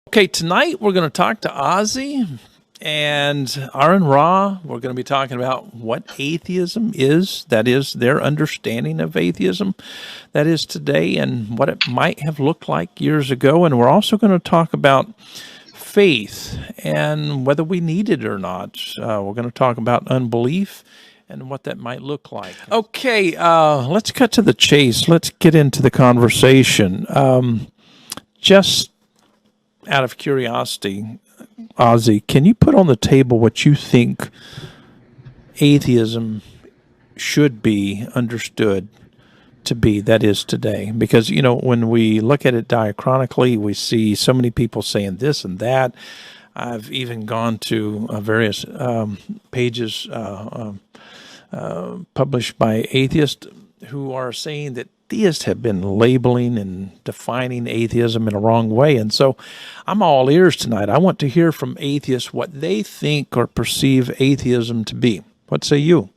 Okay, tonight we're going to talk to Ozy and AronRa. We're going to be talking about what atheism is, that is, their understanding of atheism, that is today, and what it might have looked like years ago. And we're also going to talk about faith and whether we need it or not. We're going to talk about unbelief and what that might look like. Okay, let's cut to the chase. Let's get into the conversation. Just out of curiosity, Ozy, can you put on the table what you think atheism should be understood to be, that is today? Because, you know, when we look at it diachronically, we see so many people saying this and that. I've even gone to various pages published by atheists who are saying that theists have been labeling and defining atheism in a wrong way. And so I'm all ears tonight. I want to hear from atheists what they think or perceive atheism to be. What say you?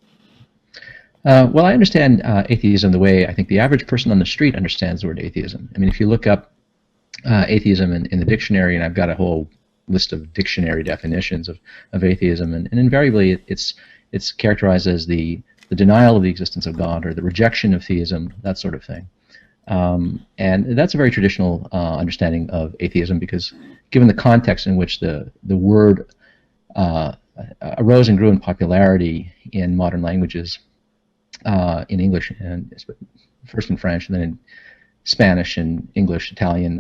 Well, I understand atheism the way I think the average person on the street understands the word atheism. I mean, if you look up atheism in the dictionary, and I've got a whole list of dictionary definitions of atheism, and invariably it's characterized as the denial of the existence of God, or the rejection of theism, that sort of thing. And that's a very traditional understanding of atheism, because given the context in which the word arose and grew in popularity in modern languages, in English, and first in French, and then in Spanish and English, Italian,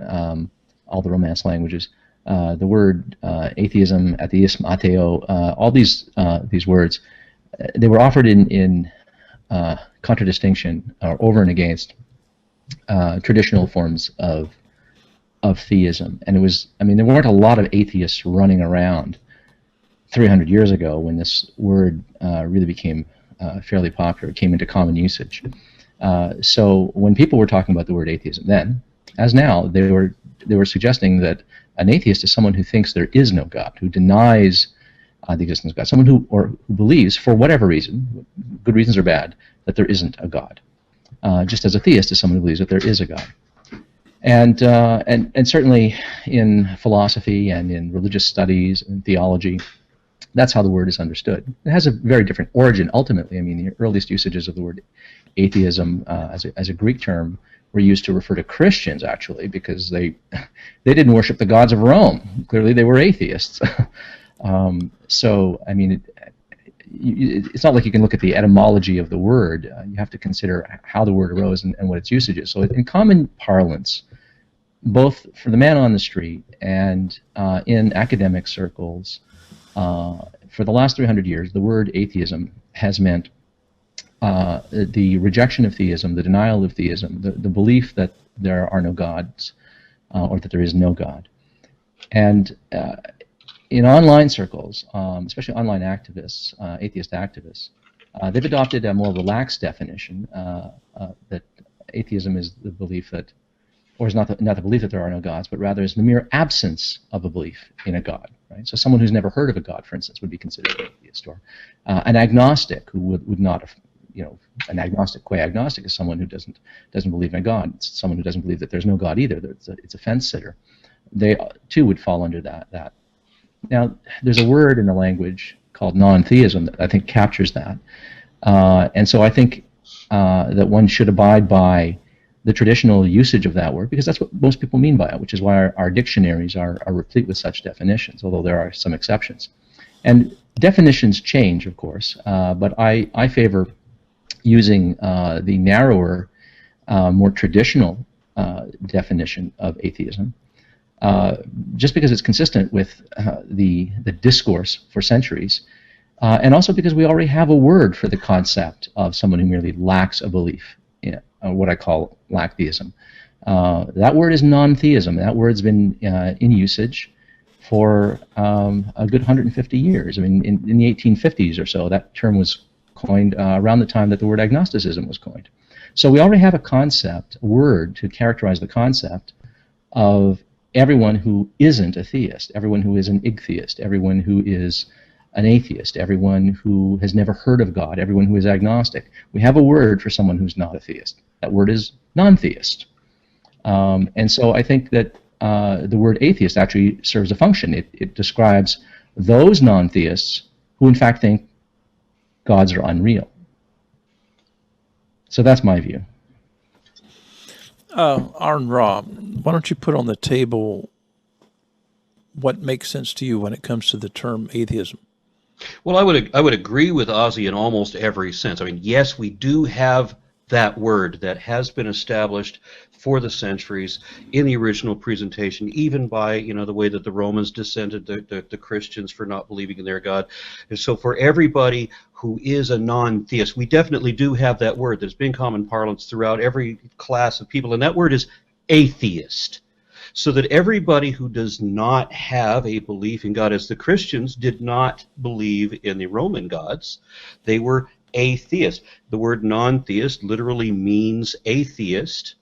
all the Romance languages, the word atheism, atheism, ateo, all these words, they were offered in contradistinction, or over and against traditional forms of theism. And it was, I mean, there weren't a lot of atheists running around 300 years ago when this word really became fairly popular. It came into common usage. So when people were talking about the word atheism then, as now, they were suggesting that an atheist is someone who thinks there is no God, who denies the existence of God, someone who believes, for whatever reason, good reasons or bad, that there isn't a God. Just as a theist is someone who believes that there is a God. And certainly in philosophy and in religious studies and theology, that's how the word is understood. It has a very different origin ultimately. I mean, the earliest usages of the word atheism as a Greek term were used to refer to Christians, actually, because they didn't worship the gods of Rome. Clearly they were atheists. So, I mean, it's not like you can look at the etymology of the word. You have to consider how the word arose and what its usage is. So in common parlance, both for the man on the street and in academic circles, for the last 300 years, the word atheism has meant the rejection of theism, the denial of theism, the belief that there are no gods, or that there is no God. And in online circles, especially online activists, atheist activists, they've adopted a more relaxed definition that atheism is the belief that, or is not the belief that there are no gods, but rather is the mere absence of a belief in a God. Right? So someone who's never heard of a God, for instance, would be considered an atheist, or an agnostic who would not have, you know, an agnostic, qua agnostic is someone who doesn't believe in a God. It's someone who doesn't believe that there's no God either. It's a fence sitter. They too would fall under that. Now, there's a word in the language called non-theism that I think captures that. And so I think that one should abide by the traditional usage of that word, because that's what most people mean by it, which is why our dictionaries are replete with such definitions, although there are some exceptions. And definitions change, of course, but I favor using the narrower, more traditional definition of atheism, just because it's consistent with the discourse for centuries, and also because we already have a word for the concept of someone who merely lacks a belief in what I call lacktheism. That word is non-theism. That word's been in usage for a good 150 years. I mean, in the 1850s or so, that term was coined around the time that the word agnosticism was coined. So we already have a concept, a word to characterize the concept of everyone who isn't a theist, everyone who is an igtheist, everyone who is an atheist, everyone who has never heard of God, everyone who is agnostic. We have a word for someone who's not a theist. That word is non-theist. And so I think that the word atheist actually serves a function. It describes those non-theists who in fact think gods are unreal. So that's my view. AronRa, why don't you put on the table what makes sense to you when it comes to the term atheism? Well, I would agree with Ozy in almost every sense. I mean, yes, we do have that word that has been established for the centuries in the original presentation, even by the way that the Romans dissented the Christians for not believing in their God. And so for everybody who is a non-theist, we definitely do have that word that's been common parlance throughout every class of people, and that word is atheist. So that everybody who does not have a belief in God, as the Christians did not believe in the Roman gods, they were atheist. The word non-theist literally means atheist,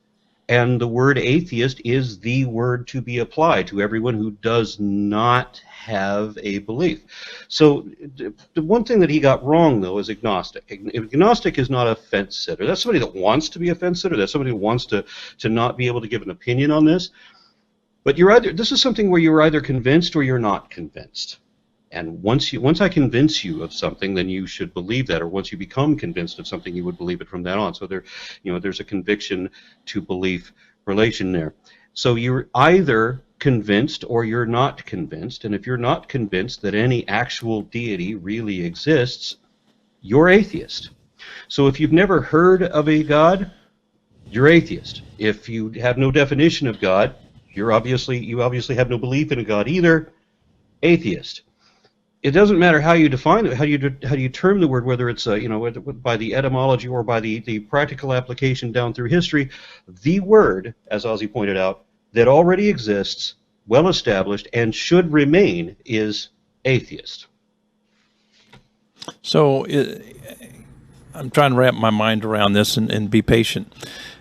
and the word atheist is the word to be applied to everyone who does not have a belief. So the one thing that he got wrong, though, is agnostic. Agnostic is not a fence sitter. That's somebody that wants to be a fence sitter. That's somebody who wants to not be able to give an opinion on this. But this is something where you're either convinced or you're not convinced. And once I convince you of something, then you should believe that. Or once you become convinced of something, you would believe it from that on. So there's a conviction to belief relation there. So you're either convinced or you're not convinced. And if you're not convinced that any actual deity really exists, you're atheist. So if you've never heard of a God, you're atheist. If you have no definition of God, you obviously have no belief in a God either, atheist. It doesn't matter how you define it, how you term the word, whether it's by the etymology or by the practical application down through history. The word, as Ozy pointed out, that already exists, well established, and should remain is atheist. So I'm trying to wrap my mind around this and be patient.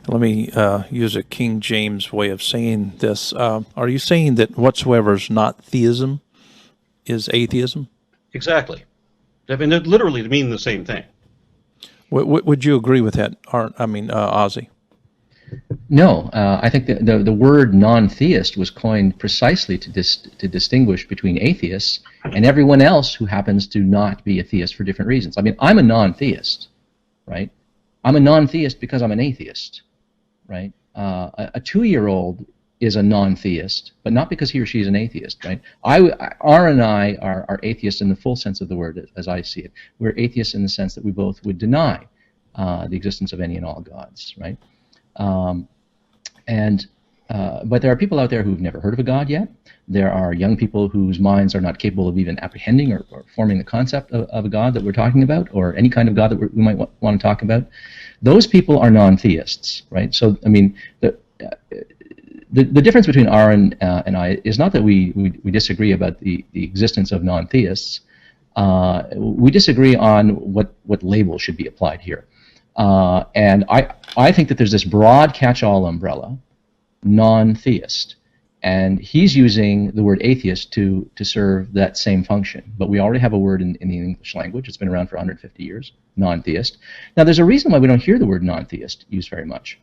Let me use a King James way of saying this. Are you saying that whatsoever is not theism is atheism? Exactly. I mean, it literally mean the same thing. Would you agree with that, Ozy? No, I think that the word non-theist was coined precisely to distinguish between atheists and everyone else who happens to not be a theist for different reasons. I mean, I'm a non-theist, right? I'm a non-theist because I'm an atheist, right? A 2-year-old is a non-theist, but not because he or she is an atheist, right? Aron and I are atheists in the full sense of the word, as I see it. We're atheists in the sense that we both would deny the existence of any and all gods, right? But there are people out there who've never heard of a God yet. There are young people whose minds are not capable of even apprehending or forming the concept of a God that we're talking about, or any kind of God that we might want to talk about. Those people are non-theists, right? So, I mean, the difference between Aron and I is not that we disagree about the existence of non-theists. We disagree on what label should be applied here. And I think that there's this broad catch-all umbrella, non-theist, and he's using the word atheist to serve that same function. But we already have a word in the English language. It's been around for 150 years, non-theist. Now, there's a reason why we don't hear the word non-theist used very much.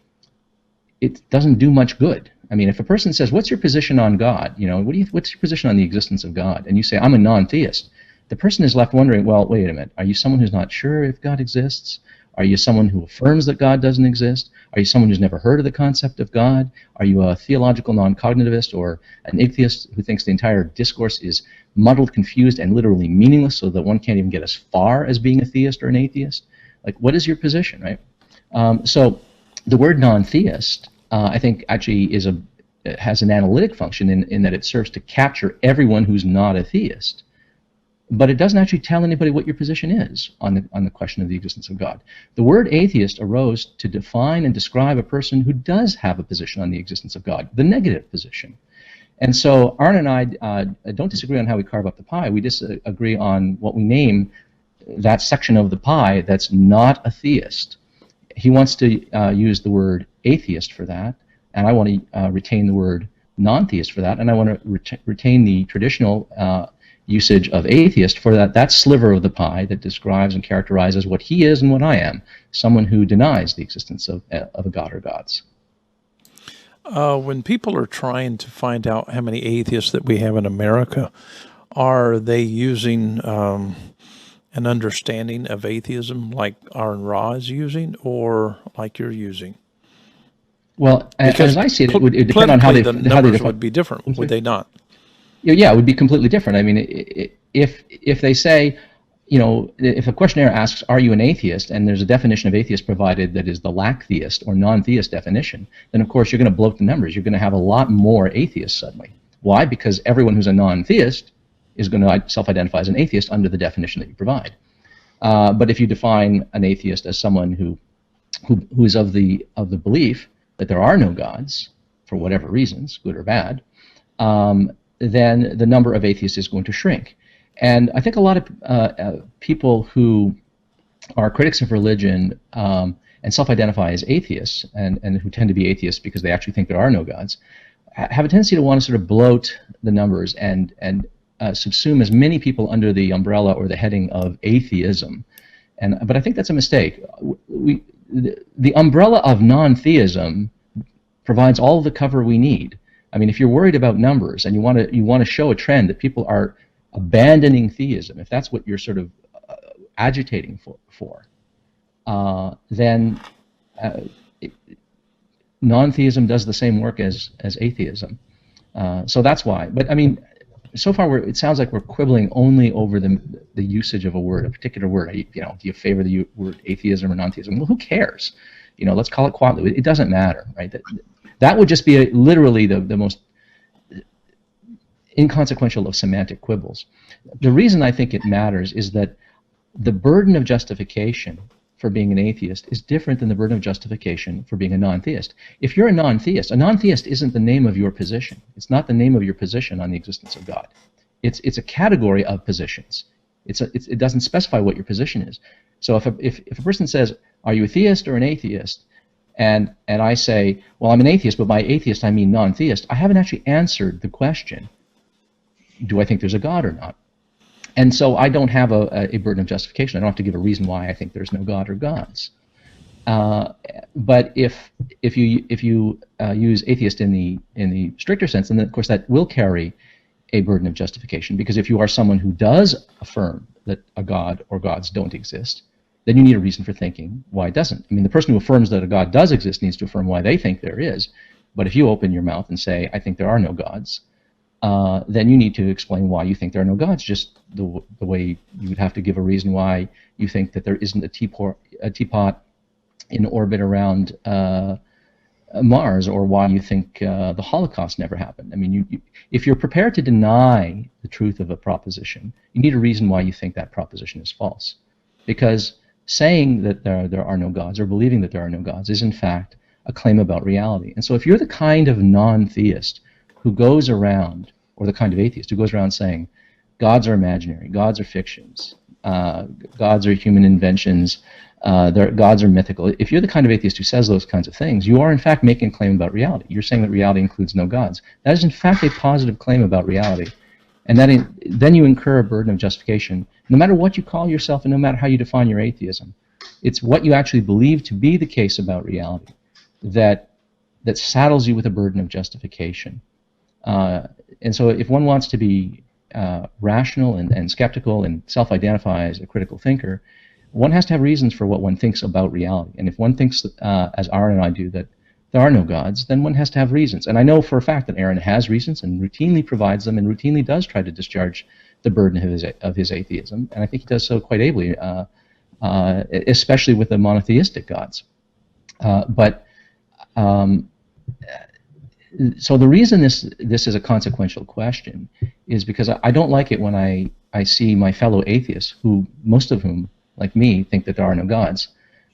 It doesn't do much good. I mean, if a person says, "What's your position on God?" What's your position on the existence of God? And you say, "I'm a non-theist." The person is left wondering, well, wait a minute. Are you someone who's not sure if God exists? Are you someone who affirms that God doesn't exist? Are you someone who's never heard of the concept of God? Are you a theological non-cognitivist or an atheist who thinks the entire discourse is muddled, confused, and literally meaningless, so that one can't even get as far as being a theist or an atheist? Like, what is your position, right? So the word non-theist, I think, actually has an analytic function in that it serves to capture everyone who's not a theist. But it doesn't actually tell anybody what your position is on the question of the existence of God. The word atheist arose to define and describe a person who does have a position on the existence of God, the negative position. And so Aron and I don't disagree on how we carve up the pie. We disagree on what we name that section of the pie that's not a theist. He wants to use the word atheist for that, and I want to retain the word non-theist for that, and I want to retain the traditional usage of atheist for that sliver of the pie that describes and characterizes what he is and what I am, someone who denies the existence of a god or gods. When people are trying to find out how many atheists that we have in America, are they using an understanding of atheism like AronRa is using, or like you're using? Well, Because as I see it, it would depend on how they the define. numbers would be different, would they not? Yeah, it would be completely different. I mean, if they say, you know, if a questionnaire asks, "Are you an atheist?" and there's a definition of atheist provided that is the lack theist or non-theist definition, then of course you're going to bloat the numbers. You're going to have a lot more atheists suddenly. Why? Because everyone who's a non-theist is going to self-identify as an atheist under the definition that you provide. But if you define an atheist as someone who is of the belief that there are no gods for whatever reasons, good or bad, then the number of atheists is going to shrink. And I think a lot of people who are critics of religion and self-identify as atheists, and who tend to be atheists because they actually think there are no gods, have a tendency to want to sort of bloat the numbers and subsume as many people under the umbrella or the heading of atheism. But I think that's a mistake. The umbrella of non-theism provides all the cover we need. I mean, if you're worried about numbers and you want to show a trend that people are abandoning theism, if that's what you're sort of agitating for, then non-theism does the same work as atheism. So that's why. But I mean, so far it sounds like we're quibbling only over the usage of a word, a particular word. You know, do you favor the word atheism or non-theism? Well, who cares? You know, let's call it quality. It doesn't matter, right? That would just be literally the most inconsequential of semantic quibbles. The reason I think it matters is that the burden of justification for being an atheist is different than the burden of justification for being a non-theist. If you're a non-theist isn't the name of your position. It's not the name of your position on the existence of God. It's a category of positions. It doesn't specify what your position is. So if a person says, "Are you a theist or an atheist?" and I say, "Well, I'm an atheist, but by atheist I mean non-theist," I haven't actually answered the question, do I think there's a God or not? And so I don't have a burden of justification. I don't have to give a reason why I think there's no God or gods. But if you use atheist in the stricter sense, then of course that will carry a burden of justification, because if you are someone who does affirm that a God or gods don't exist, then you need a reason for thinking why it doesn't. I mean, the person who affirms that a God does exist needs to affirm why they think there is. But if you open your mouth and say, "I think there are no gods," then you need to explain why you think there are no gods, just the way you would have to give a reason why you think that there isn't a teapot in orbit around Mars, or why you think the Holocaust never happened. I mean, if you're prepared to deny the truth of a proposition, you need a reason why you think that proposition is false. Because saying that there are no gods, or believing that there are no gods, is in fact a claim about reality. And so if you're the kind of non-theist who goes around, or the kind of atheist who goes around saying, gods are imaginary, gods are fictions, gods are human inventions, gods are mythical. If you're the kind of atheist who says those kinds of things, you are in fact making a claim about reality. You're saying that reality includes no gods. That is in fact a positive claim about reality. And then you incur a burden of justification, no matter what you call yourself and no matter how you define your atheism. It's what you actually believe to be the case about reality that saddles you with a burden of justification. And so if one wants to be rational and skeptical and self-identify as a critical thinker, one has to have reasons for what one thinks about reality. And if one thinks, as Aaron and I do, that there are no gods, then one has to have reasons. And I know for a fact that Aaron has reasons and routinely provides them and routinely does try to discharge the burden of his atheism. And I think he does so quite ably, especially with the monotheistic gods. So the reason this is a consequential question is because I don't like it when I see my fellow atheists, who most of whom, like me, think that there are no gods,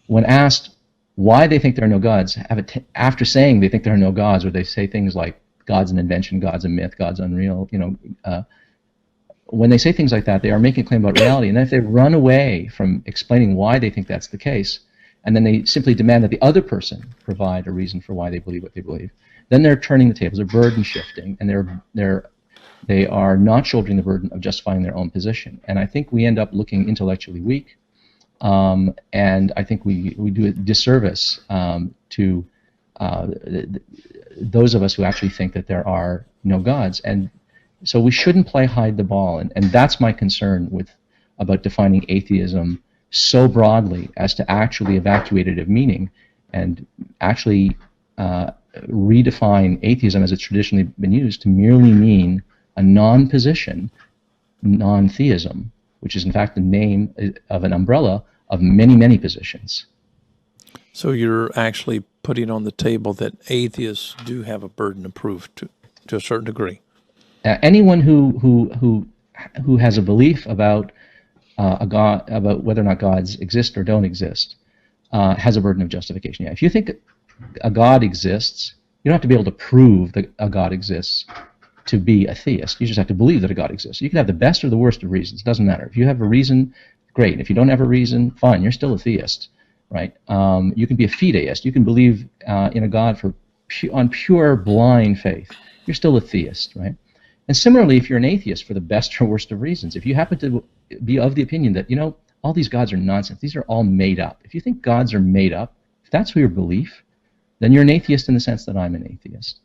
when asked why they think there are no gods, after saying they think there are no gods, or they say things like God's an invention, God's a myth, God's unreal, when they say things like that, they are making a claim about reality. And then if they run away from explaining why they think that's the case, and then they simply demand that the other person provide a reason for why they believe what they believe, then they're turning the tables, they're burden shifting, and they are not shouldering the burden of justifying their own position. And I think we end up looking intellectually weak, and I think we do a disservice to those of us who actually think that there are no gods. And so we shouldn't play hide the ball, and that's my concern about defining atheism so broadly as to actually evacuate it of meaning and actually redefine atheism as it's traditionally been used to merely mean a non-position, non-theism, which is in fact the name of an umbrella of many, many positions. So you're actually putting on the table that atheists do have a burden of proof to a certain degree. Anyone who has a belief about a God, about whether or not gods exist or don't exist, has a burden of justification. Yeah, if you think a God exists, you don't have to be able to prove that a God exists to be a theist. You just have to believe that a God exists. You can have the best or the worst of reasons. It doesn't matter. If you have a reason, great. If you don't have a reason, fine. You're still a theist, right? You can be a fideist. You can believe in a God on pure blind faith. You're still a theist, right? And similarly, if you're an atheist for the best or worst of reasons, if you happen to be of the opinion that, all these gods are nonsense, these are all made up. If you think gods are made up, if that's your belief, then you're an atheist in the sense that I'm an atheist.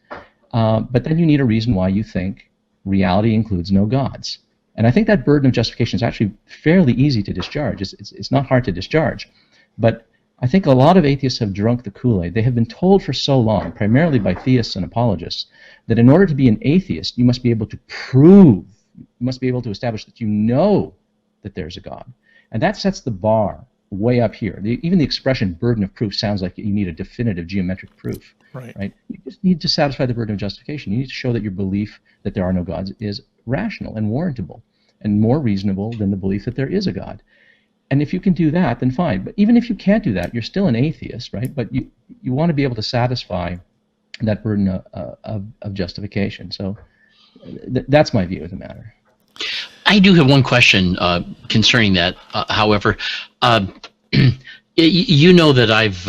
But then you need a reason why you think reality includes no gods. And I think that burden of justification is actually fairly easy to discharge. It's not hard to discharge. But I think a lot of atheists have drunk the Kool-Aid. They have been told for so long, primarily by theists and apologists, that in order to be an atheist, you must be able to prove, you must be able to establish that you know that there's a God. And that sets the bar way up here. Even the expression burden of proof sounds like you need a definitive geometric proof. Right? You just need to satisfy the burden of justification. You need to show that your belief that there are no gods is rational and warrantable and more reasonable than the belief that there is a God. And if you can do that, then fine. But even if you can't do that, you're still an atheist, right? But you want to be able to satisfy that burden of justification. So that's my view of the matter. I do have one question concerning that. However, you know that I've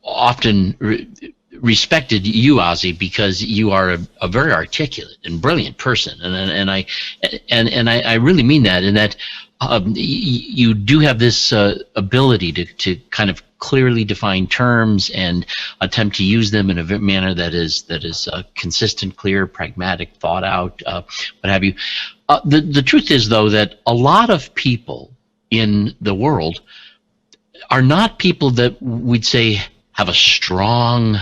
often respected you, Ozy, because you are a very articulate and brilliant person, and I really mean that. In that you do have this ability to kind of clearly define terms and attempt to use them in a manner that is consistent, clear, pragmatic, thought out, what have you. The truth is, though, that a lot of people in the world are not people that we'd say have a strong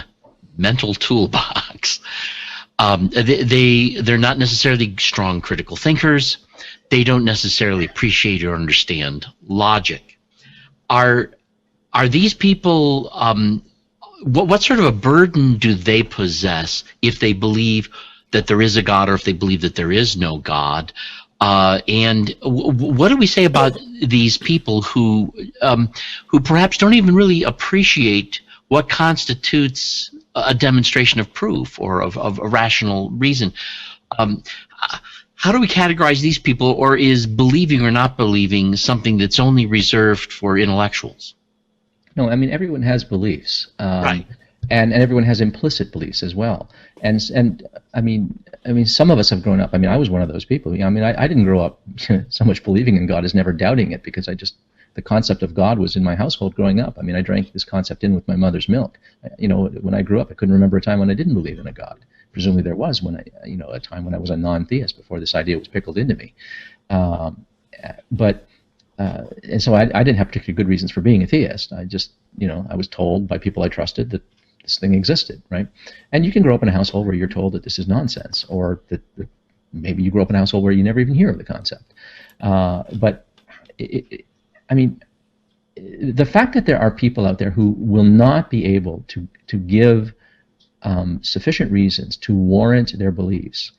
mental toolbox. They're not necessarily strong critical thinkers. They don't necessarily appreciate or understand logic. Are these people, what sort of a burden do they possess if they believe that there is a God or if they believe that there is no God? And what do we say about these people who perhaps don't even really appreciate what constitutes a demonstration of proof or of a rational reason? How do we categorize these people, or is believing or not believing something that's only reserved for intellectuals? No, I mean, everyone has beliefs, right, and everyone has implicit beliefs as well. And I mean, some of us have grown up. I mean, I was one of those people. I mean, I didn't grow up so much believing in God as never doubting it, because the concept of God was in my household growing up. I mean, I drank this concept in with my mother's milk. When I grew up, I couldn't remember a time when I didn't believe in a God. Presumably there was a time when I was a non-theist before this idea was pickled into me. And so I didn't have particularly good reasons for being a theist. I just, I was told by people I trusted that this thing existed, right? And you can grow up in a household where you're told that this is nonsense, or that maybe you grow up in a household where you never even hear of the concept. But I mean, the fact that there are people out there who will not be able to give sufficient reasons to warrant their beliefs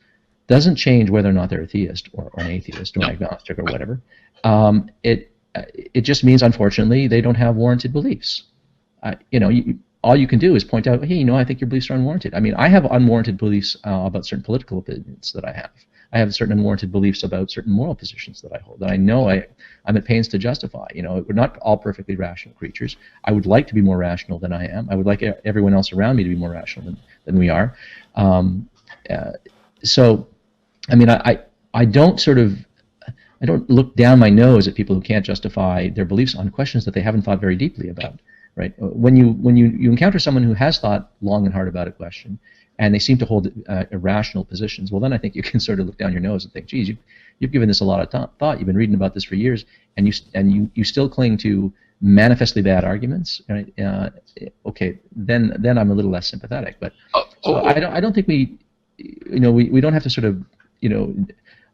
doesn't change whether or not they're a theist or an atheist or an agnostic or whatever. It just means, unfortunately, they don't have warranted beliefs. All you can do is point out, hey, I think your beliefs are unwarranted. I mean, I have unwarranted beliefs about certain political opinions that I have. I have certain unwarranted beliefs about certain moral positions that I hold, that I know I'm at pains to justify. We're not all perfectly rational creatures. I would like to be more rational than I am. I would like everyone else around me to be more rational than we are. So, I mean, I don't look down my nose at people who can't justify their beliefs on questions that they haven't thought very deeply about. right? When you encounter someone who has thought long and hard about a question, and they seem to hold irrational positions, well, then I think you can sort of look down your nose and think, geez, you've given this a lot of thought. You've been reading about this for years, and you still cling to manifestly bad arguments, right? Okay, then I'm a little less sympathetic. But I don't think we don't have to sort of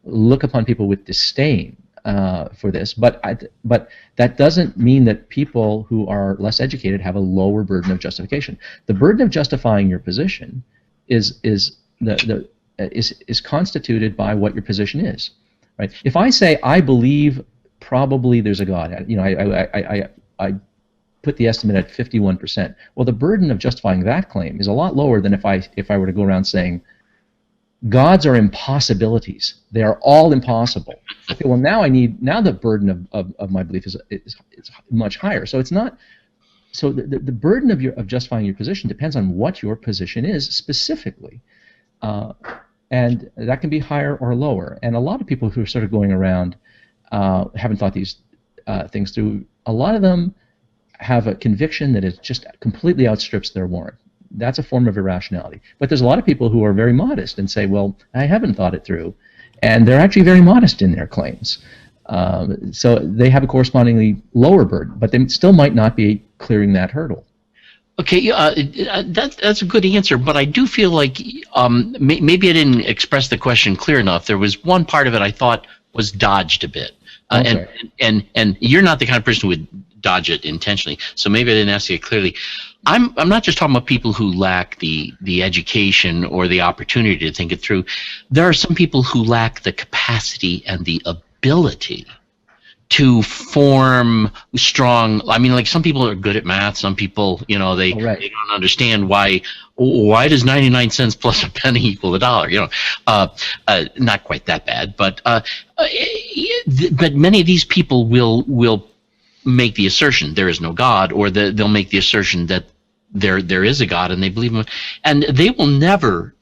look upon people with disdain for this. But that doesn't mean that people who are less educated have a lower burden of justification. The burden of justifying your position is constituted by what your position is, right? If I say I believe probably there's a God, I put the estimate at 51%. Well, the burden of justifying that claim is a lot lower than if I were to go around saying gods are impossibilities. They are all impossible. Okay, well now the burden of my belief is much higher. So it's not. So the burden of justifying your position depends on what your position is specifically, and that can be higher or lower. And a lot of people who are sort of going around haven't thought these things through. A lot of them have a conviction that it just completely outstrips their warrant. That's a form of irrationality. But there's a lot of people who are very modest and say, well, I haven't thought it through. And they're actually very modest in their claims. So they have a correspondingly lower burden, but they still might not be clearing that hurdle. Okay, that's a good answer, but I do feel like maybe I didn't express the question clear enough. There was one part of it I thought was dodged a bit. And you're not the kind of person who would dodge it intentionally, so maybe I didn't ask it clearly. I'm not just talking about people who lack the education or the opportunity to think it through. There are some people who lack the capacity and the ability to form strong. I mean, like some people are good at math. Some people, they don't understand why does 99 cents plus a penny equal $1. Not quite that bad, but many of these people will make the assertion there is no God, or they'll make the assertion that there is a God and they believe him, and they will never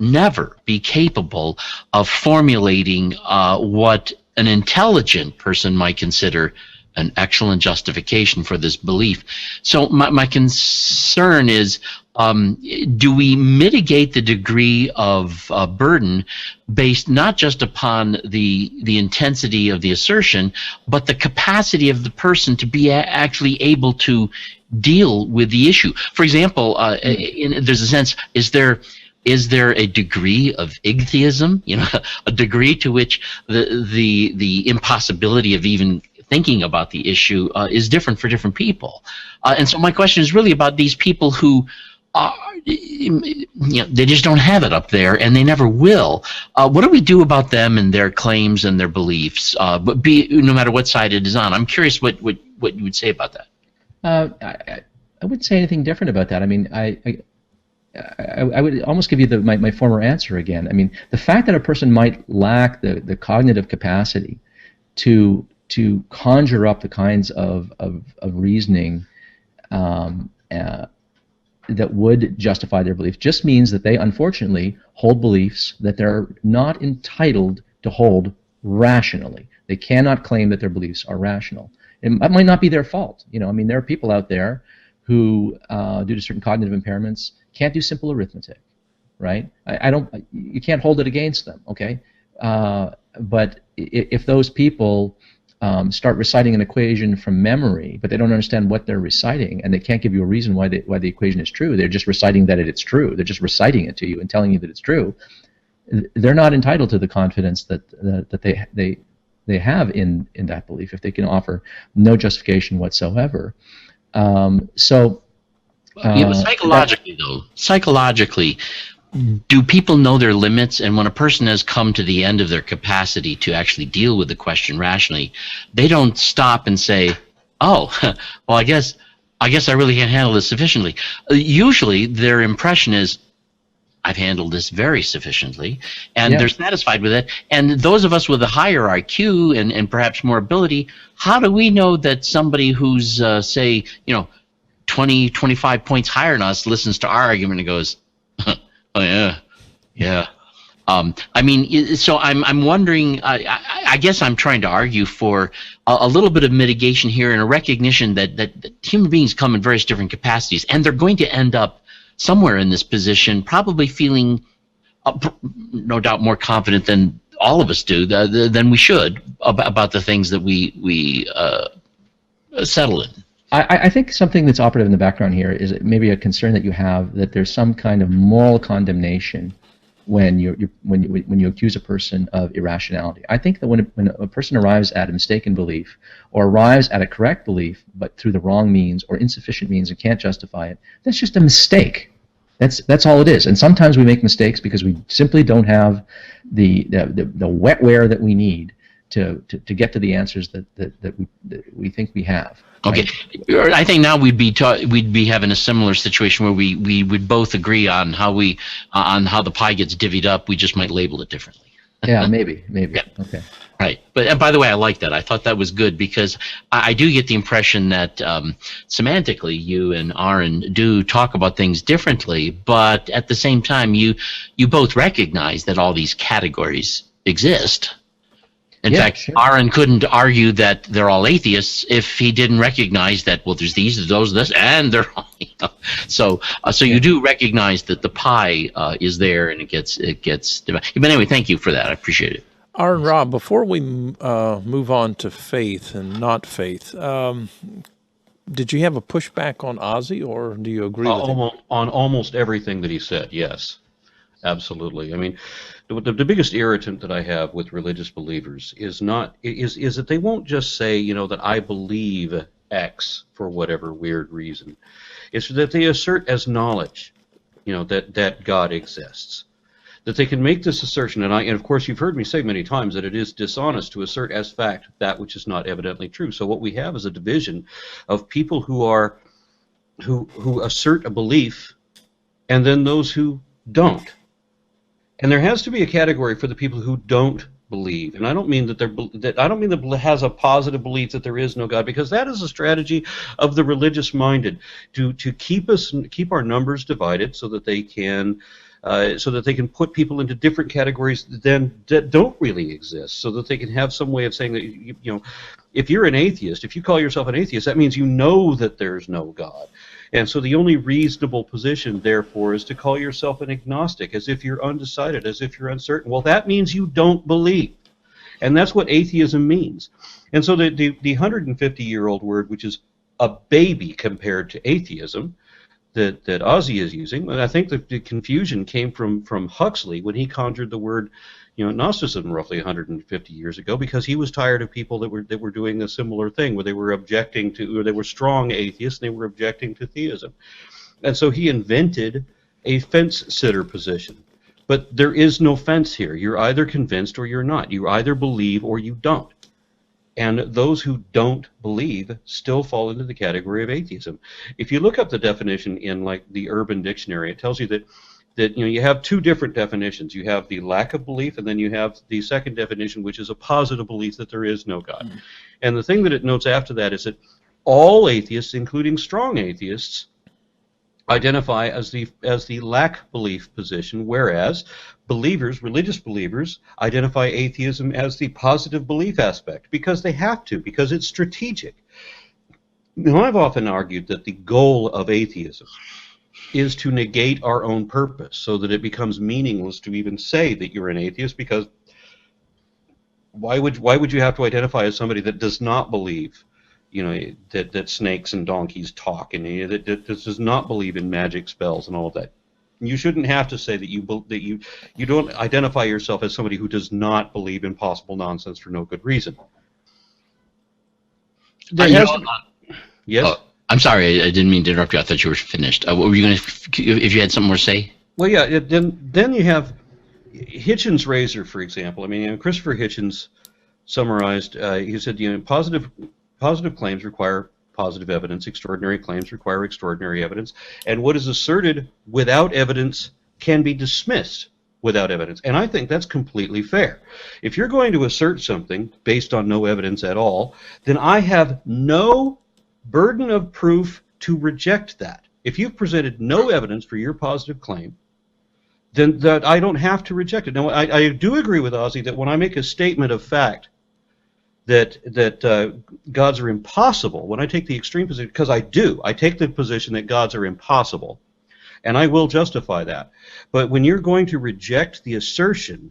be capable of formulating what an intelligent person might consider an excellent justification for this belief. So my concern is, do we mitigate the degree of burden based not just upon the intensity of the assertion, but the capacity of the person to be actually able to deal with the issue? For example, there's a sense, is there a degree of atheism, a degree to which the impossibility of even thinking about the issue is different for different people? And so my question is really about these people who they just don't have it up there, and they never will. What do we do about them and their claims and their beliefs, but no matter what side it is on? I'm curious what you would say about that. I wouldn't say anything different about that. I mean, I would almost give you my former answer again. I mean, the fact that a person might lack the cognitive capacity to conjure up the kinds of reasoning that would justify their belief just means that they unfortunately hold beliefs that they're not entitled to hold rationally. They cannot claim that their beliefs are rational. It might not be their fault. I mean, there are people out there who, due to certain cognitive impairments, can't do simple arithmetic, right? You can't hold it against them, okay? But if those people start reciting an equation from memory, but they don't understand what they're reciting, and they can't give you a reason why the equation is true, they're just reciting that it's true. They're just reciting it to you and telling you that it's true. They're not entitled to the confidence that they have in that belief if they can offer no justification whatsoever. Psychologically, do people know their limits? And when a person has come to the end of their capacity to actually deal with the question rationally, they don't stop and say, "Oh, well, I guess I really can't handle this sufficiently." Usually, their impression is, "I've handled this very sufficiently," and they're satisfied with it. And those of us with a higher IQ and perhaps more ability, how do we know that somebody who's say 20, 25 points higher than us listens to our argument and goes, "Oh yeah." I mean, so I'm wondering. I guess I'm trying to argue for a little bit of mitigation here and a recognition that human beings come in various different capacities, and they're going to end up somewhere in this position, probably feeling, no doubt, more confident than all of us do, than we should about the things that we settle in. I think something that's operative in the background here is maybe a concern that you have that there's some kind of moral condemnation when you accuse a person of irrationality. I think that when a person arrives at a mistaken belief or arrives at a correct belief but through the wrong means or insufficient means and can't justify it, that's just a mistake. That's all it is. And sometimes we make mistakes because we simply don't have the wetware that we need to get to the answers that we think we have. Okay, right? I think now we'd be having a similar situation where we would both agree on how the pie gets divvied up. We just might label it differently. Yeah, maybe. Yeah. Okay. Right, but and by the way, I like that. I thought that was good because I do get the impression that semantically, you and Aaron do talk about things differently, but at the same time, you both recognize that all these categories exist. In fact, sure. Aaron couldn't argue that they're all atheists if he didn't recognize that, well, there's these, those, this, and they're all, So you do recognize that the pie is there and it gets divided. But anyway, thank you for that. I appreciate it. AronRa, before we move on to faith and not faith, did you have a pushback on Ozy, or do you agree with him? On almost everything that he said, yes. Absolutely. I mean, the biggest irritant that I have with religious believers is that they won't just say, that I believe X for whatever weird reason. It's that they assert as knowledge, that God exists. That they can make this assertion, and of course you've heard me say many times that it is dishonest to assert as fact that which is not evidently true. So what we have is a division of people who assert a belief, and then those who don't. And there has to be a category for the people who don't believe. And I don't mean that has a positive belief that there is no God, because that is a strategy of the religious-minded to keep our numbers divided so that they can put people into different categories that don't really exist, so that they can have some way of saying that if you're an atheist, if you call yourself an atheist, that means you know that there's no God. And so the only reasonable position, therefore, is to call yourself an agnostic, as if you're undecided, as if you're uncertain. Well, that means you don't believe. And that's what atheism means. And so the 150-year-old word, which is a baby compared to atheism, that Ozy is using, and I think that the confusion came from Huxley when he conjured the word Gnosticism roughly 150 years ago, because he was tired of people that were doing a similar thing, where they were objecting to, or they were strong atheists, and they were objecting to theism. And so he invented a fence-sitter position. But there is no fence here. You're either convinced or you're not. You either believe or you don't. And those who don't believe still fall into the category of atheism. If you look up the definition in the Urban Dictionary, it tells you that you have two different definitions. You have the lack of belief, and then you have the second definition, which is a positive belief that there is no God. Mm. And the thing that it notes after that is that all atheists, including strong atheists, identify as the lack belief position, whereas religious believers, identify atheism as the positive belief aspect, because they have to, because it's strategic. Now, I've often argued that the goal of atheism is to negate our own purpose, so that it becomes meaningless to even say that you're an atheist, because why would you have to identify as somebody that does not believe that snakes and donkeys talk, and that does not believe in magic spells and all of that? You shouldn't have to say that you don't identify yourself as somebody who does not believe in possible nonsense for no good reason. Yes. Oh, I'm sorry, I didn't mean to interrupt you. I thought you were finished. What were you going to, if you had something more to say? Well, yeah. Then you have Hitchens' razor, for example. I mean, Christopher Hitchens summarized. He said, positive claims require positive evidence. Extraordinary claims require extraordinary evidence. And what is asserted without evidence can be dismissed without evidence. And I think that's completely fair. If you're going to assert something based on no evidence at all, then I have no burden of proof to reject that. If you've presented no evidence for your positive claim, then that I don't have to reject it. Now, I do agree with Ozy that when I make a statement of fact that gods are impossible, when I take the extreme position, because I do, I take the position that gods are impossible, and I will justify that. But when you're going to reject the assertion,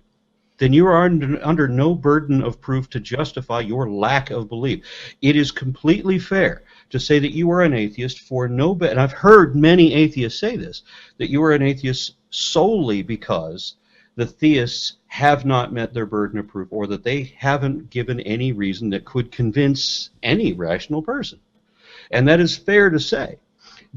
then you are under no burden of proof to justify your lack of belief. It is completely fair to say that you are an atheist for no better, and I've heard many atheists say this, that you are an atheist solely because the theists have not met their burden of proof, or that they haven't given any reason that could convince any rational person. And that is fair to say.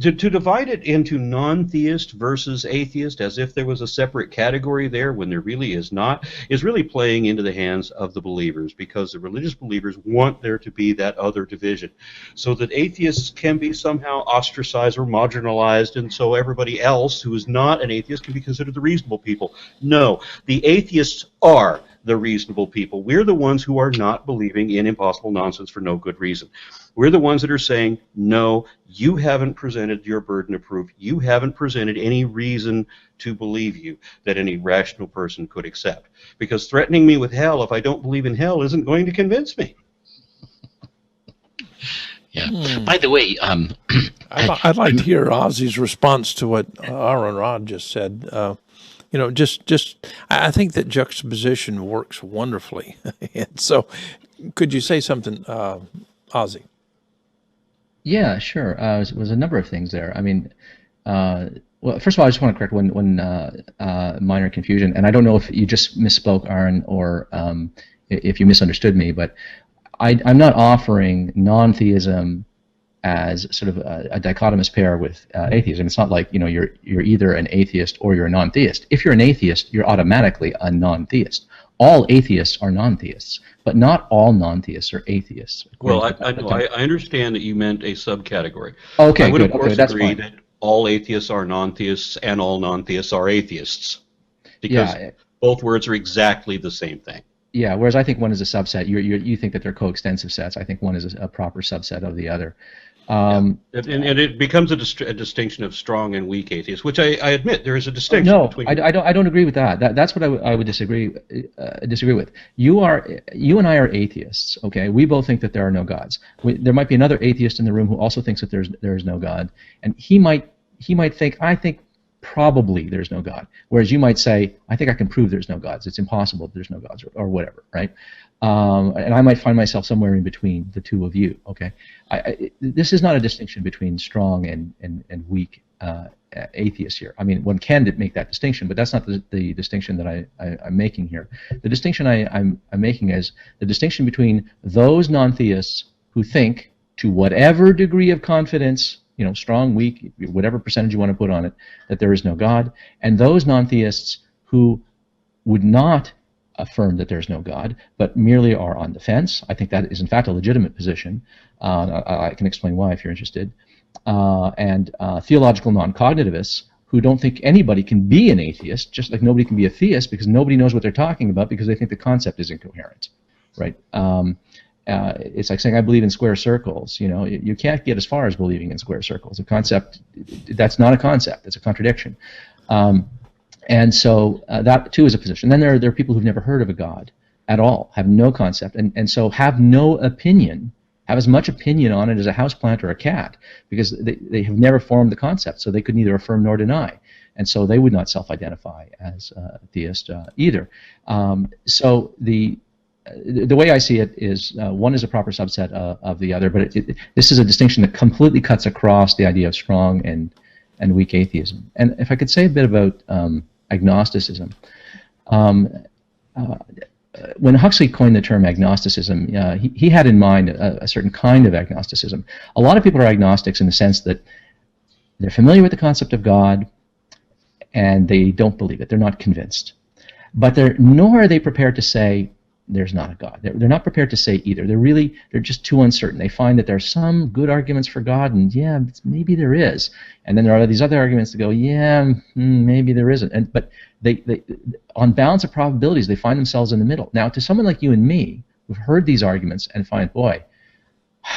To divide it into non-theist versus atheist as if there was a separate category there when there really is not, is really playing into the hands of the believers, because the religious believers want there to be that other division, so that atheists can be somehow ostracized or marginalized, and so everybody else who is not an atheist can be considered the reasonable people. No, the atheists are the reasonable people. We're the ones who are not believing in impossible nonsense for no good reason. We're the ones that are saying, no, you haven't presented your burden of proof. You haven't presented any reason to believe you that any rational person could accept. Because threatening me with hell if I don't believe in hell isn't going to convince me. Yeah. By the way, I'd like to hear Ozy's response to what AronRa just said. You know, I think that juxtaposition works wonderfully. And so, could you say something, Ozy? Yeah, sure. It was a number of things there. I mean, well, first of all, I just want to correct one minor confusion, and I don't know if you just misspoke, Aaron, or if you misunderstood me, but I'm not offering non-theism as sort of a dichotomous pair with atheism. It's not like, you know, you're either an atheist or you're a non-theist. If you're an atheist, you're automatically a non-theist. All atheists are non-theists, but not all non-theists are atheists. Well, I understand that you meant a subcategory. Okay, I would, good. of course, Okay, that's agree fine. that all atheists are non-theists and all non-theists are atheists, because both words are exactly the same thing. Yeah, whereas I think one is a subset. You think that they're coextensive sets. I think one is a proper subset of the other. And it becomes a distinction of strong and weak atheists, which I admit there is a distinction. No, between I don't agree with that. That's what I would disagree with. You and I are atheists. Okay, we both think that there are no gods. There might be another atheist in the room who also thinks that there is no God, and he might think, I think probably there's no God, whereas you might say, I think I can prove there's no gods. It's impossible that there's no gods, or whatever, right? And I might find myself somewhere in between the two of you. Okay, this is not a distinction between strong and weak atheists here. I mean, one can make that distinction, but that's not the distinction that I'm making here. The distinction I'm making is the distinction between those non-theists who think, to whatever degree of confidence, you know, strong, weak, whatever percentage you want to put on it, that there is no God, and those non-theists who would not affirm that there's no God, but merely are on the fence. I think that is in fact a legitimate position. I can explain why if you're interested. And theological non-cognitivists who don't think anybody can be an atheist, just like nobody can be a theist because nobody knows what they're talking about because they think the concept is incoherent, right? It's like saying I believe in square circles. You know, you can't get as far as believing in square circles. A concept, that's not a concept. It's a contradiction. And so that too is a position. Then there are people who've never heard of a God at all, have no concept, and so have no opinion, have as much opinion on it as a houseplant or a cat, because they have never formed the concept, so they could neither affirm nor deny, and so they would not self-identify as a theist either. So the way I see it is one is a proper subset of the other, but this is a distinction that completely cuts across the idea of strong and weak atheism. And if I could say a bit about agnosticism, when Huxley coined the term agnosticism, he had in mind a certain kind of agnosticism. A lot of people are agnostics in the sense that they're familiar with the concept of God and they don't believe it. They're not convinced. But nor are they prepared to say there's not a God. They're not prepared to say either. They're just too uncertain. They find that there are some good arguments for God, and yeah, maybe there is. And then there are these other arguments that go, yeah, maybe there isn't. But they on balance of probabilities, they find themselves in the middle. Now, to someone like you and me, who've heard these arguments and find, boy,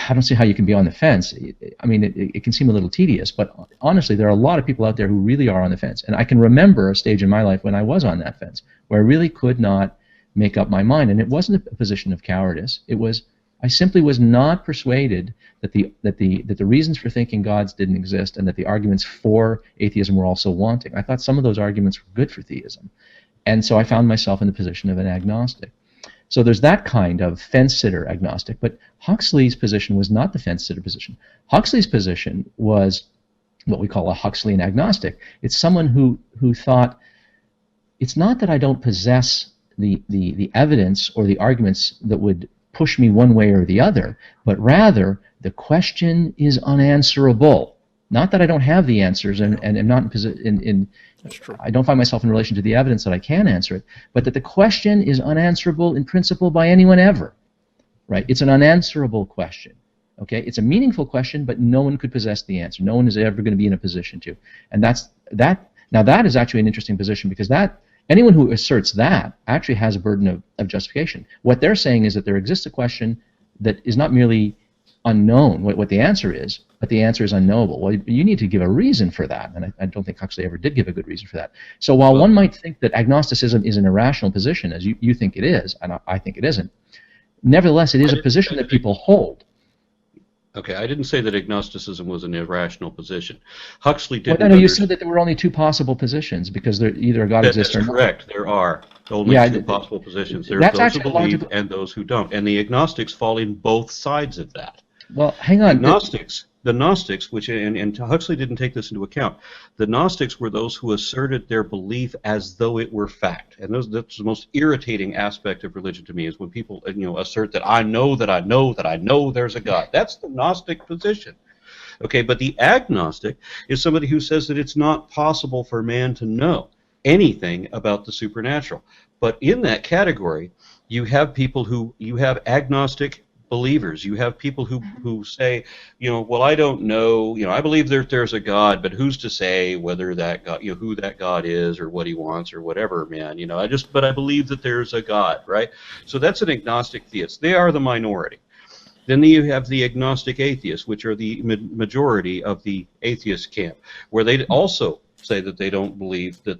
I don't see how you can be on the fence. I mean, it can seem a little tedious, but honestly, there are a lot of people out there who really are on the fence. And I can remember a stage in my life when I was on that fence, where I really could not make up my mind. And it wasn't a position of cowardice. It was, I simply was not persuaded that the reasons for thinking gods didn't exist and that the arguments for atheism were also wanting. I thought some of those arguments were good for theism. And so I found myself in the position of an agnostic. So there's that kind of fence-sitter agnostic, but Huxley's position was not the fence-sitter position. Huxley's position was what we call a Huxleyan agnostic. It's someone who thought, it's not that I don't possess the evidence or the arguments that would push me one way or the other, but rather the question is unanswerable. Not that I don't have the answers and am not in That's true. I don't find myself in relation to the evidence that I can answer it, but that the question is unanswerable in principle by anyone ever. Right? It's an unanswerable question. Okay? It's a meaningful question, but no one could possess the answer. No one is ever going to be in a position to. And that. Now that is actually an interesting position, because anyone who asserts that actually has a burden of justification. What they're saying is that there exists a question that is not merely unknown, what the answer is, but the answer is unknowable. Well, you need to give a reason for that, and I don't think Huxley ever did give a good reason for that. So while one might think that agnosticism is an irrational position, as you think it is, and I think it isn't, nevertheless it is a position that people hold. Okay, I didn't say that agnosticism was an irrational position. Huxley didn't. Well, no, you said that there were only two possible positions, because either a God exists or not. That's correct. There are only two possible positions. There's those who believe and those who don't. And the agnostics fall in both sides of that. Well, hang on. The Gnostics, which, and Huxley didn't take this into account, the Gnostics were those who asserted their belief as though it were fact. And that's the most irritating aspect of religion to me, is when people assert that I know that I know that I know there's a God. That's the Gnostic position. Okay, but the agnostic is somebody who says that it's not possible for man to know anything about the supernatural. But in that category, you have agnostic believers. You have people who say, well, I don't know, I believe there's a God, but who's to say whether that God, who that God is or what he wants or whatever, man, but I believe that there's a God, right? So that's an agnostic theist. They are the minority. Then you have the agnostic atheists, which are the majority of the atheist camp, where they also say that they don't believe that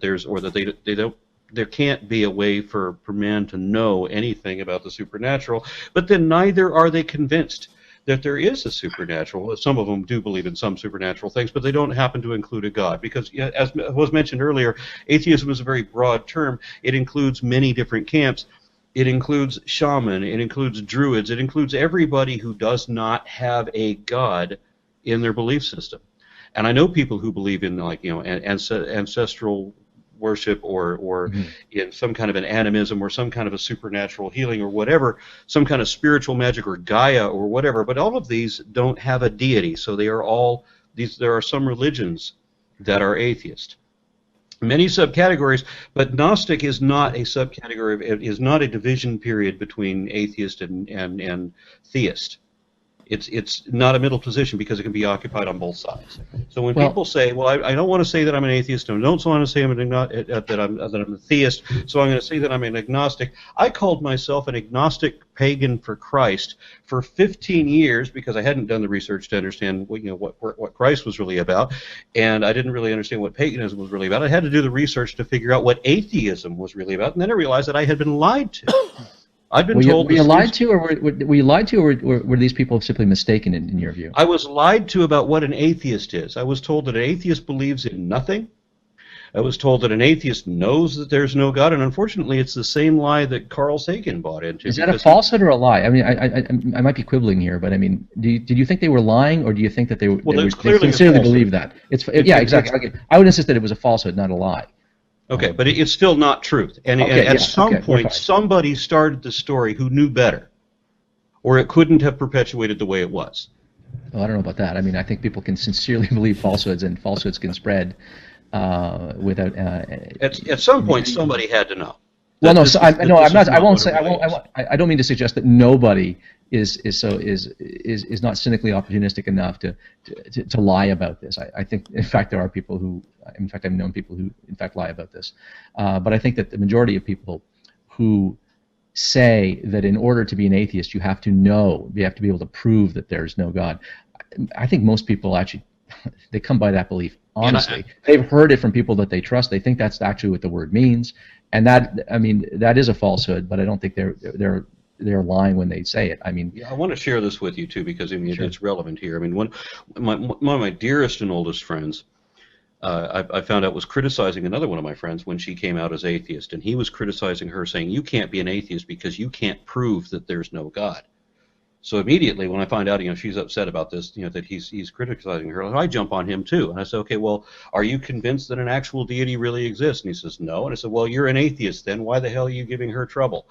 there can't be a way for man to know anything about the supernatural, but then neither are they convinced that there is a supernatural. Some of them do believe in some supernatural things, but they don't happen to include a God, because, as was mentioned earlier, atheism is a very broad term. It includes many different camps. It includes shaman, it includes druids, it includes everybody who does not have a God in their belief system. And I know people who believe in, ancestral worship or in some kind of an animism or some kind of a supernatural healing or whatever, some kind of spiritual magic or Gaia or whatever, but all of these don't have a deity. So there are some religions that are atheist. Many subcategories, but Gnostic is not a subcategory, it is not a division period between atheist and theist. It's not a middle position, because it can be occupied on both sides. So when people say, well, I don't want to say that I'm an atheist, and I don't want to say that I'm a theist, so I'm going to say that I'm an agnostic. I called myself an agnostic pagan for Christ for 15 years, because I hadn't done the research to understand what Christ was really about, and I didn't really understand what paganism was really about. I had to do the research to figure out what atheism was really about, and then I realized that I had been lied to. I've been told. Were you lied to, or were these people simply mistaken in your view? I was lied to about what an atheist is. I was told that an atheist believes in nothing. I was told that an atheist knows that there's no God, and unfortunately, it's the same lie that Carl Sagan bought into. Is that a falsehood or a lie? I mean, I might be quibbling here, but I mean, did you think they were lying, or do you think that they sincerely believe that? Yeah, exactly. Okay. I would insist that it was a falsehood, not a lie. Okay, but it's still not truth. And at some point, somebody started the story who knew better, or it couldn't have perpetuated the way it was. Well, I don't know about that. I mean, I think people can sincerely believe falsehoods, and falsehoods can spread without. At some point, somebody had to know. Well, no, I'm not. I won't say. I don't mean to suggest that nobody is not cynically opportunistic enough to lie about this. I think, in fact, there are people who, in fact, I've known people who, in fact, lie about this. But I think that the majority of people who say that in order to be an atheist, you have to be able to prove that there's no God. I think most people actually, they come by that belief honestly. They've heard it from people that they trust. They think that's actually what the word means, And that, I mean, that is a falsehood, but I don't think they're lying when they say it. I mean, Yeah, I want to share this with you too, because I mean Sure. it's relevant here. I mean, one of my dearest and oldest friends, I found out, was criticizing another one of my friends when she came out as atheist, and he was criticizing her, saying, "You can't be an atheist because you can't prove that there's no God." So immediately when I find out, she's upset about this, that he's criticizing her, I jump on him too, and I say, "Okay, well, are you convinced that an actual deity really exists?" And he says, "No." And I said, "Well, you're an atheist then. Why the hell are you giving her trouble?"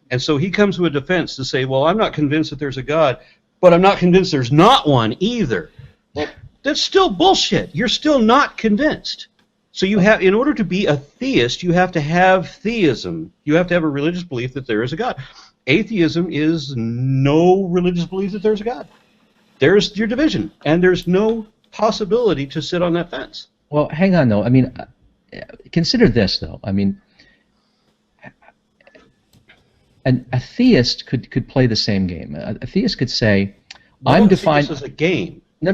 And so he comes to a defense to say, "Well, I'm not convinced that there's a God, but I'm not convinced there's not one either." Well, that's still bullshit. You're still not convinced. So you have, in order to be a theist, you have to have theism. You have to have a religious belief that there is a God. Atheism is no religious belief that there's a God. There's your division, and there's no possibility to sit on that fence. Well, hang on though. I mean, consider this though. I mean, a theist could play the same game. A theist could say, "I'm defined." This is a game. No. I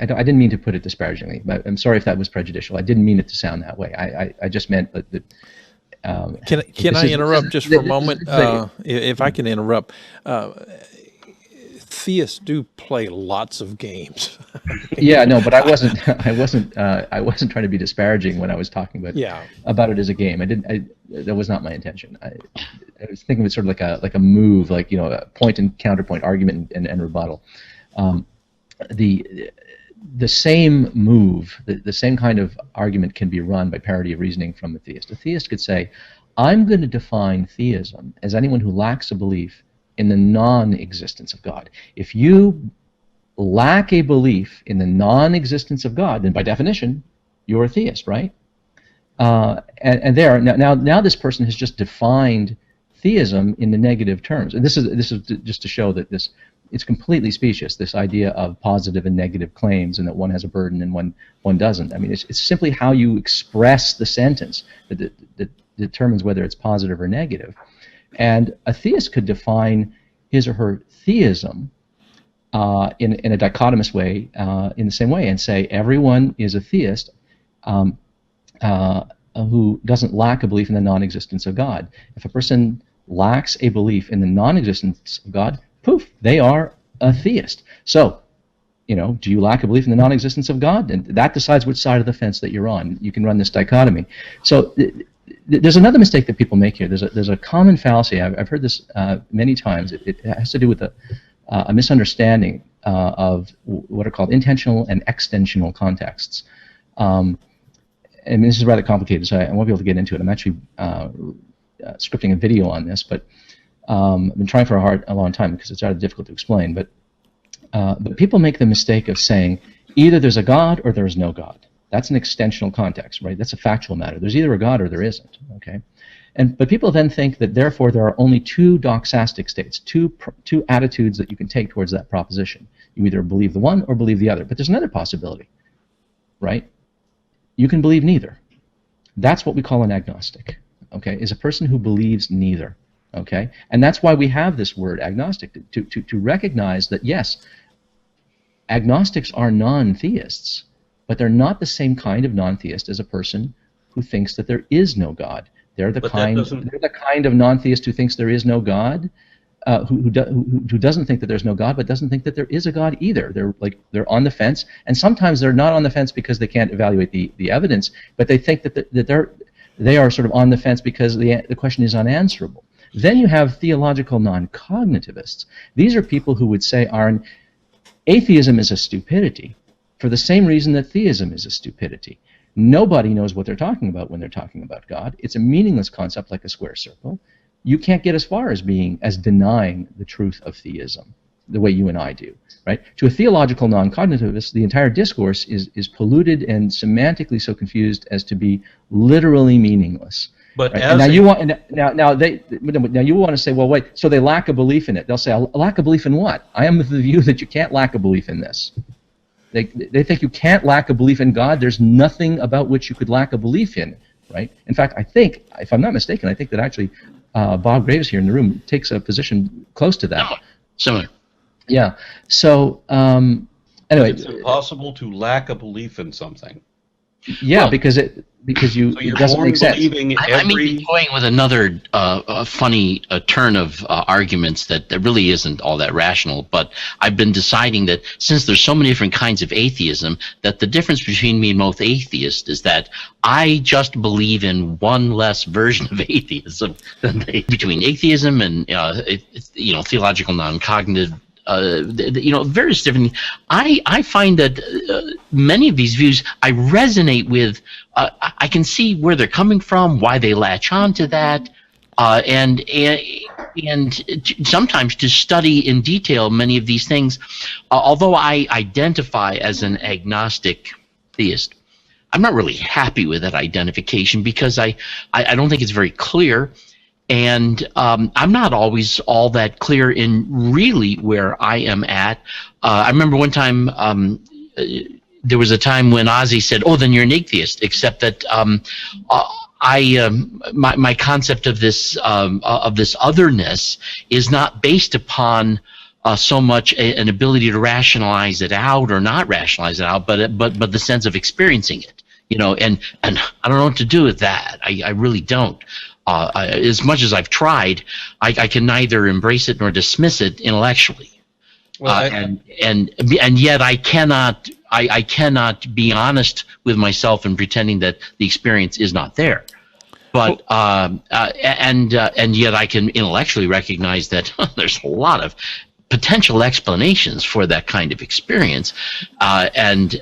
didn't mean to put it disparagingly. But I'm sorry if that was prejudicial. I didn't mean it to sound that way. I just meant that. Can I interrupt just for a moment? If I can interrupt, theists do play lots of games. Yeah, no, but I wasn't trying to be disparaging when I was talking about it as a game. That was not my intention. I was thinking of it sort of like a move, like a point and counterpoint, argument and rebuttal. The same move, the same kind of argument can be run by parity of reasoning from a theist. A theist could say, "I'm going to define theism as anyone who lacks a belief in the non-existence of God." If you lack a belief in the non-existence of God, then by definition, you're a theist, right? And there, now this person has just defined theism in the negative terms. And this is just to show that it's completely specious, this idea of positive and negative claims, and that one has a burden and one doesn't. I mean, it's simply how you express the sentence that determines whether it's positive or negative. And a theist could define his or her theism in a dichotomous way, in the same way, and say everyone is a theist who doesn't lack a belief in the non-existence of God. If a person lacks a belief in the non-existence of God, poof, they are a theist. So, do you lack a belief in the non-existence of God? And that decides which side of the fence that you're on. You can run this dichotomy. So there's another mistake that people make here. There's a common fallacy. I've heard this many times. It has to do with a misunderstanding of what are called intentional and extensional contexts. And this is rather complicated, so I won't be able to get into it. I'm actually scripting a video on this, but I've been trying for a long time because it's rather difficult to explain. But people make the mistake of saying either there's a God or there is no God. That's an extensional context, right? That's a factual matter. There's either a God or there isn't, okay? But people then think that therefore there are only two doxastic states, two attitudes that you can take towards that proposition. You either believe the one or believe the other. But there's another possibility, right? You can believe neither. That's what we call an agnostic, okay? Is a person who believes neither, okay? And that's why we have this word agnostic, to recognize that, yes, agnostics are non-theists, but they're not the same kind of non-theist as a person who thinks that there is no God. They're the kind of non-theist who thinks there is no God, who doesn't think that there's no God, but doesn't think that there is a God either. They're on the fence, and sometimes they're not on the fence because they can't evaluate the evidence, but they think that they are sort of on the fence because the question is unanswerable. Then you have theological non-cognitivists. These are people who would say, Aaron, atheism is a stupidity for the same reason that theism is a stupidity. Nobody knows what they're talking about when they're talking about God. It's a meaningless concept like a square circle. You can't get as far as denying the truth of theism the way you and I do, right? To a theological non-cognitivist, the entire discourse is polluted and semantically so confused as to be literally meaningless. But right? Now you want to say, well, wait, so they lack a belief in it. They'll say, lack a belief in what? I am of the view that you can't lack a belief in this. They think you can't lack a belief in God. There's nothing about which you could lack a belief in, right? In fact, I think, if I'm not mistaken, I think that actually Bob Greaves here in the room takes a position close to that. Similar. Yeah. So anyway, it's impossible to lack a belief in something. Yeah, Well, because it so you're doesn't born make sense. believing I may be toying with another funny turn of arguments that really isn't all that rational, but I've been deciding that since there's so many different kinds of atheism, that the difference between me and most atheists is that I just believe in one less version of atheism than they, between atheism and theological non-cognitive. Various different. I find that many of these views I resonate with. I can see where they're coming from, why they latch on to that, and sometimes to study in detail many of these things. Although I identify as an agnostic theist, I'm not really happy with that identification because I don't think it's very clear. And I'm not always all that clear in really where I am at. I remember one time there was a time when Ozy said, "Oh, then you're an atheist," except that my concept of this otherness is not based upon so much an ability to rationalize it out or not rationalize it out, but the sense of experiencing it. And I don't know what to do with that. I really don't. As much as I've tried, I can neither embrace it nor dismiss it intellectually. Well, and yet I cannot be honest with myself in pretending that the experience is not there. But and yet I can intellectually recognize that there's a lot of potential explanations for that kind of experience, and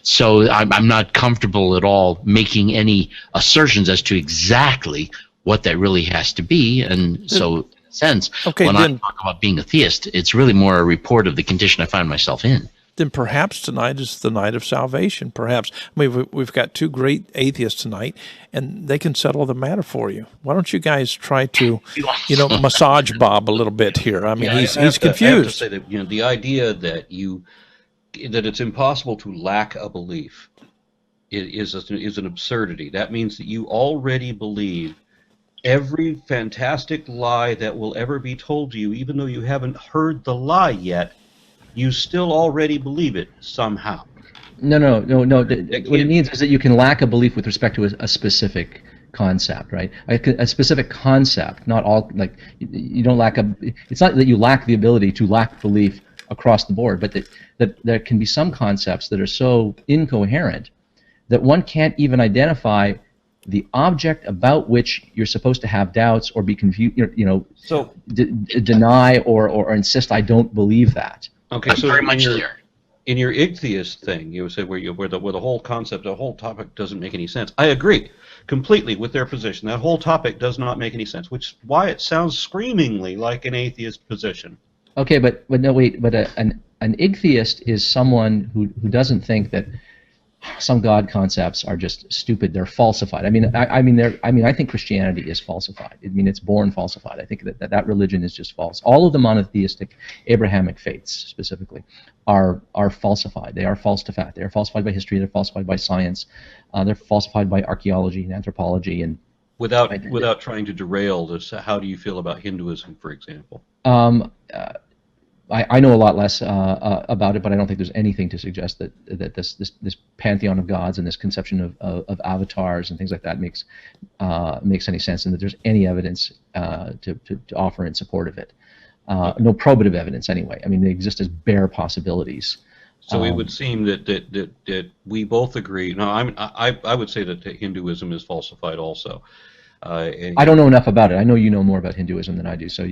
so I'm not comfortable at all making any assertions as to exactly what that really has to be, and so in a sense, when I talk about being a theist, it's really more a report of the condition I find myself in. Then perhaps tonight is the night of salvation. Perhaps we've got two great atheists tonight, and they can settle the matter for you. Why don't you guys try to, massage Bob a little bit here? I mean, he's confused. I have to say that the idea that it's impossible to lack a belief is an absurdity. That means that you already believe every fantastic lie that will ever be told to you, even though you haven't heard the lie yet. You still already believe it somehow. No. What it means is that you can lack a belief with respect to a specific concept, right? A specific concept, not all. Like you don't lack it's not that you lack the ability to lack belief across the board, but that there can be some concepts that are so incoherent that one can't even identify the object about which you're supposed to have doubts or be confused. Deny or insist I don't believe that. Okay, so very much there. In your atheist thing, you said where the whole concept, the whole topic doesn't make any sense. I agree completely with their position. That whole topic does not make any sense, which is why it sounds screamingly like an atheist position. Okay, but no, wait. But an atheist is someone who doesn't think that some God concepts are just stupid. They're falsified. I think Christianity is falsified. I mean, it's born falsified. I think that religion is just false. All of the monotheistic Abrahamic faiths, specifically, are falsified. They are false to fact. They are falsified by history. They're falsified by science. They're falsified by archaeology and anthropology. And without trying to derail this, how do you feel about Hinduism, for example? I know a lot less about it, but I don't think there's anything to suggest that this pantheon of gods and this conception of avatars and things like that makes any sense, and that there's any evidence to offer in support of it. No probative evidence, anyway. I mean, they exist as bare possibilities. So it would seem that we both agree. No, I would say that Hinduism is falsified also. I don't know enough about it. I know you know more about Hinduism than I do, so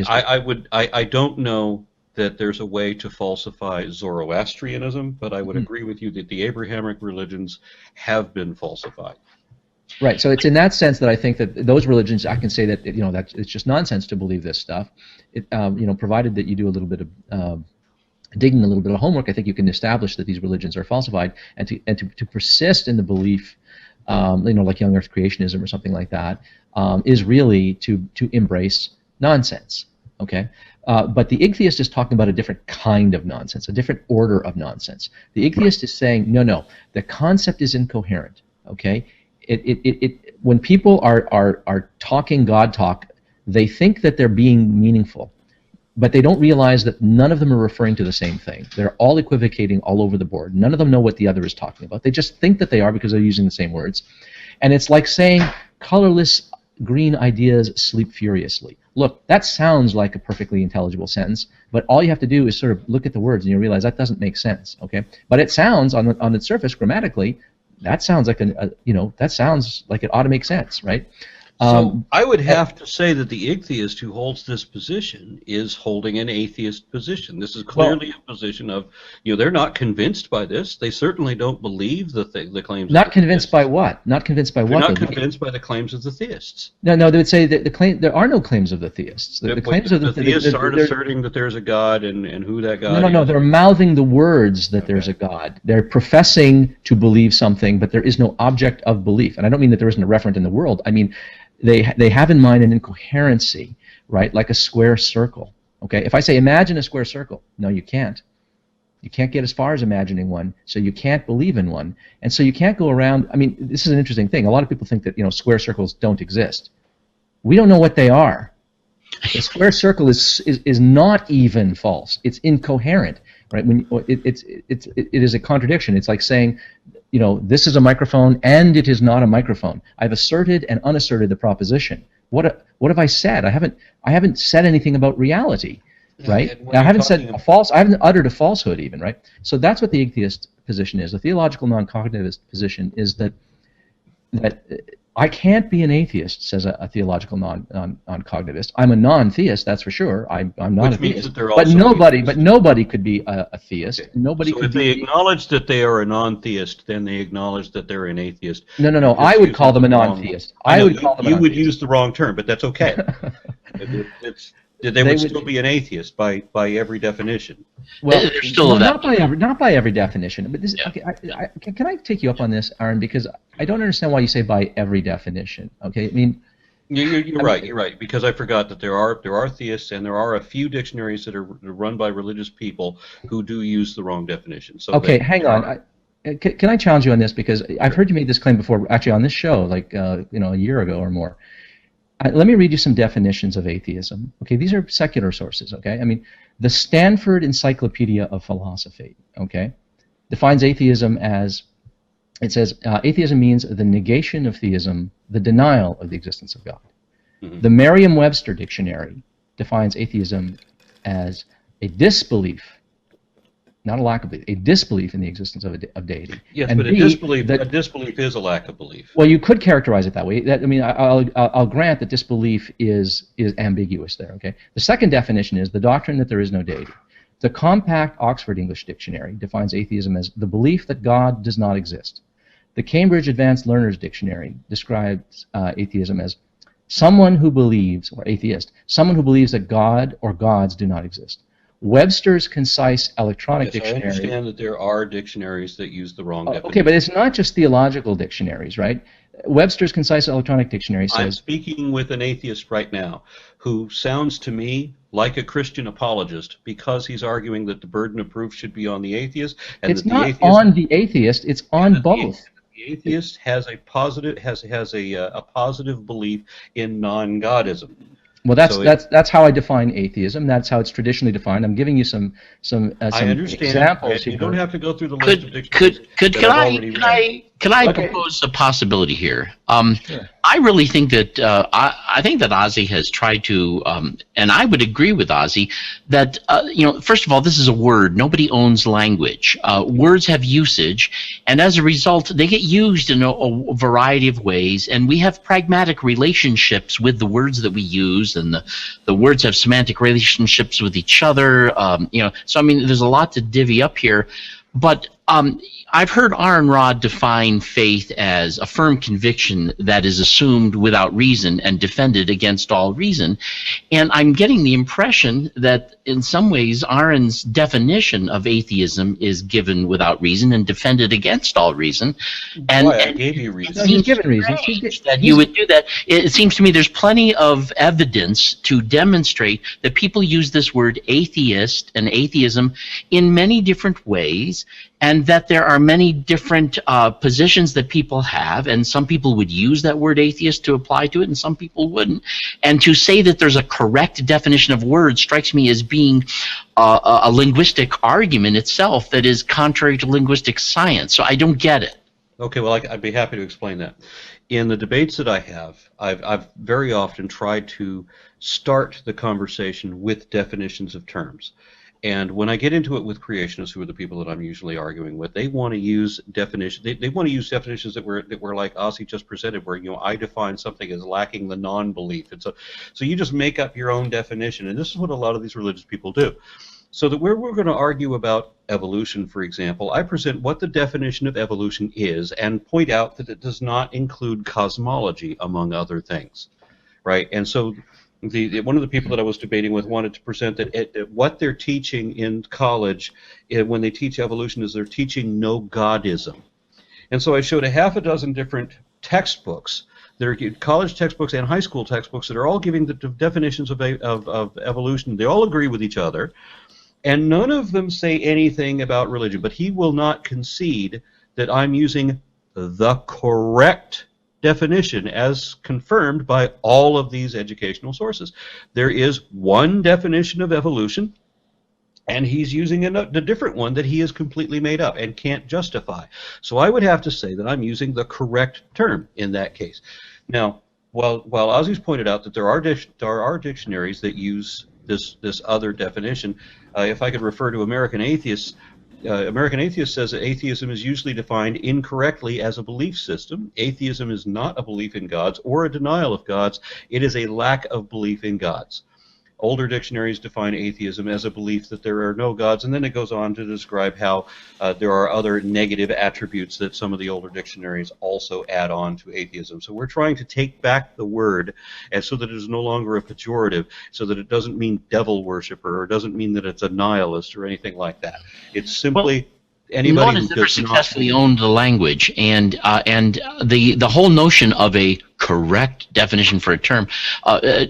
I don't know that there's a way to falsify Zoroastrianism, but I would agree with you that the Abrahamic religions have been falsified. Right. So it's in that sense that I think that those religions, I can say that that it's just nonsense to believe this stuff. Provided that you do a little bit of digging, a little bit of homework, I think you can establish that these religions are falsified, and to persist in the belief, like young Earth creationism or something like that, is really to embrace nonsense. Okay, but the atheist is talking about a different kind of nonsense, a different order of nonsense. The atheist is saying, no, the concept is incoherent. Okay, when people are talking God talk, they think that they're being meaningful, but they don't realize that none of them are referring to the same thing. They're all equivocating all over the board. None of them know what the other is talking about. They just think that they are because they're using the same words. And it's like saying colorless green ideas sleep furiously. Look, that sounds like a perfectly intelligible sentence, but all you have to do is sort of look at the words and you realize that doesn't make sense, okay? But it sounds, on its surface, grammatically, that sounds like that sounds like it ought to make sense, right? So I would have to say that the atheist who holds this position is holding an atheist position. This is clearly a position of, they're not convinced by this. They certainly don't believe the claims. Not convinced by what? Not convinced by what? They're not convinced by the claims of the theists. No, they would say that there are no claims of the theists. The claims of the theists aren't asserting that there's a God and who that God is. No, they're mouthing the words that there's a God. They're professing to believe something, but there is no object of belief. And I don't mean that there isn't a referent in the world. I mean, they have in mind an incoherency, right? Like a square circle. Okay, if I say imagine a square circle, no, you can't. You can't get as far as imagining one, so you can't believe in one, and so you can't go around. I mean, this is an interesting thing. A lot of people think that square circles don't exist. We don't know what they are. A square circle is not even false. It's incoherent, right? When it is a contradiction. It's like saying, this is a microphone and it is not a microphone. I've asserted and unasserted the proposition. What have I said? I haven't said anything about reality, right? I haven't said a false. I haven't uttered a falsehood even, right? So that's what the atheist position is. The theological non-cognitivist position is that I can't be an atheist, says a theological non-cognitivist. I'm a non-theist, that's for sure. I'm not a theist. But nobody could be a theist. Okay. Nobody so could if they acknowledge that they are a non-theist, then they acknowledge that they're an atheist. No. I would call them a non-theist. You would use the wrong term, but that's okay. They would still be an atheist by every definition. Well, not by every definition. But this, okay, can I take you up on this, Aaron? Because I don't understand why you say by every definition. Okay, I mean, you're right. Because I forgot that there are theists and there are a few dictionaries that are run by religious people who do use the wrong definition. So okay, hang on. Can I challenge you on this? Because I've heard you make this claim before, actually on this show, like a year ago or more. Let me read you some definitions of atheism. Okay, these are secular sources. Okay, I mean, the Stanford Encyclopedia of Philosophy. Okay, defines atheism as, it says, atheism means the negation of theism, the denial of the existence of God. Mm-hmm. The Merriam-Webster Dictionary defines atheism as a disbelief, not a lack of belief, a disbelief in the existence of deity. Yes, and but a disbelief is a lack of belief. Well, you could characterize it that way. I'll grant that disbelief is ambiguous there. Okay. The second definition is the doctrine that there is no deity. The Compact Oxford English Dictionary defines atheism as the belief that God does not exist. The Cambridge Advanced Learners Dictionary describes atheism as someone who believes, or atheist, someone who believes that God or gods do not exist. Webster's Concise Electronic Dictionary. I understand that there are dictionaries that use the wrong definition. Okay, but it's not just theological dictionaries, right? Webster's Concise Electronic Dictionary says... I'm speaking with an atheist right now who sounds to me like a Christian apologist because he's arguing that the burden of proof should be on the atheist. And it's not on the atheist, it's on both. The atheist has a positive a positive belief in non-godism. Well, that's how I define atheism. That's how it's traditionally defined. I'm giving you some I understand. Examples. You don't have to go through the list of dictionaries. Can I propose a possibility here? Sure. I really think that I think that Ozy has tried to, and I would agree with Ozy that first of all, this is a word. Nobody owns language. Words have usage, and as a result, they get used in a variety of ways. And we have pragmatic relationships with the words that we use, and the words have semantic relationships with each other. So I mean, there's a lot to divvy up here, but. I've heard AronRa define faith as a firm conviction that is assumed without reason and defended against all reason. And I'm getting the impression that in some ways Aaron's definition of atheism is given without reason and defended against all reason. And, I gave you reason. He's given reasons. That you would do that. It seems to me there's plenty of evidence to demonstrate that people use this word atheist and atheism in many different ways. and that there are many different positions that people have, and some people would use that word atheist to apply to it, and some people wouldn't. And to say that there's a correct definition of words strikes me as being a linguistic argument itself that is contrary to linguistic science. So I don't get it. Okay, well, I'd be happy to explain that. In the debates that I have, I've very often tried to start the conversation with definitions of terms. And when I get into it with creationists, who are the people that I'm usually arguing with, they want to use definitions. They want to use definitions that were like Ozy just presented, where I define something as lacking the non-belief, and so you just make up your own definition, and this is what a lot of these religious people do. So that where we're going to argue about evolution, for example, I present what the definition of evolution is and point out that it does not include cosmology, among other things, right? And so one of the people that I was debating with wanted to present that what they're teaching in college when they teach evolution is they're teaching no godism. And so I showed a half a dozen different textbooks. There are college textbooks and high school textbooks that are all giving the definitions of evolution. They all agree with each other. And none of them say anything about religion, but he will not concede that I'm using the correct definition as confirmed by all of these educational sources. There is one definition of evolution, and he's using a different one that he has completely made up and can't justify. So I would have to say that I'm using the correct term in that case. Now, while Ozy's pointed out that there are dictionaries that use this other definition, if I could refer to American Atheists, American Atheist says that atheism is usually defined incorrectly as a belief system. Atheism is not a belief in gods or a denial of gods. It is a lack of belief in gods. Older dictionaries define atheism as a belief that there are no gods, and then it goes on to describe how there are other negative attributes that some of the older dictionaries also add on to atheism. So we're trying to take back the word and so that it is no longer a pejorative, so that it doesn't mean devil worshiper or doesn't mean that it's a nihilist or anything like that. It's simply anybody no one has who ever does successfully owned the language, and the whole notion of a correct definition for a term.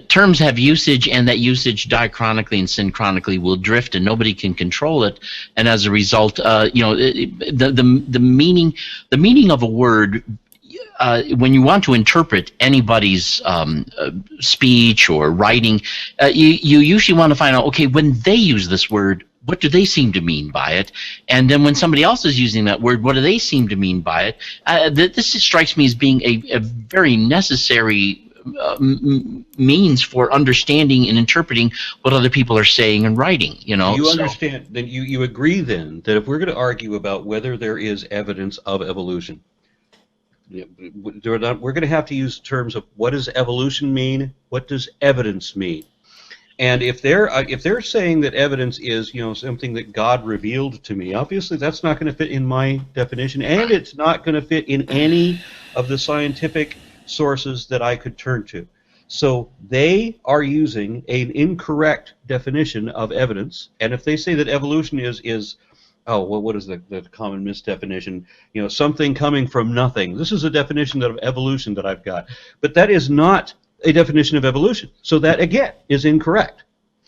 Terms have usage, and that usage diachronically and synchronically will drift, and nobody can control it. And as a result, the meaning of a word. When you want to interpret anybody's speech or writing, you usually want to find out, okay, when they use this word, what do they seem to mean by it? And then when somebody else is using that word, what do they seem to mean by it? This strikes me as being a very necessary means for understanding and interpreting what other people are saying and writing. You understand, then you agree then that if we're going to argue about whether there is evidence of evolution, we're going to have to use terms of what does evolution mean, what does evidence mean. And if they're saying that evidence is something that God revealed to me, obviously that's not going to fit in my definition, and it's not going to fit in any of the scientific sources that I could turn to. So they are using an incorrect definition of evidence, and if they say that evolution is what is the common misdefinition? Something coming from nothing. This is a definition of evolution that I've got, but that is not a definition of evolution. So that again is incorrect.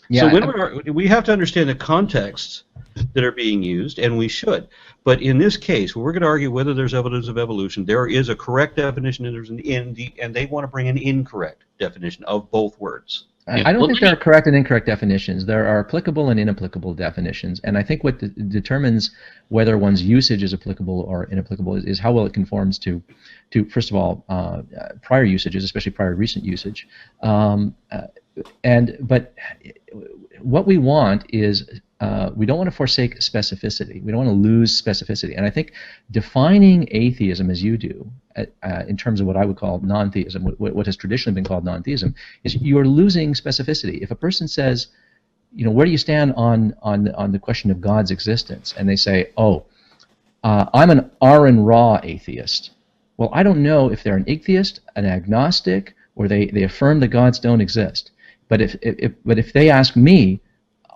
Yeah, so we have to understand the contexts that are being used, and we should. But in this case, we're going to argue whether there's evidence of evolution. There is a correct definition, and they want to bring an incorrect definition of both words. I don't think there are correct and incorrect definitions. There are applicable and inapplicable definitions, and I think what determines whether one's usage is applicable or inapplicable is how well it conforms to first of all, prior usages, especially prior recent usage. But what we want is we don't want to forsake specificity. We don't want to lose specificity. And I think defining atheism as you do, in terms of what I would call non-theism, what has traditionally been called non-theism, is you're losing specificity. If a person says, where do you stand on the question of God's existence? And they say, I'm an AronRa atheist. Well, I don't know if they're an atheist, an agnostic, or they affirm that gods don't exist. But if they ask me,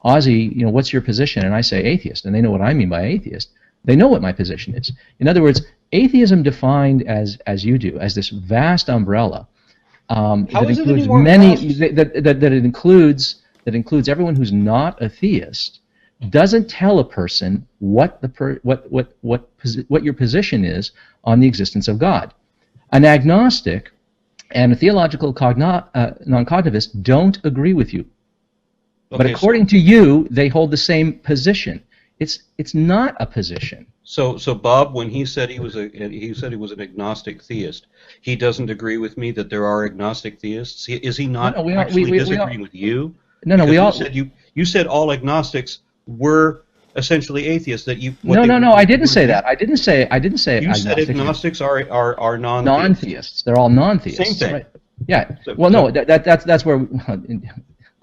Ozy, what's your position? And I say atheist, and they know what I mean by atheist. They know what my position is. In other words, atheism defined as you do, as this vast umbrella that includes everyone who's not a theist, doesn't tell a person what your position is on the existence of God. An agnostic and a theological non-cognitivist don't agree with you. But according to you, they hold the same position. It's not a position. So Bob, when he said he was an agnostic theist, he doesn't agree with me that there are agnostic theists. Is he not actually disagreeing with you? No, we all. You said all agnostics were essentially atheists. No, I didn't say that. I didn't say. You said agnostics are non-theists. Non-theists. They're all non-theists. Same thing. Right? Yeah. Well, no, that's where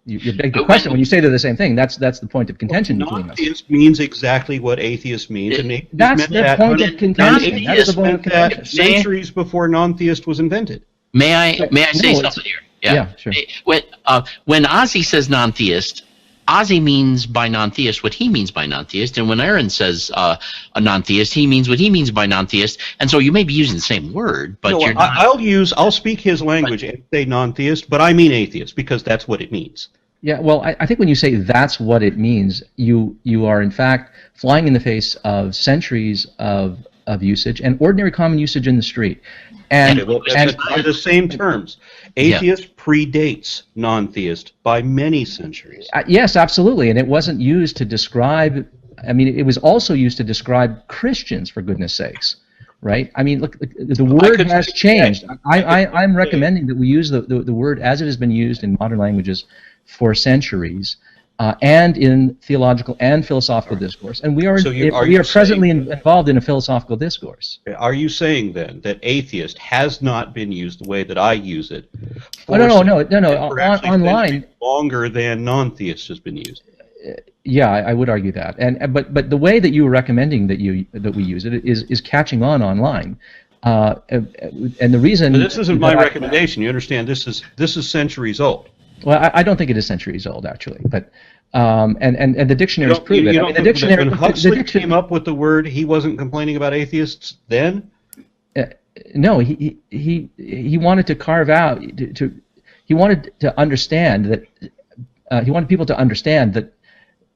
you beg the question when you say they're the same thing. That's the point of contention between us. Non-theist means exactly what atheist means, and that's the point of contention. That's the point of contention. Centuries before non-theist was invented. May I say something here? Yeah, sure. When Ozy says non-theist, Ozy means by non-theist what he means by non-theist, and when Aaron says a non-theist, he means what he means by non-theist. And so you may be using the same word, but no, you're not. I'll speak his language and say non-theist, but I mean atheist because that's what it means. Yeah, well, I think when you say that's what it means, you are in fact flying in the face of centuries of usage and ordinary common usage in the street. And by the same terms, atheist predates non-theist by many centuries. Yes, absolutely, and it wasn't used to describe. I mean, it was also used to describe Christians, for goodness sakes, right? I mean, look, the word has changed. I'm recommending that we use the word as it has been used in modern languages for centuries, and in theological and philosophical discourse, and we are presently involved in a philosophical discourse. Are you saying then that atheist has not been used the way that I use it? No. Online, longer than non-theist has been used. Yeah, I would argue that, but the way that you were recommending that we use it is catching on online. And the reason. But this isn't my recommendation. You understand? This is centuries old. Well, I don't think it is centuries old, actually, but and the dictionaries prove it. I mean, the dictionary. When Huxley came up with the word, he wasn't complaining about atheists then. No, he wanted to carve out he wanted to understand that he wanted people to understand that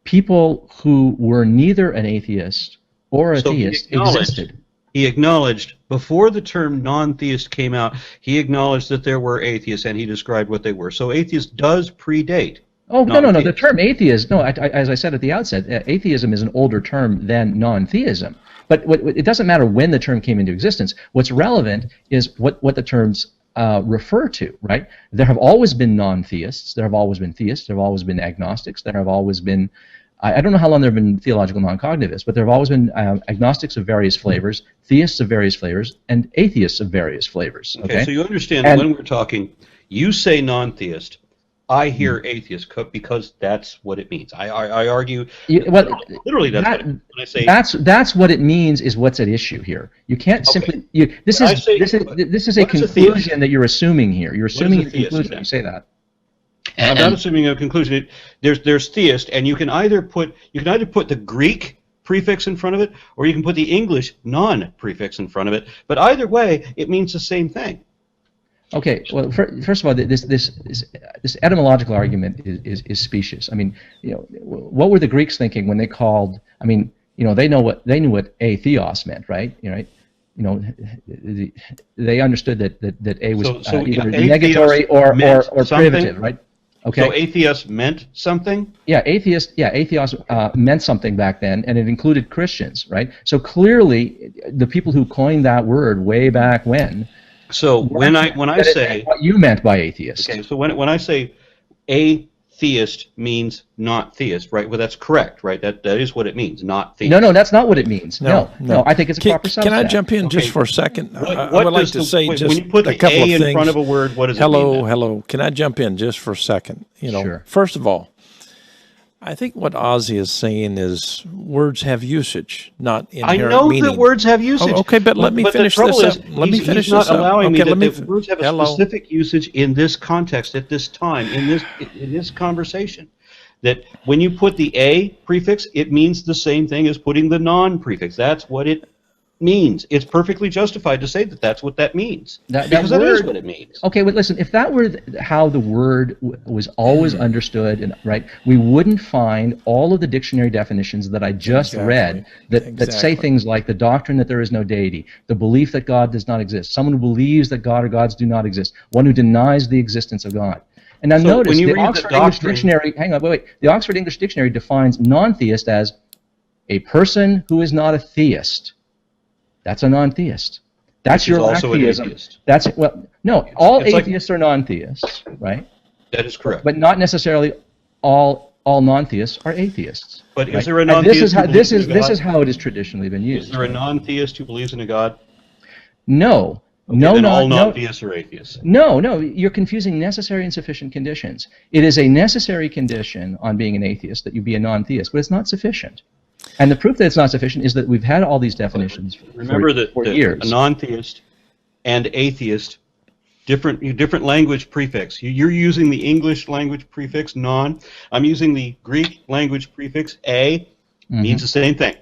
people who were neither an atheist or a theist existed. He acknowledged, before the term non-theist came out, he acknowledged that there were atheists, and he described what they were. So atheist does predate. Oh, no. The term atheist, as I said at the outset, atheism is an older term than non-theism. But it doesn't matter when the term came into existence. What's relevant is what the terms refer to, right? There have always been non-theists. There have always been theists. There have always been agnostics. There have always been... I don't know how long there have been theological non-cognitivists, but there have always been agnostics of various flavors, theists of various flavors, and atheists of various flavors. Okay, so you understand that when we're talking, you say non-theist, I hear atheist because that's what it means. I argue. Literally, that's what it means. When I say that's what it means. Is what's at issue here. You can't simply. This is a conclusion that you're assuming here. You're assuming a conclusion when you say that. I'm not assuming a conclusion. There's theist, and you can either put the Greek prefix in front of it, or you can put the English non-prefix in front of it. But either way, it means the same thing. Okay. Well, first of all, this etymological argument is specious. I mean, what were the Greeks thinking when they called? I mean, they knew what atheos meant, right? They understood that a was either negatory or privative, right? Okay. So atheist meant something? Yeah, atheos meant something back then, and it included Christians, right? So clearly, the people who coined that word way back when. So when I say what you meant by atheist. Okay. So when I say atheist means not theist, right? Well, that's correct, right? That is what it means, not theist. No, that's not what it means. No. I think it's a proper subset. Can I jump in just for a second? I would like to say just when you put a couple of things. in front of a word, what does it mean? Hello. Can I jump in just for a second? Sure. First of all, I think what Ozy is saying is words have usage, not inherent meaning. I know that words have usage. Oh, okay, but let me finish this up. He's not allowing me that words have a specific usage in this context, at this time, in this conversation. That when you put the a prefix, it means the same thing as putting the non prefix. That's what it means. It's perfectly justified to say that that's what that means. Because that is what it means. Okay, but listen, if that were how the word was always understood, and right, we wouldn't find all of the dictionary definitions that I just read that say things like the doctrine that there is no deity, the belief that God does not exist, someone who believes that God or gods do not exist, one who denies the existence of God. And now notice, the Oxford English Dictionary, hang on, wait, the Oxford English Dictionary defines non-theist as a person who is not a theist. That's a non-theist. That's your atheism. That's no, all atheists are non-theists, right? That is correct. But not necessarily all non-theists are atheists. But is there a non-theist? This is how it has traditionally been used. Is there a non-theist who believes in a God? No. Okay, no, then all non-theists are atheists. No, you're confusing necessary and sufficient conditions. It is a necessary condition on being an atheist that you be a non-theist, but it's not sufficient. And the proof that it's not sufficient is that we've had all these definitions for years. A non-theist and atheist, different language prefix. You're using the English language prefix non. I'm using the Greek language prefix a. Means the same thing.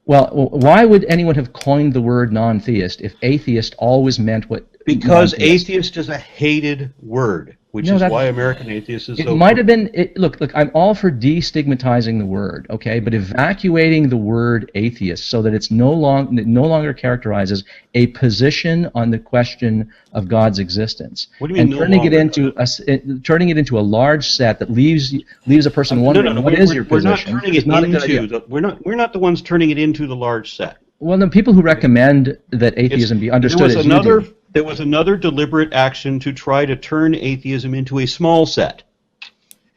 Well, why would anyone have coined the word non-theist if atheist always meant what? Because atheist is a hated word, which is why American atheist is so. It might have been. Look, I'm all for destigmatizing the word, okay, but evacuating the word atheist so that it no longer characterizes a position on the question of God's existence. What do you mean? And turning it into a large set that leaves a person wondering what is your position. We're not the ones turning it into the large set. Well, the people who recommend that atheism be understood as you do. There was another deliberate action to try to turn atheism into a small set.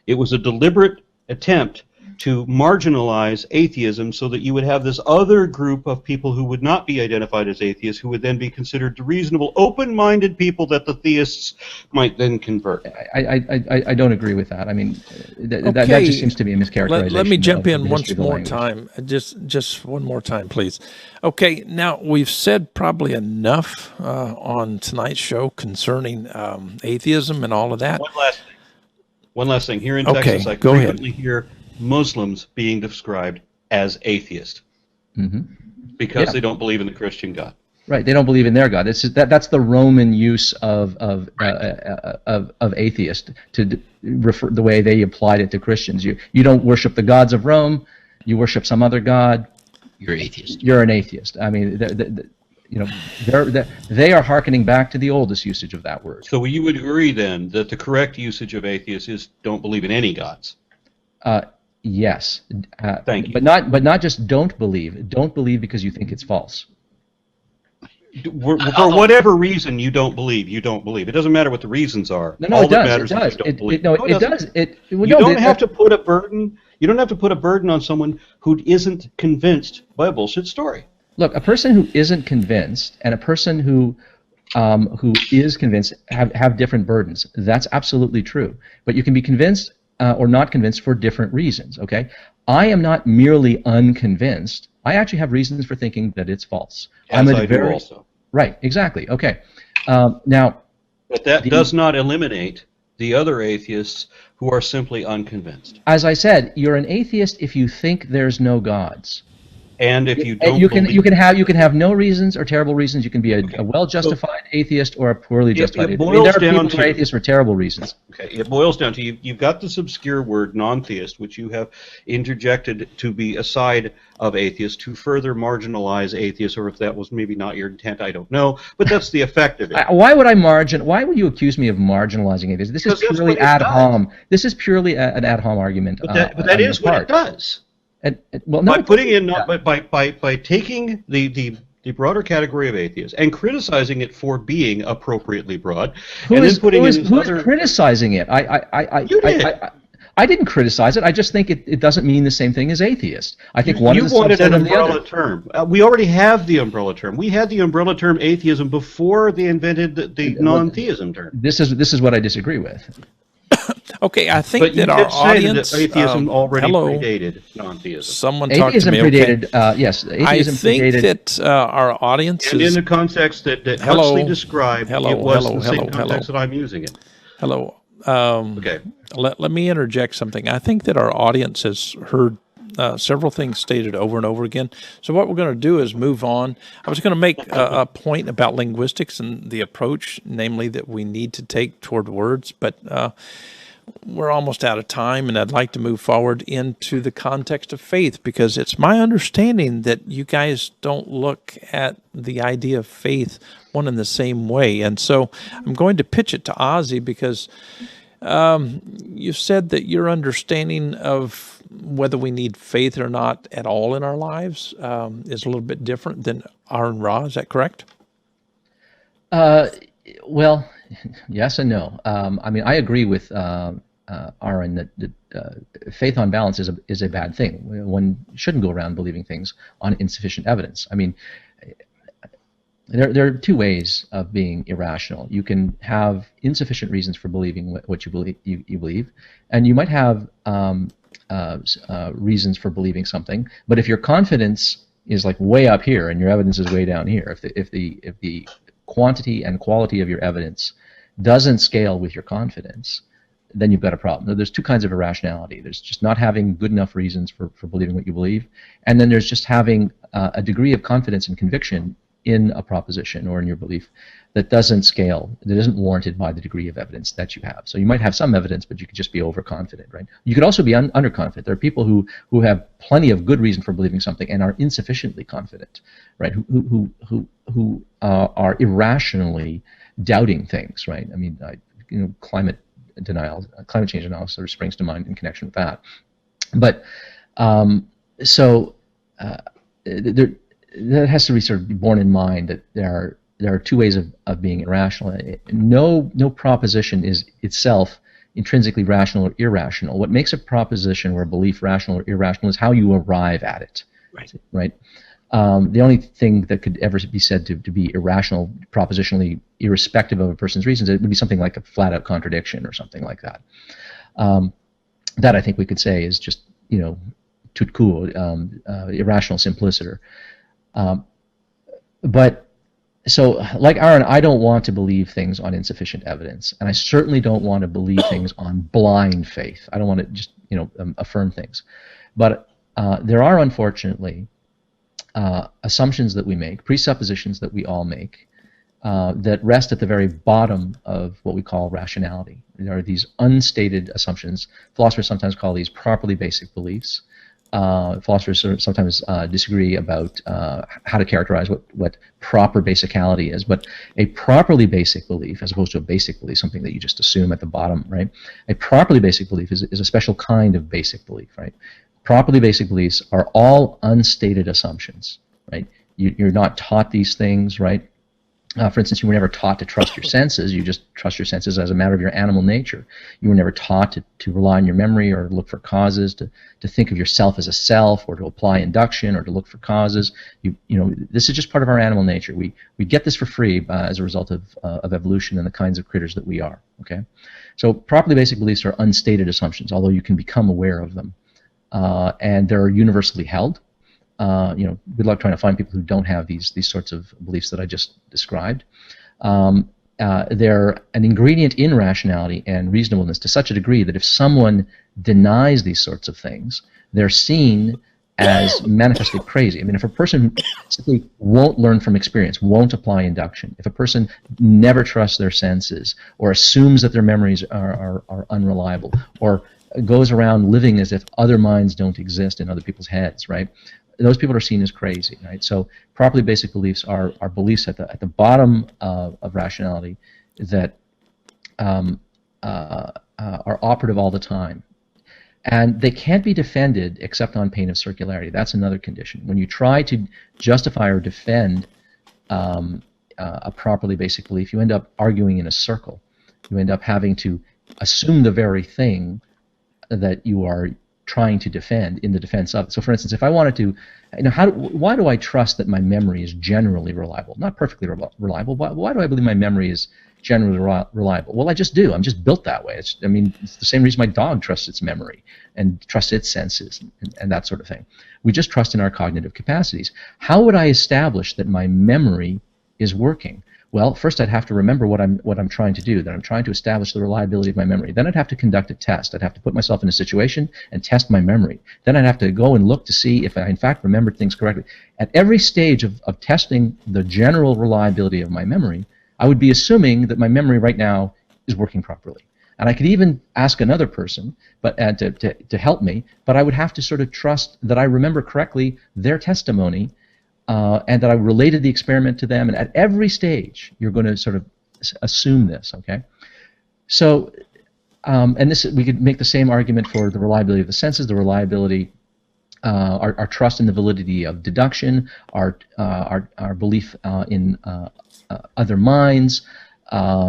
It was a deliberate attempt to marginalize atheism so that you would have this other group of people who would not be identified as atheists, who would then be considered the reasonable, open-minded people that the theists might then convert. I don't agree with that. I mean, that just seems to be a mischaracterization. Let me jump in once more time. Just one more time, please. Okay, now we've said probably enough on tonight's show concerning atheism and all of that. One last thing. Here in Texas, I frequently hear Muslims being described as atheist because they don't believe in the Christian God. Right, they don't believe in their God. That's the Roman use of atheist to refer the way they applied it to Christians. You don't worship the gods of Rome. You worship some other god. You're atheist. You're an atheist. I mean, they are hearkening back to the oldest usage of that word. So you would agree then that the correct usage of atheist is don't believe in any gods. Yes. Thank you. But not just don't believe. Don't believe because you think it's false. For whatever reason you don't believe, you don't believe. It doesn't matter what the reasons are. No, it does. You don't have to put a burden. You don't have to put a burden on someone who isn't convinced by a bullshit story. Look, a person who isn't convinced and a person who is convinced have different burdens. That's absolutely true. But you can be convinced or not convinced for different reasons, okay? I am not merely unconvinced. I actually have reasons for thinking that it's false. I do also. Right, exactly, okay. Now, but that does not eliminate the other atheists who are simply unconvinced. As I said, you're an atheist if you think there's no gods. And if you don't you can have no reasons or terrible reasons. You can be a well-justified atheist or a poorly justified atheist. There are people who are atheists for terrible reasons. Okay, it boils down to you've got this obscure word non-theist, which you have interjected to be a side of atheists to further marginalize atheists, or if that was maybe not your intent, I don't know. But that's the effect of it. Why would you accuse me of marginalizing atheists? This is purely ad hom. This is purely an ad hom argument. But that is what it does. By taking the broader category of atheists and criticizing it for being appropriately broad, who is criticizing it? I didn't criticize it. I just think it doesn't mean the same thing as atheist. I think one is a subset of the other. Umbrella term. We already have the umbrella term. We had the umbrella term atheism before they invented the non-theism term. This is what I disagree with. Okay, I think that our audience atheism already predated non-theism. Someone talked to me. Predated, yes, atheism predated. I think that our audience and in the context that Huxley described, it was the same context that I'm using it. Hello. Okay. Let me interject something. I think that our audience has heard several things stated over and over again. So what we're going to do is move on. I was going to make a point about linguistics and the approach, namely that we need to take toward words, but we're almost out of time, and I'd like to move forward into the context of faith, because it's my understanding that you guys don't look at the idea of faith one in the same way. And so I'm going to pitch it to Ozy, because you said that your understanding of whether we need faith or not at all in our lives is a little bit different than AronRa. Is that correct? Well, yes and no. I mean, I agree with Aaron that faith on balance is a bad thing. One shouldn't go around believing things on insufficient evidence. I mean, there are two ways of being irrational. You can have insufficient reasons for believing what you believe, and you might have reasons for believing something. But if your confidence is like way up here and your evidence is way down here, if the quantity and quality of your evidence doesn't scale with your confidence, then you've got a problem. There's two kinds of irrationality. There's just not having good enough reasons for believing what you believe, and then there's just having a degree of confidence and conviction in a proposition or in your belief that doesn't scale, that isn't warranted by the degree of evidence that you have. So you might have some evidence, but you could just be overconfident, right? You could also be underconfident. There are people who have plenty of good reason for believing something and are insufficiently confident, right? Who are irrationally doubting things, right? I mean, climate change denial sort of springs to mind in connection with that. But that has to be sort of be borne in mind that there are two ways of being irrational. No proposition is itself intrinsically rational or irrational. What makes a proposition or a belief rational or irrational is how you arrive at it. Right. The only thing that could ever be said to be irrational propositionally, irrespective of a person's reasons, it would be something like a flat-out contradiction or something like that. That I think we could say is just, tout court, irrational simpliciter. But so, like Aaron, I don't want to believe things on insufficient evidence, and I certainly don't want to believe things on blind faith. I don't want to just, affirm things. But there are, unfortunately, assumptions that we make, presuppositions that we all make, that rest at the very bottom of what we call rationality. There are these unstated assumptions. Philosophers sometimes call these properly basic beliefs. Philosophers sometimes disagree about how to characterize what proper basicality is, but a properly basic belief, as opposed to a basic belief, something that you just assume at the bottom, right? A properly basic belief is a special kind of basic belief, right? Properly basic beliefs are all unstated assumptions, right? You're not taught these things, right? For instance, you were never taught to trust your senses. You just trust your senses as a matter of your animal nature. You were never taught to rely on your memory or look for causes, to think of yourself as a self, or to apply induction or to look for causes. This is just part of our animal nature. We get this for free as a result of evolution and the kinds of critters that we are. Okay, so properly basic beliefs are unstated assumptions, although you can become aware of them, and they're universally held. Good luck trying to find people who don't have these sorts of beliefs that I just described. They're an ingredient in rationality and reasonableness to such a degree that if someone denies these sorts of things, they're seen as manifestly crazy. I mean, if a person simply won't learn from experience, won't apply induction, if a person never trusts their senses, or assumes that their memories are unreliable, or goes around living as if other minds don't exist in other people's heads, right? Those people are seen as crazy, right? So properly basic beliefs are beliefs at the bottom of rationality that are operative all the time. And they can't be defended except on pain of circularity. That's another condition. When you try to justify or defend a properly basic belief, you end up arguing in a circle. You end up having to assume the very thing that you are trying to defend in the defense of it. So, for instance, if I wanted to, why do I trust that my memory is generally reliable? Not perfectly reliable. Why do I believe my memory is generally reliable? Well, I just do. I'm just built that way. It's the same reason my dog trusts its memory and trusts its senses and that sort of thing. We just trust in our cognitive capacities. How would I establish that my memory is working? Well, first I'd have to remember what I'm trying to do, that I'm trying to establish the reliability of my memory. Then I'd have to conduct a test. I'd have to put myself in a situation and test my memory. Then I'd have to go and look to see if I in fact remembered things correctly. At every stage of testing the general reliability of my memory, I would be assuming that my memory right now is working properly. And I could even ask another person to help me, but I would have to sort of trust that I remember correctly their testimony, and that I related the experiment to them. And at every stage, you're going to sort of assume this, okay? So, and this, we could make the same argument for the reliability of the senses, the reliability, our trust in the validity of deduction, our belief in other minds,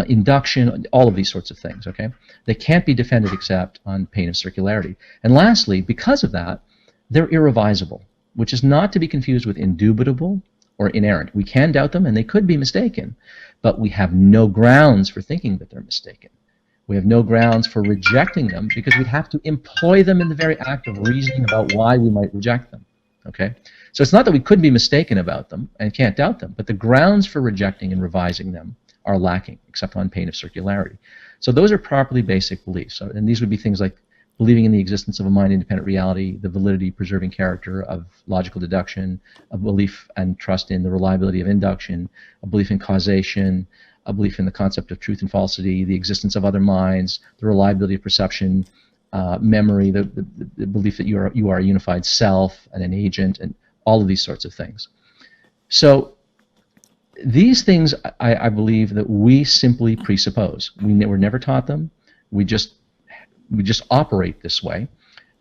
induction, all of these sorts of things, okay? They can't be defended except on pain of circularity. And lastly, because of that, they're irrevisable, which is not to be confused with indubitable or inerrant. We can doubt them, and they could be mistaken, but we have no grounds for thinking that they're mistaken. We have no grounds for rejecting them because we'd have to employ them in the very act of reasoning about why we might reject them, okay? So it's not that we could be mistaken about them and can't doubt them, but the grounds for rejecting and revising them are lacking, except on pain of circularity. So those are properly basic beliefs. So, and these would be things like believing in the existence of a mind-independent reality, the validity-preserving character of logical deduction, a belief and trust in the reliability of induction, a belief in causation, a belief in the concept of truth and falsity, the existence of other minds, the reliability of perception, memory, the belief that you are a unified self and an agent, and all of these sorts of things. So these things, I believe, that we simply presuppose. We were never taught them. We just operate this way.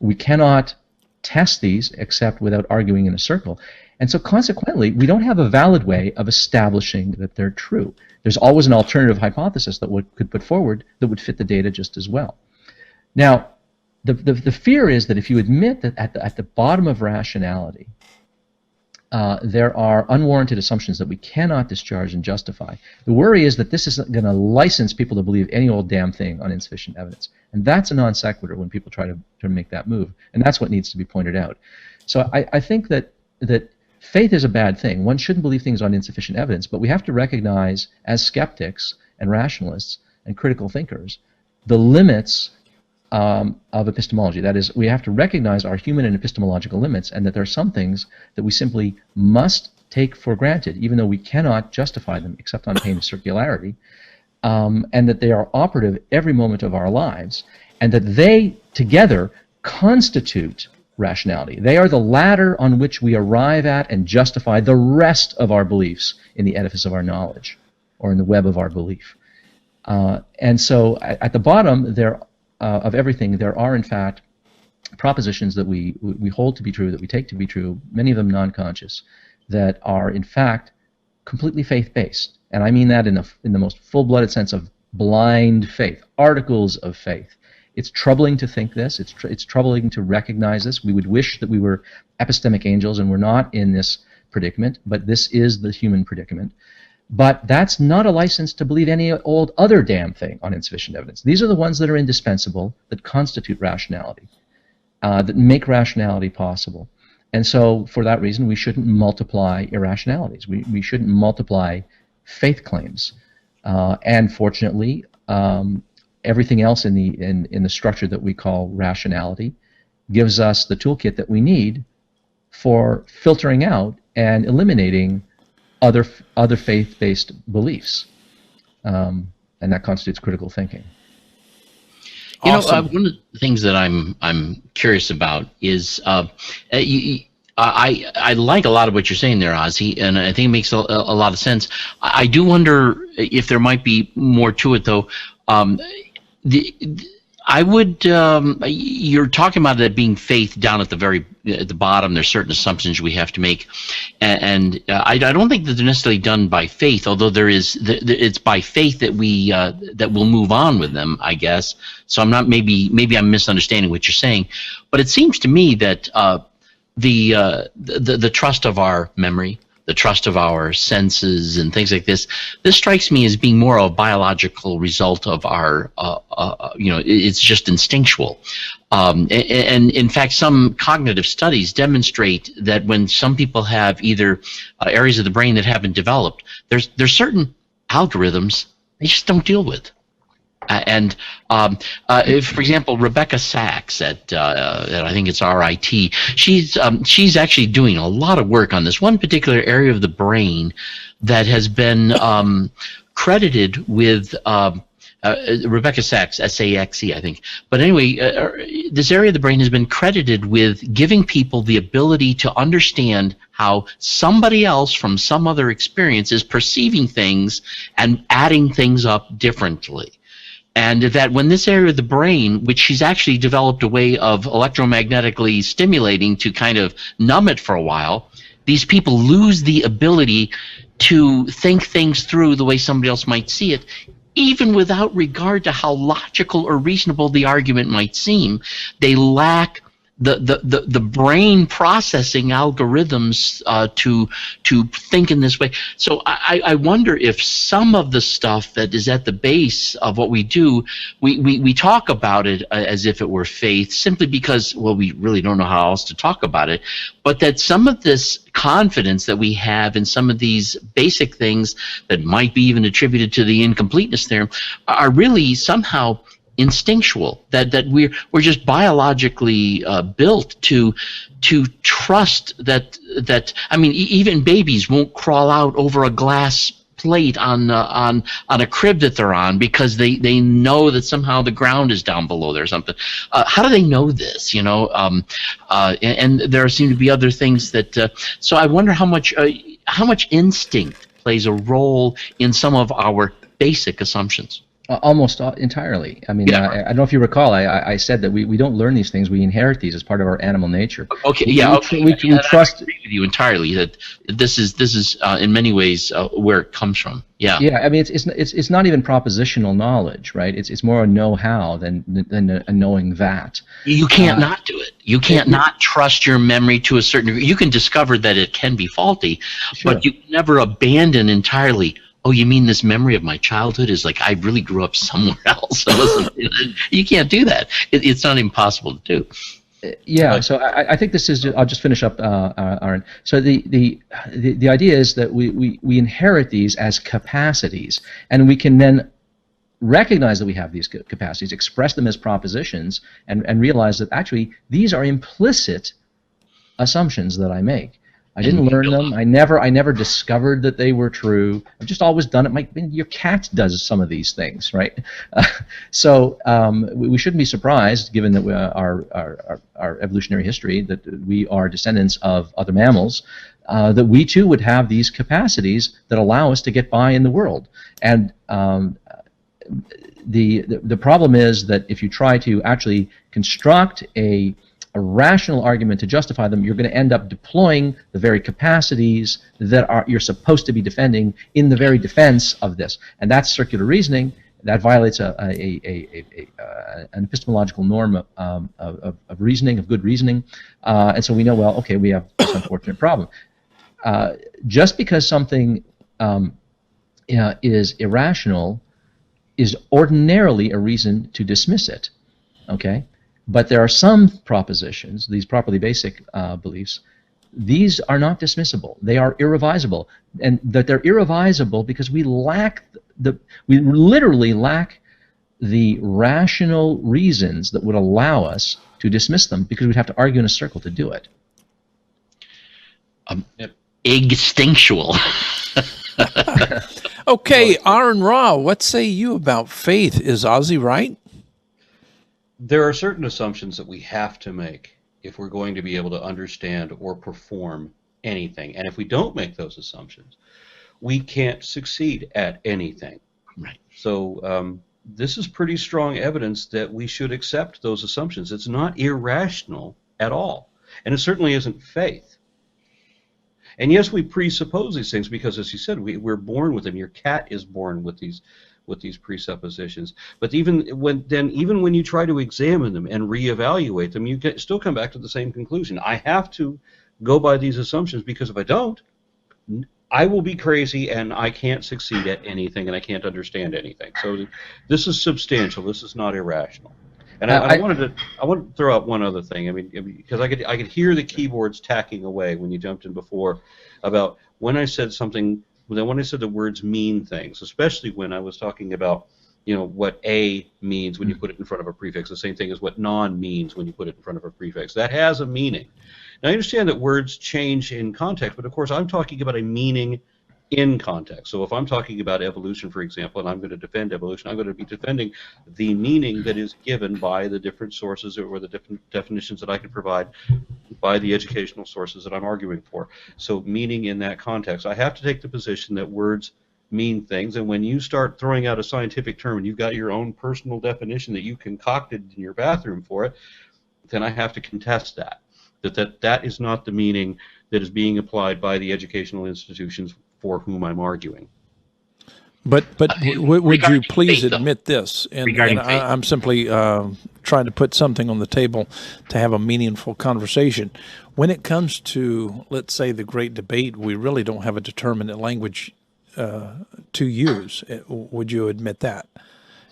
We cannot test these except without arguing in a circle. And so consequently, we don't have a valid way of establishing that they're true. There's always an alternative hypothesis that could put forward that would fit the data just as well. Now, the fear is that if you admit that at the bottom of rationality, there are unwarranted assumptions that we cannot discharge and justify. The worry is that this isn't going to license people to believe any old damn thing on insufficient evidence. And that's a non sequitur when people try to make that move. And that's what needs to be pointed out. So I think that faith is a bad thing. One shouldn't believe things on insufficient evidence, but we have to recognize as skeptics and rationalists and critical thinkers the limits of epistemology. That is, we have to recognize our human and epistemological limits, and that there are some things that we simply must take for granted, even though we cannot justify them except on pain of circularity, and that they are operative every moment of our lives, and that they together constitute rationality. They are the ladder on which we arrive at and justify the rest of our beliefs in the edifice of our knowledge, or in the web of our belief. And so at the bottom of everything, there are in fact propositions that we hold to be true, that we take to be true, many of them non-conscious, that are in fact completely faith-based. And I mean that in the most full-blooded sense of blind faith, articles of faith. It's troubling to think this. It's troubling to recognize this. We would wish that we were epistemic angels and we're not in this predicament, but this is the human predicament. But that's not a license to believe any old other damn thing on insufficient evidence. These are the ones that are indispensable, that constitute rationality, that make rationality possible. And so for that reason, we shouldn't multiply irrationalities. We shouldn't multiply faith claims. And fortunately, everything else in the structure that we call rationality gives us the toolkit that we need for filtering out and eliminating other faith-based beliefs, and that constitutes critical thinking. You know, one of the things that I'm curious about is I like a lot of what you're saying there, Ozy, and I think it makes a lot of sense. I do wonder if there might be more to it, though. I would. You're talking about it being faith down at the bottom. There's certain assumptions we have to make, and I don't think that they're necessarily done by faith. Although it's by faith that we'll move on with them, I guess. So I'm not. Maybe I'm misunderstanding what you're saying, but it seems to me that the trust of our memory, the trust of our senses and things like this strikes me as being more of a biological result of our, it's just instinctual. And in fact, some cognitive studies demonstrate that when some people have either areas of the brain that haven't developed, there's certain algorithms they just don't deal with. If, for example, Rebecca Sachs at I think it's RIT, she's actually doing a lot of work on this one particular area of the brain that has been credited with Rebecca Sachs, S-A-X-E, I think. But anyway, this area of the brain has been credited with giving people the ability to understand how somebody else from some other experience is perceiving things and adding things up differently. And that when this area of the brain, which she's actually developed a way of electromagnetically stimulating to kind of numb it for a while, these people lose the ability to think things through the way somebody else might see it, even without regard to how logical or reasonable the argument might seem. They lack the brain processing algorithms to think in this way. So I wonder if some of the stuff that is at the base of what we do, we talk about it as if it were faith, simply because, well, we really don't know how else to talk about it, but that some of this confidence that we have in some of these basic things that might be even attributed to the incompleteness theorem are really somehow instinctual, that we're just biologically built to trust that I mean, even babies won't crawl out over a glass plate on a crib that they're on because they know that somehow the ground is down below there or something. How do they know this? You know, and there seem to be other things that. So I wonder how much instinct plays a role in some of our basic assumptions. Almost entirely. I mean, Yeah. I don't know if you recall, I said that we don't learn these things, we inherit these as part of our animal nature. Okay, yeah, okay. We trust. I agree with you entirely that this is in many ways where it comes from. Yeah. Yeah, I mean, it's not even propositional knowledge, right? It's more a know-how than a knowing that. You can't not do it. You can't not trust your memory to a certain degree. You can discover that it can be faulty, Sure. but you can never abandon entirely. Oh, you mean this memory of my childhood is like I really grew up somewhere else? You can't do that. It's not impossible to do. Yeah, so I think this is. I'll just finish up, Aaron. So the idea is that we inherit these as capacities, and we can then recognize that we have these capacities, express them as propositions, and realize that actually these are implicit assumptions that I make. I didn't learn them. I never discovered that they were true. I've just always done it. Your cat does some of these things, right? So we shouldn't be surprised, given that our evolutionary history, that we are descendants of other mammals, that we too would have these capacities that allow us to get by in the world. And the problem is that if you try to actually construct a rational argument to justify them, you're going to end up deploying the very capacities that you're supposed to be defending in the very defense of this, and that's circular reasoning. That violates an epistemological norm of reasoning, of good reasoning, and so we know, well, okay, we have this unfortunate problem. Just because something is irrational is ordinarily a reason to dismiss it, okay? But there are some propositions, these properly basic beliefs, these are not dismissible. They are irrevisable, and that they're irrevisable because we literally lack the rational reasons that would allow us to dismiss them, because we'd have to argue in a circle to do it. Extinctual. Okay, AronRa, what say you about faith? Is Ozy right? There are certain assumptions that we have to make if we're going to be able to understand or perform anything. And if we don't make those assumptions, we can't succeed at anything. Right. So this is pretty strong evidence that we should accept those assumptions. It's not irrational at all. And it certainly isn't faith. And yes, we presuppose these things because, as you said, we're born with them. Your cat is born with these presuppositions. But even when you try to examine them and reevaluate them, you still come back to the same conclusion. I have to go by these assumptions, because if I don't, I will be crazy and I can't succeed at anything and I can't understand anything. So this is substantial. This is not irrational. And I wanted to throw out one other thing. I mean, because I could hear the keyboards tacking away when you jumped in before about when I said something when I said the words mean things, especially when I was talking about, what a means when you put it in front of a prefix, the same thing as what non means when you put it in front of a prefix. That has a meaning. Now, I understand that words change in context, but of course I'm talking about a meaning in context. So if I'm talking about evolution, for example, and I'm going to defend evolution, I'm going to be defending the meaning that is given by the different sources or the different definitions that I can provide by the educational sources that I'm arguing for. So meaning in that context. I have to take the position that words mean things, and when you start throwing out a scientific term and you've got your own personal definition that you concocted in your bathroom for it, then I have to contest that. That is not the meaning that is being applied by the educational institutions for whom I'm arguing. But would you please faith, admit this? And regarding faith. I'm simply trying to put something on the table to have a meaningful conversation. When it comes to, let's say, the great debate, we really don't have a determinate language to use. Would you admit that?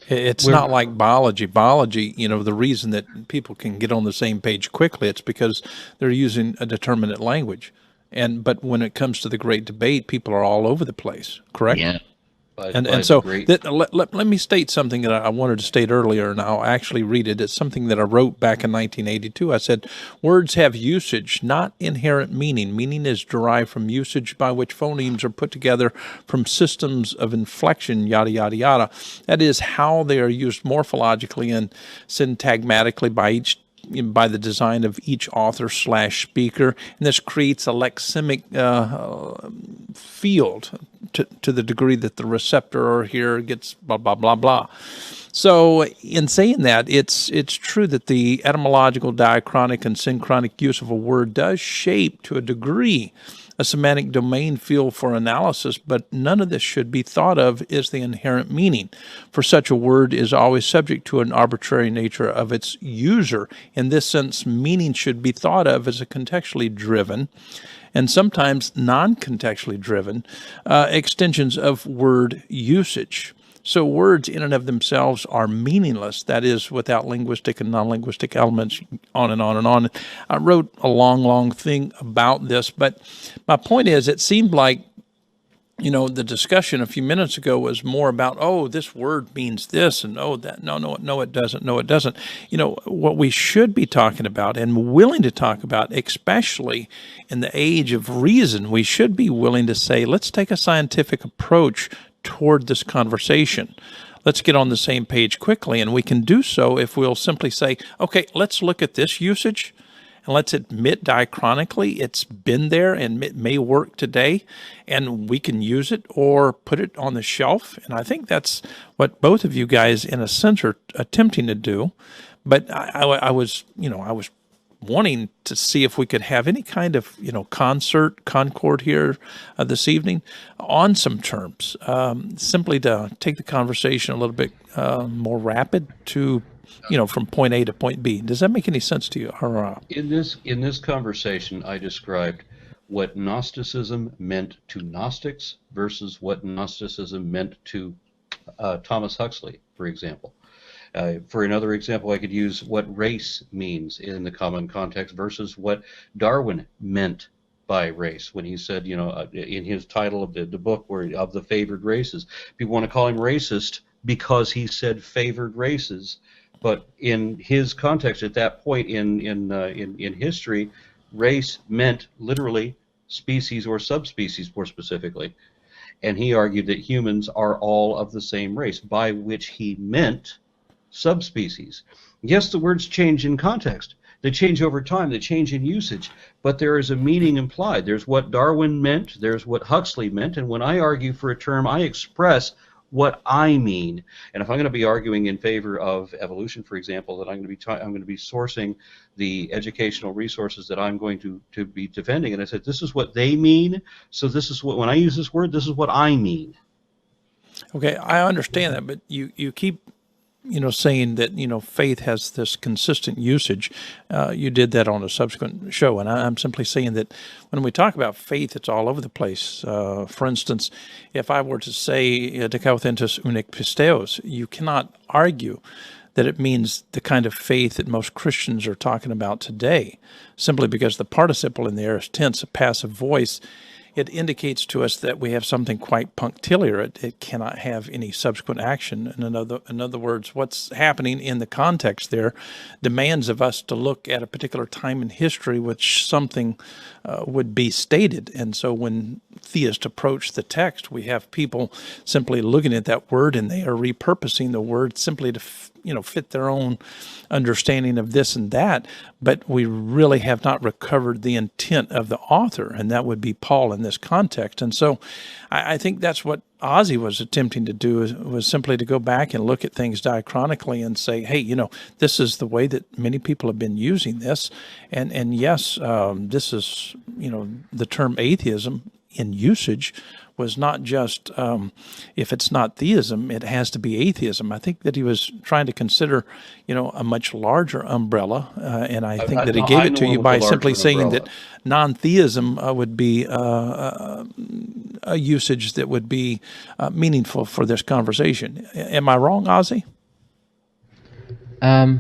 It's not like biology. Biology, the reason that people can get on the same page quickly, it's because they're using a determinate language. But when it comes to the great debate, people are all over the place, correct? Yeah. And so let me state something that I wanted to state earlier, and I'll actually read it. It's something that I wrote back in 1982. I said, words have usage, not inherent meaning. Meaning is derived from usage by which phonemes are put together from systems of inflection, yada, yada, yada. That is how they are used morphologically and syntagmatically by the design of each author/speaker, and this creates a lexemic field to the degree that the receptor here gets blah, blah, blah, blah. So in saying that, it's true that the etymological, diachronic, and synchronic use of a word does shape, to a degree, a semantic domain field for analysis, but none of this should be thought of as the inherent meaning, for such a word is always subject to an arbitrary nature of its user. In this sense, meaning should be thought of as a contextually driven, and sometimes non-contextually driven, extensions of word usage. So words in and of themselves are meaningless, that is, without linguistic and non-linguistic elements, on and on and on. I wrote a long thing about this, but my point is, it seemed like, the discussion a few minutes ago was more about, oh, this word means this, and oh, that, no, it doesn't, no, it doesn't. What we should be talking about and willing to talk about, especially in the age of reason, we should be willing to say, let's take a scientific approach toward this conversation. Let's get on the same page quickly, and we can do so if we'll simply say, okay, let's look at this usage, and let's admit diachronically it's been there and it may work today, and we can use it or put it on the shelf. And I think that's what both of you guys, in a sense, are attempting to do. But I was wanting to see if we could have any kind of, concord here this evening on some terms, simply to take the conversation a little bit more rapid to, from point A to point B. Does that make any sense to you? In this conversation, I described what Gnosticism meant to Gnostics versus what Gnosticism meant to Thomas Huxley, for example. For another example, I could use what race means in the common context versus what Darwin meant by race when he said, in his title of the book of the favored races, people want to call him racist because he said favored races, but in his context at that point in history, race meant literally species or subspecies, more specifically, and he argued that humans are all of the same race, by which he meant subspecies. Yes, the words change in context. They change over time. They change in usage. But there is a meaning implied. There's what Darwin meant. There's what Huxley meant. And when I argue for a term, I express what I mean. And if I'm going to be arguing in favor of evolution, for example, that I'm going to be sourcing the educational resources that I'm going to be defending. And I said, this is what they mean. So this is what, when I use this word, this is what I mean. Okay, I understand that, but you keep saying that, faith has this consistent usage. You did that on a subsequent show, and I'm simply saying that when we talk about faith, it's all over the place. For instance, if I were to say "Dekautentus unic pisteos," you cannot argue that it means the kind of faith that most Christians are talking about today, simply because the participle in there is tense, a passive voice. it indicates to us that we have something quite punctiliar. It cannot have any subsequent action. And in other words, what's happening in the context there demands of us to look at a particular time in history which something would be stated. And so when theists approach the text, we have people simply looking at that word, and they are repurposing the word simply to fit their own understanding of this and that, but we really have not recovered the intent of the author, and that would be Paul in this context. And so I think that's what Ozy was attempting to do, was simply to go back and look at things diachronically and say, hey, this is the way that many people have been using this, and yes, this is, the term atheism in usage was not just if it's not theism, it has to be atheism. I think that he was trying to consider, a much larger umbrella, and I think that he gave it to you by simply saying that non-theism would be a usage that would be meaningful for this conversation. Am I wrong, Ozy? I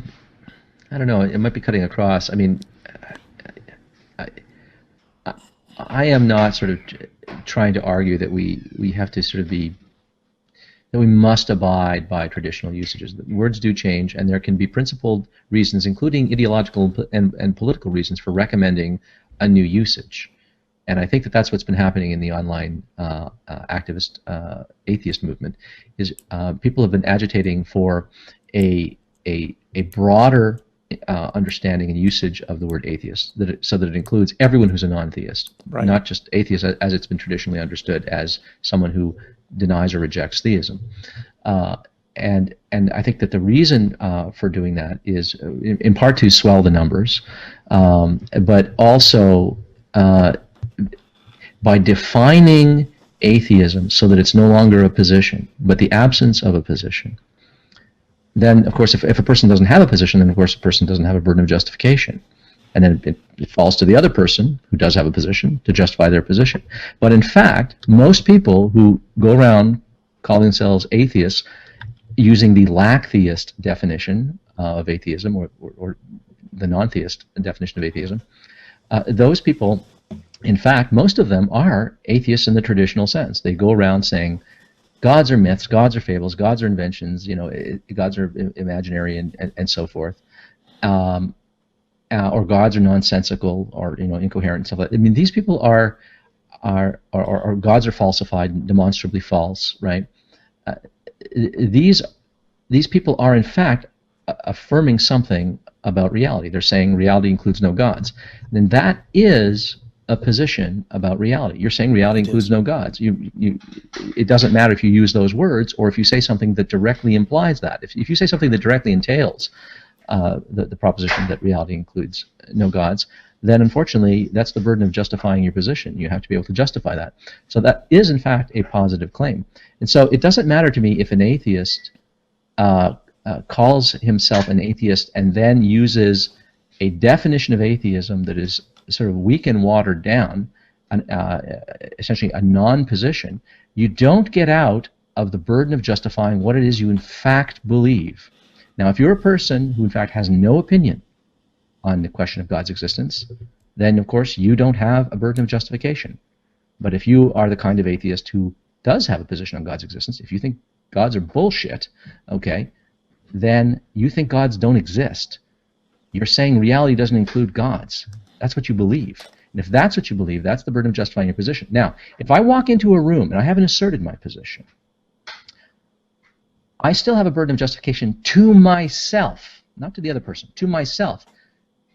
don't know. It might be cutting across. I mean, I am not sort of trying to argue that we have to sort of be, that we must abide by traditional usages. Words do change, and there can be principled reasons, including ideological and political reasons, for recommending a new usage. And I think that that's what's been happening in the online activist atheist movement, is people have been agitating for a broader understanding and usage of the word atheist, so that it includes everyone who's a non-theist, right, not just atheist as it's been traditionally understood as someone who denies or rejects theism. And I think that the reason for doing that is in part to swell the numbers, but also by defining atheism so that it's no longer a position, but the absence of a position. Then, of course, if a person doesn't have a position, then of course a person doesn't have a burden of justification. And then it falls to the other person who does have a position to justify their position. But in fact, most people who go around calling themselves atheists using the lack-theist definition of atheism, or the non-theist definition of atheism, those people, in fact, most of them are atheists in the traditional sense. They go around saying, gods are myths, gods are fables, gods are inventions, gods are imaginary and so forth, or gods are nonsensical or incoherent and stuff like that. I mean, these people are gods are falsified, demonstrably false, right? These people are in fact affirming something about reality. They're saying reality includes no gods. And that is a position about reality. You're saying reality includes no gods. It doesn't matter if you use those words or if you say something that directly implies that. If you say something that directly entails the proposition that reality includes no gods, then unfortunately that's the burden of justifying your position. You have to be able to justify that. So that is in fact a positive claim. And so it doesn't matter to me if an atheist calls himself an atheist and then uses a definition of atheism that is sort of weak and watered down, essentially a non-position. You don't get out of the burden of justifying what it is you in fact believe. Now, if you're a person who in fact has no opinion on the question of God's existence, then of course you don't have a burden of justification. But if you are the kind of atheist who does have a position on God's existence, if you think gods are bullshit, okay, then you think gods don't exist. You're saying reality doesn't include gods. That's what you believe. And if that's what you believe, that's the burden of justifying your position. Now, if I walk into a room and I haven't asserted my position, I still have a burden of justification to myself, not to the other person, to myself,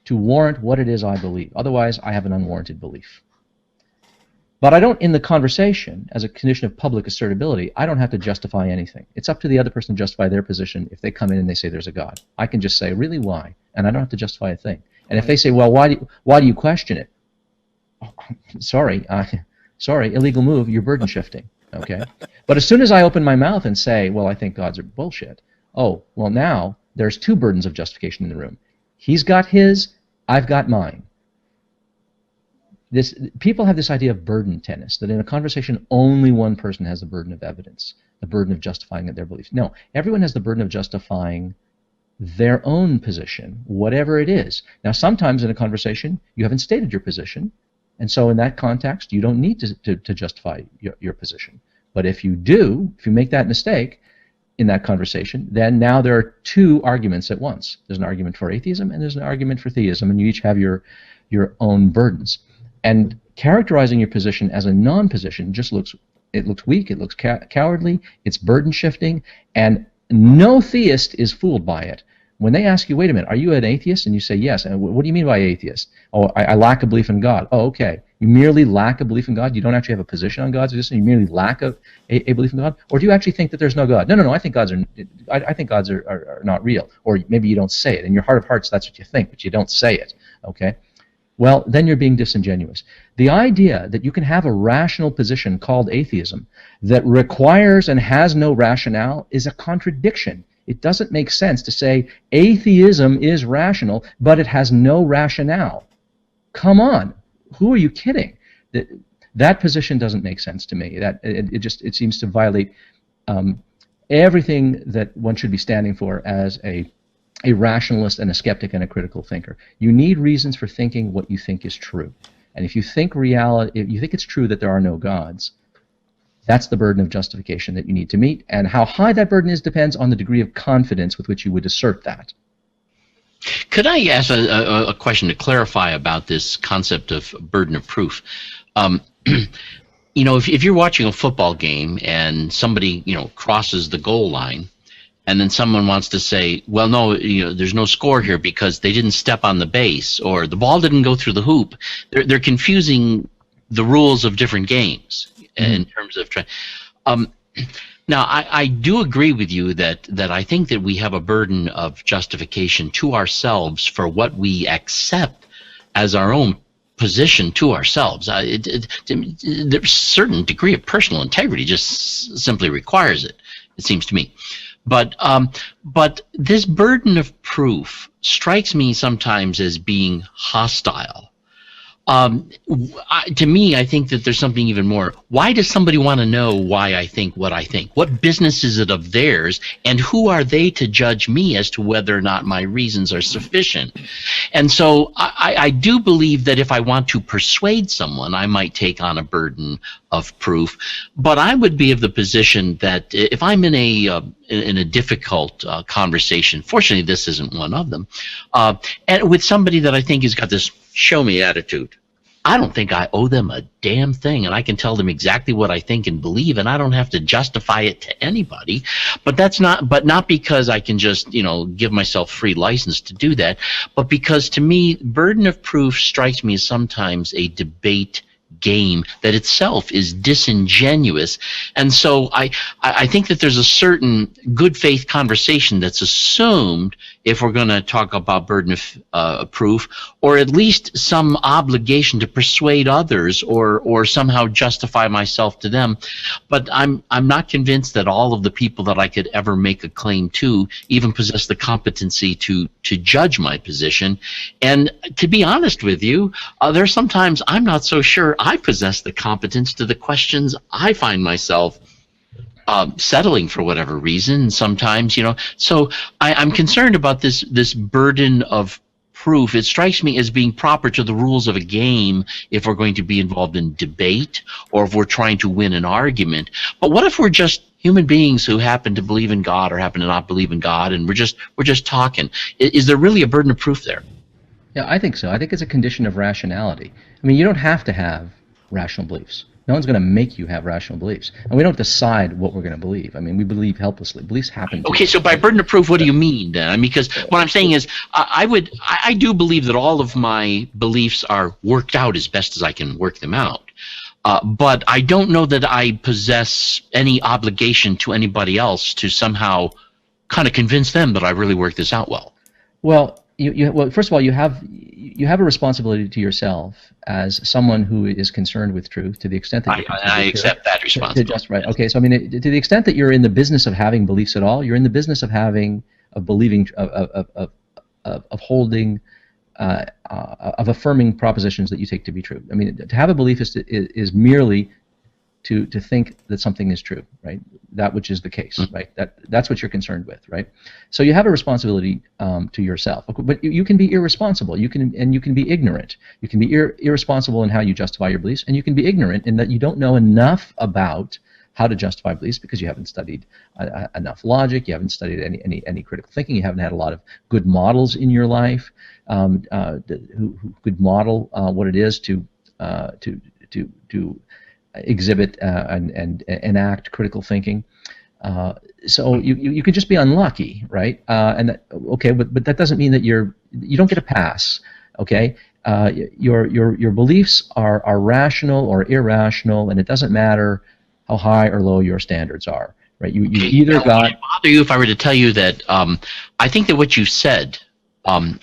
to warrant what it is I believe. Otherwise, I have an unwarranted belief. But I don't, in the conversation, as a condition of public assertability, I don't have to justify anything. It's up to the other person to justify their position if they come in and they say there's a God. I can just say, really, why? And I don't have to justify a thing. And if they say, well, why do you question it? Oh, sorry, illegal move, you're burden shifting, okay? But as soon as I open my mouth and say, well, I think gods are bullshit, oh, well, now there's two burdens of justification in the room. He's got his, I've got mine. People have this idea of burden tennis, that in a conversation only one person has the burden of evidence, the burden of justifying their beliefs. No, everyone has the burden of justifying their own position, whatever it is. Now, sometimes in a conversation, you haven't stated your position, And so in that context, you don't need to justify your position. But if you do, if you make that mistake in that conversation, then now there are two arguments at once. There's an argument for atheism and there's an argument for theism, and you each have your own burdens. And characterizing your position as a non-position just looks weak, it looks cowardly, it's burden shifting, and no theist is fooled by it. When they ask you, wait a minute, are you an atheist? And you say yes. And what do you mean by atheist? Oh, I lack a belief in God. Oh, okay. You merely lack a belief in God? You don't actually have a position on God's existence? You merely lack a belief in God? Or do you actually think that there's no God? No, I think gods are not real. Or maybe you don't say it. In your heart of hearts, that's what you think, but you don't say it. Okay? Well, then you're being disingenuous. The idea that you can have a rational position called atheism that requires and has no rationale is a contradiction. It doesn't make sense to say atheism is rational, but it has no rationale. Come on, who are you kidding? That position doesn't make sense to me. It seems to violate everything that one should be standing for as a rationalist and a skeptic and a critical thinker. You need reasons for thinking what you think is true. And if you think it's true that there are no gods, that's the burden of justification that you need to meet. And how high that burden is depends on the degree of confidence with which you would assert that. Could I ask a question to clarify about this concept of burden of proof? You know, if you're watching a football game and somebody, crosses the goal line, and then someone wants to say, well, no, there's no score here because they didn't step on the base or the ball didn't go through the hoop. They're confusing the rules of different games in terms of now, I do agree with you that I think that we have a burden of justification to ourselves for what we accept as our own position to ourselves. There's a certain degree of personal integrity just simply requires it, it seems to me. But this burden of proof strikes me sometimes as being hostile. To me, I think that there's something even more. Why does somebody want to know why I think what I think? What business is it of theirs? And who are they to judge me as to whether or not my reasons are sufficient? And so I do believe that if I want to persuade someone, I might take on a burden of proof. But I would be of the position that if I'm in a difficult conversation, fortunately this isn't one of them, and with somebody that I think has got this show me attitude, I don't think I owe them a damn thing, and I can tell them exactly what I think and believe, and I don't have to justify it to anybody. But not because I can just give myself free license to do that, but because to me burden of proof strikes me as sometimes a debate game that itself is disingenuous. And so I think that there's a certain good faith conversation that's assumed if we're going to talk about burden of proof, or at least some obligation to persuade others or somehow justify myself to them. But I'm not convinced that all of the people that I could ever make a claim to even possess the competency to judge my position. And to be honest with you, there's sometimes I'm not so sure I possess the competence to the questions I find myself settling for whatever reason. Sometimes, so I'm concerned about this burden of proof. It strikes me as being proper to the rules of a game if we're going to be involved in debate or if we're trying to win an argument. But what if we're just human beings who happen to believe in God or happen to not believe in God, and we're just talking? Is there really a burden of proof there? Yeah, I think so. I think it's a condition of rationality. I mean, you don't have to have rational beliefs. No one's going to make you have rational beliefs. And we don't decide what we're going to believe. I mean, we believe helplessly. Beliefs happen to Okay, so by burden of proof, what do you mean then? I mean, because what I'm saying is I do believe that all of my beliefs are worked out as best as I can work them out. But I don't know that I possess any obligation to anybody else to somehow kind of convince them that I really worked this out well. Well, well, first of all, you have a responsibility to yourself as someone who is concerned with truth, to the extent that I accept that responsibility. Right. Okay. So I mean, to the extent that you're in the business of having beliefs at all, you're in the business of believing, of holding, of affirming propositions that you take to be true. I mean, to have a belief is merely to think that something is true, right? That which is the case, right? That's what you're concerned with, right? So you have a responsibility to yourself, but you can be irresponsible. You can be ignorant. You can be irresponsible in how you justify your beliefs, and you can be ignorant in that you don't know enough about how to justify beliefs because you haven't studied enough logic, you haven't studied any critical thinking, you haven't had a lot of good models in your life who could model what it is to exhibit and enact critical thinking. So you could just be unlucky, right? Okay, but that doesn't mean that you don't get a pass. Okay, your beliefs are rational or irrational, and it doesn't matter how high or low your standards are, right? You either got. Would it bother you if I were to tell you that I think that what you said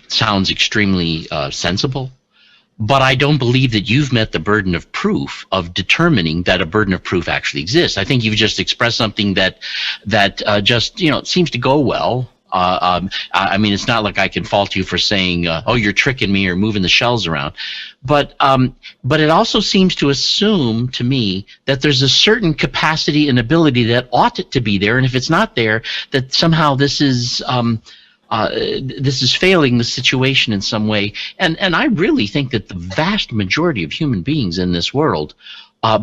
sounds extremely sensible, but I don't believe that you've met the burden of proof of determining that a burden of proof actually exists. I think you've just expressed something that just seems to go well. I mean, it's not like I can fault you for saying, "Oh, you're tricking me" or moving the shells around, but it also seems to assume to me that there's a certain capacity and ability that ought to be there, and if it's not there, that somehow this is failing the situation in some way. And I really think that the vast majority of human beings in this world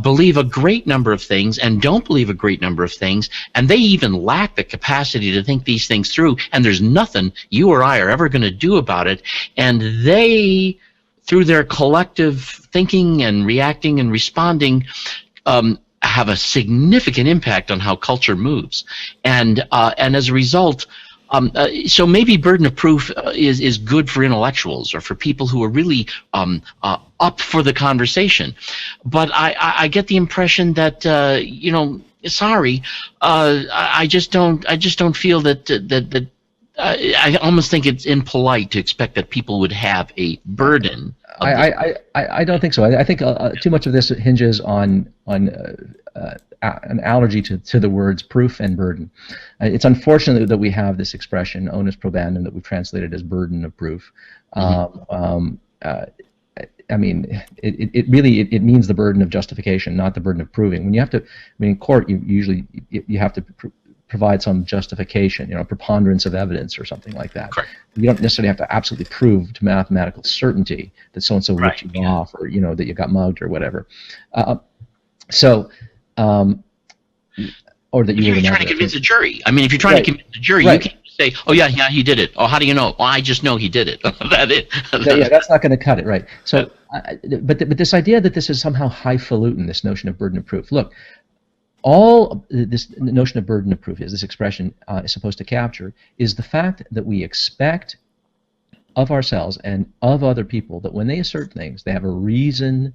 believe a great number of things and don't believe a great number of things, and they even lack the capacity to think these things through, and there's nothing you or I are ever going to do about it, and they, through their collective thinking and reacting and responding, have a significant impact on how culture moves, and as a result, so maybe burden of proof is good for intellectuals or for people who are really up for the conversation, but I get the impression that sorry, I just don't feel that I almost think it's impolite to expect that people would have a burden. I don't think so. I think too much of this hinges on an allergy to the words proof and burden. It's unfortunate that we have this expression, onus probandum, that we've translated as burden of proof. I mean, it really means the burden of justification, not the burden of proving. When you have to, in court, you have to provide some justification, preponderance of evidence or something like that. Correct. You don't necessarily have to absolutely prove to mathematical certainty that so-and-so ripped you off, or that you got mugged or whatever. Or that you're trying to convince a jury. I mean, if you're trying to convince a jury, you can't say, "Oh yeah, he did it." Oh, how do you know? Well, I just know he did it. That's not going to cut it, right? So, but this idea that this is somehow highfalutin, this notion of burden of proof. Look, all this notion of burden of proof is, this expression is supposed to capture, is the fact that we expect of ourselves and of other people that when they assert things, they have a reason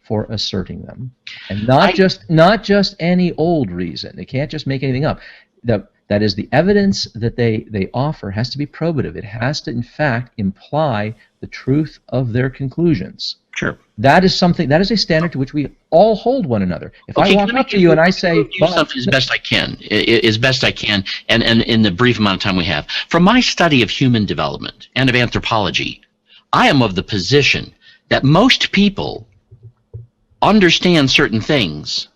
for asserting them, and not just any old reason. They can't just make anything up. That is, the evidence that they offer has to be probative. It has to, in fact, imply the truth of their conclusions. Sure. That is a standard to which we all hold one another. If I walk up to you and I say, something as best I can, and in the brief amount of time we have, from my study of human development and of anthropology, I am of the position that most people understand certain things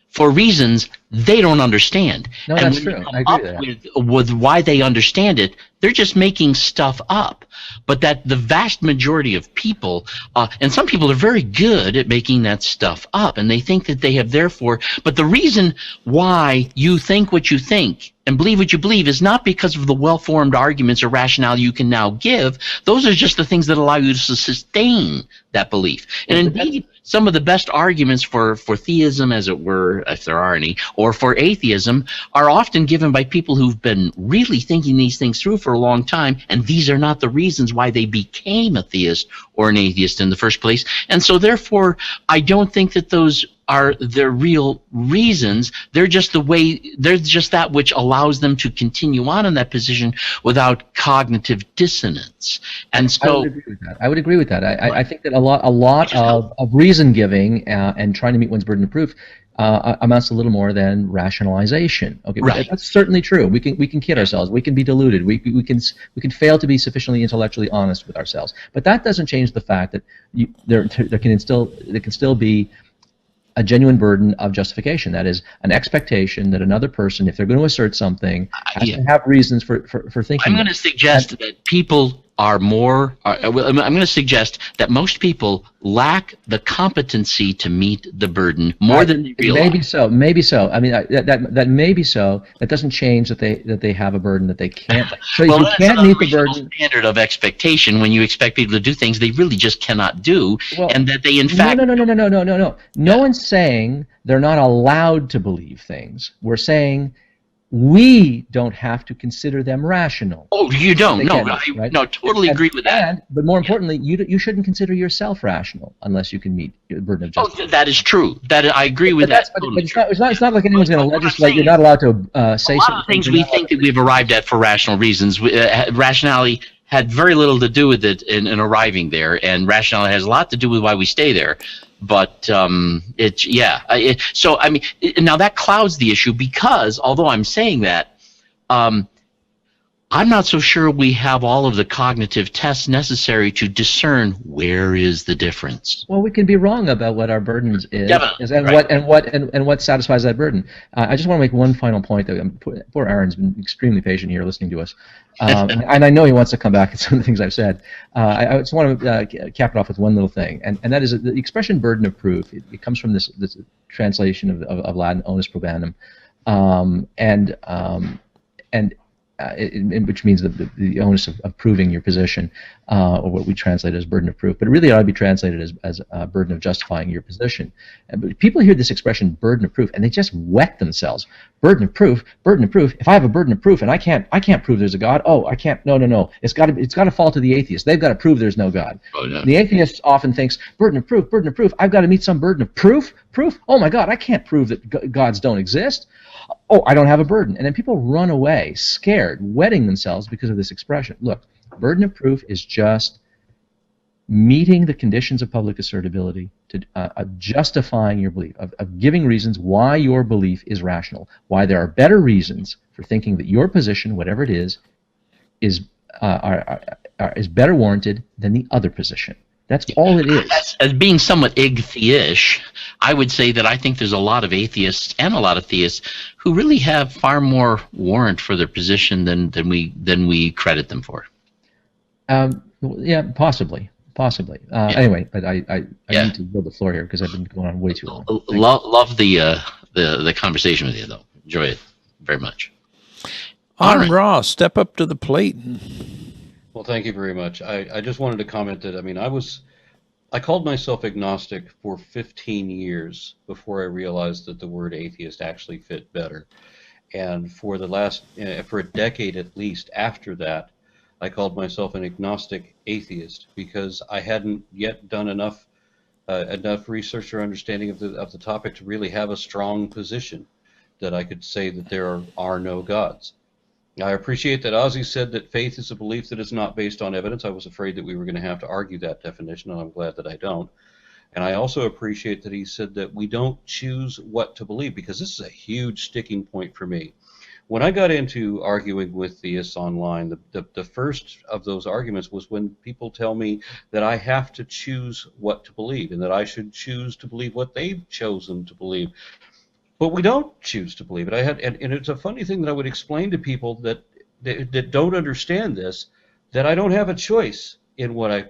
for reasons they don't understand. No, and that's when true. you come I agree up with that. with why they understand it, they're just making stuff up. But that the vast majority of people, and some people are very good at making that stuff up, and they think that they have therefore, but the reason why you think what you think and believe what you believe is not because of the well-formed arguments or rationale you can now give. Those are just the things that allow you to sustain that belief. And indeed, some of the best arguments for theism, as it were, if there are any, or for atheism, are often given by people who've been really thinking these things through for a long time, and these are not the reasons why they became a theist or an atheist in the first place. And so therefore, I don't think that those are their real reasons. They're just that which allows them to continue on in that position without cognitive dissonance. And so I would agree with that. I think that a lot of reason giving and trying to meet one's burden of proof amounts to little more than rationalization. Okay, right. That's certainly true. We can kid ourselves. We can be deluded. We can fail to be sufficiently intellectually honest with ourselves. But that doesn't change the fact that there can still be a genuine burden of justification. That is, an expectation that another person, if they're going to assert something, has to have reasons for thinking. I'm going to suggest that people are more. I'm going to suggest that most people lack the competency to meet the burden more than they realize. Maybe so. Maybe so. I mean, that may be so. That doesn't change that they have a burden that they can't. So well, you can't meet the burden. Standard of expectation when you expect people to do things they really just cannot do, and that they in fact. No. No one's saying they're not allowed to believe things. We're saying we don't have to consider them rational. Oh, you don't? No, right? No, totally agree with that. But more importantly, you shouldn't consider yourself rational unless you can meet the burden of justice. Oh, that is true. I agree with that. But it's not like anyone's going to legislate. You're not allowed to say a lot of things we think that we've arrived at for rational reasons. Rationality had very little to do with it in arriving there, and rationality has a lot to do with why we stay there. But so I mean, now that clouds the issue because although I'm saying that, I'm not so sure we have all of the cognitive tests necessary to discern where is the difference. Well, we can be wrong about what our burden is, right. what satisfies that burden. I just want to make one final point. That poor Aaron's been extremely patient here, listening to us, and I know he wants to come back at some of the things I've said. I just want to cap it off with one little thing, and that is the expression "burden of proof." It comes from this translation of Latin "onus probandum," which means the onus of proving your position, or what we translate as burden of proof. But it really ought to be translated as a burden of justifying your position. But people hear this expression, burden of proof, and they just wet themselves. Burden of proof, burden of proof. If I have a burden of proof and I can't prove there's a God, I can't. No. It's got to fall to the atheist. They've got to prove there's no God. Oh, no. The atheist often thinks, burden of proof. I've got to meet some burden of proof. Oh my God, I can't prove that gods don't exist. Oh, I don't have a burden. And then people run away, scared, wetting themselves because of this expression. Look, burden of proof is just meeting the conditions of public assertability, to justifying your belief, of giving reasons why your belief is rational, why there are better reasons for thinking that your position, whatever it is better warranted than the other position. That's all it is. As being somewhat igthyish, I would say that I think there's a lot of atheists and a lot of theists who really have far more warrant for their position than we credit them for. Yeah, possibly. Anyway, but I need to build the floor here because I've been going on way too long. Love the conversation with you, though. Enjoy it very much. AronRa, step up to the plate. Well, thank you very much. I just wanted to comment that, I mean, I called myself agnostic for 15 years before I realized that the word atheist actually fit better. And for a decade at least after that, I called myself an agnostic atheist because I hadn't yet done enough research or understanding of the topic to really have a strong position that I could say that there are no gods. I appreciate that Ozy said that faith is a belief that is not based on evidence. I was afraid that we were going to have to argue that definition, and I'm glad that I don't. And I also appreciate that he said that we don't choose what to believe, because this is a huge sticking point for me. When I got into arguing with theists online, the first of those arguments was when people tell me that I have to choose what to believe, and that I should choose to believe what they've chosen to believe. But we don't choose to believe it. And it's a funny thing that I would explain to people that don't understand this, that I don't have a choice in what I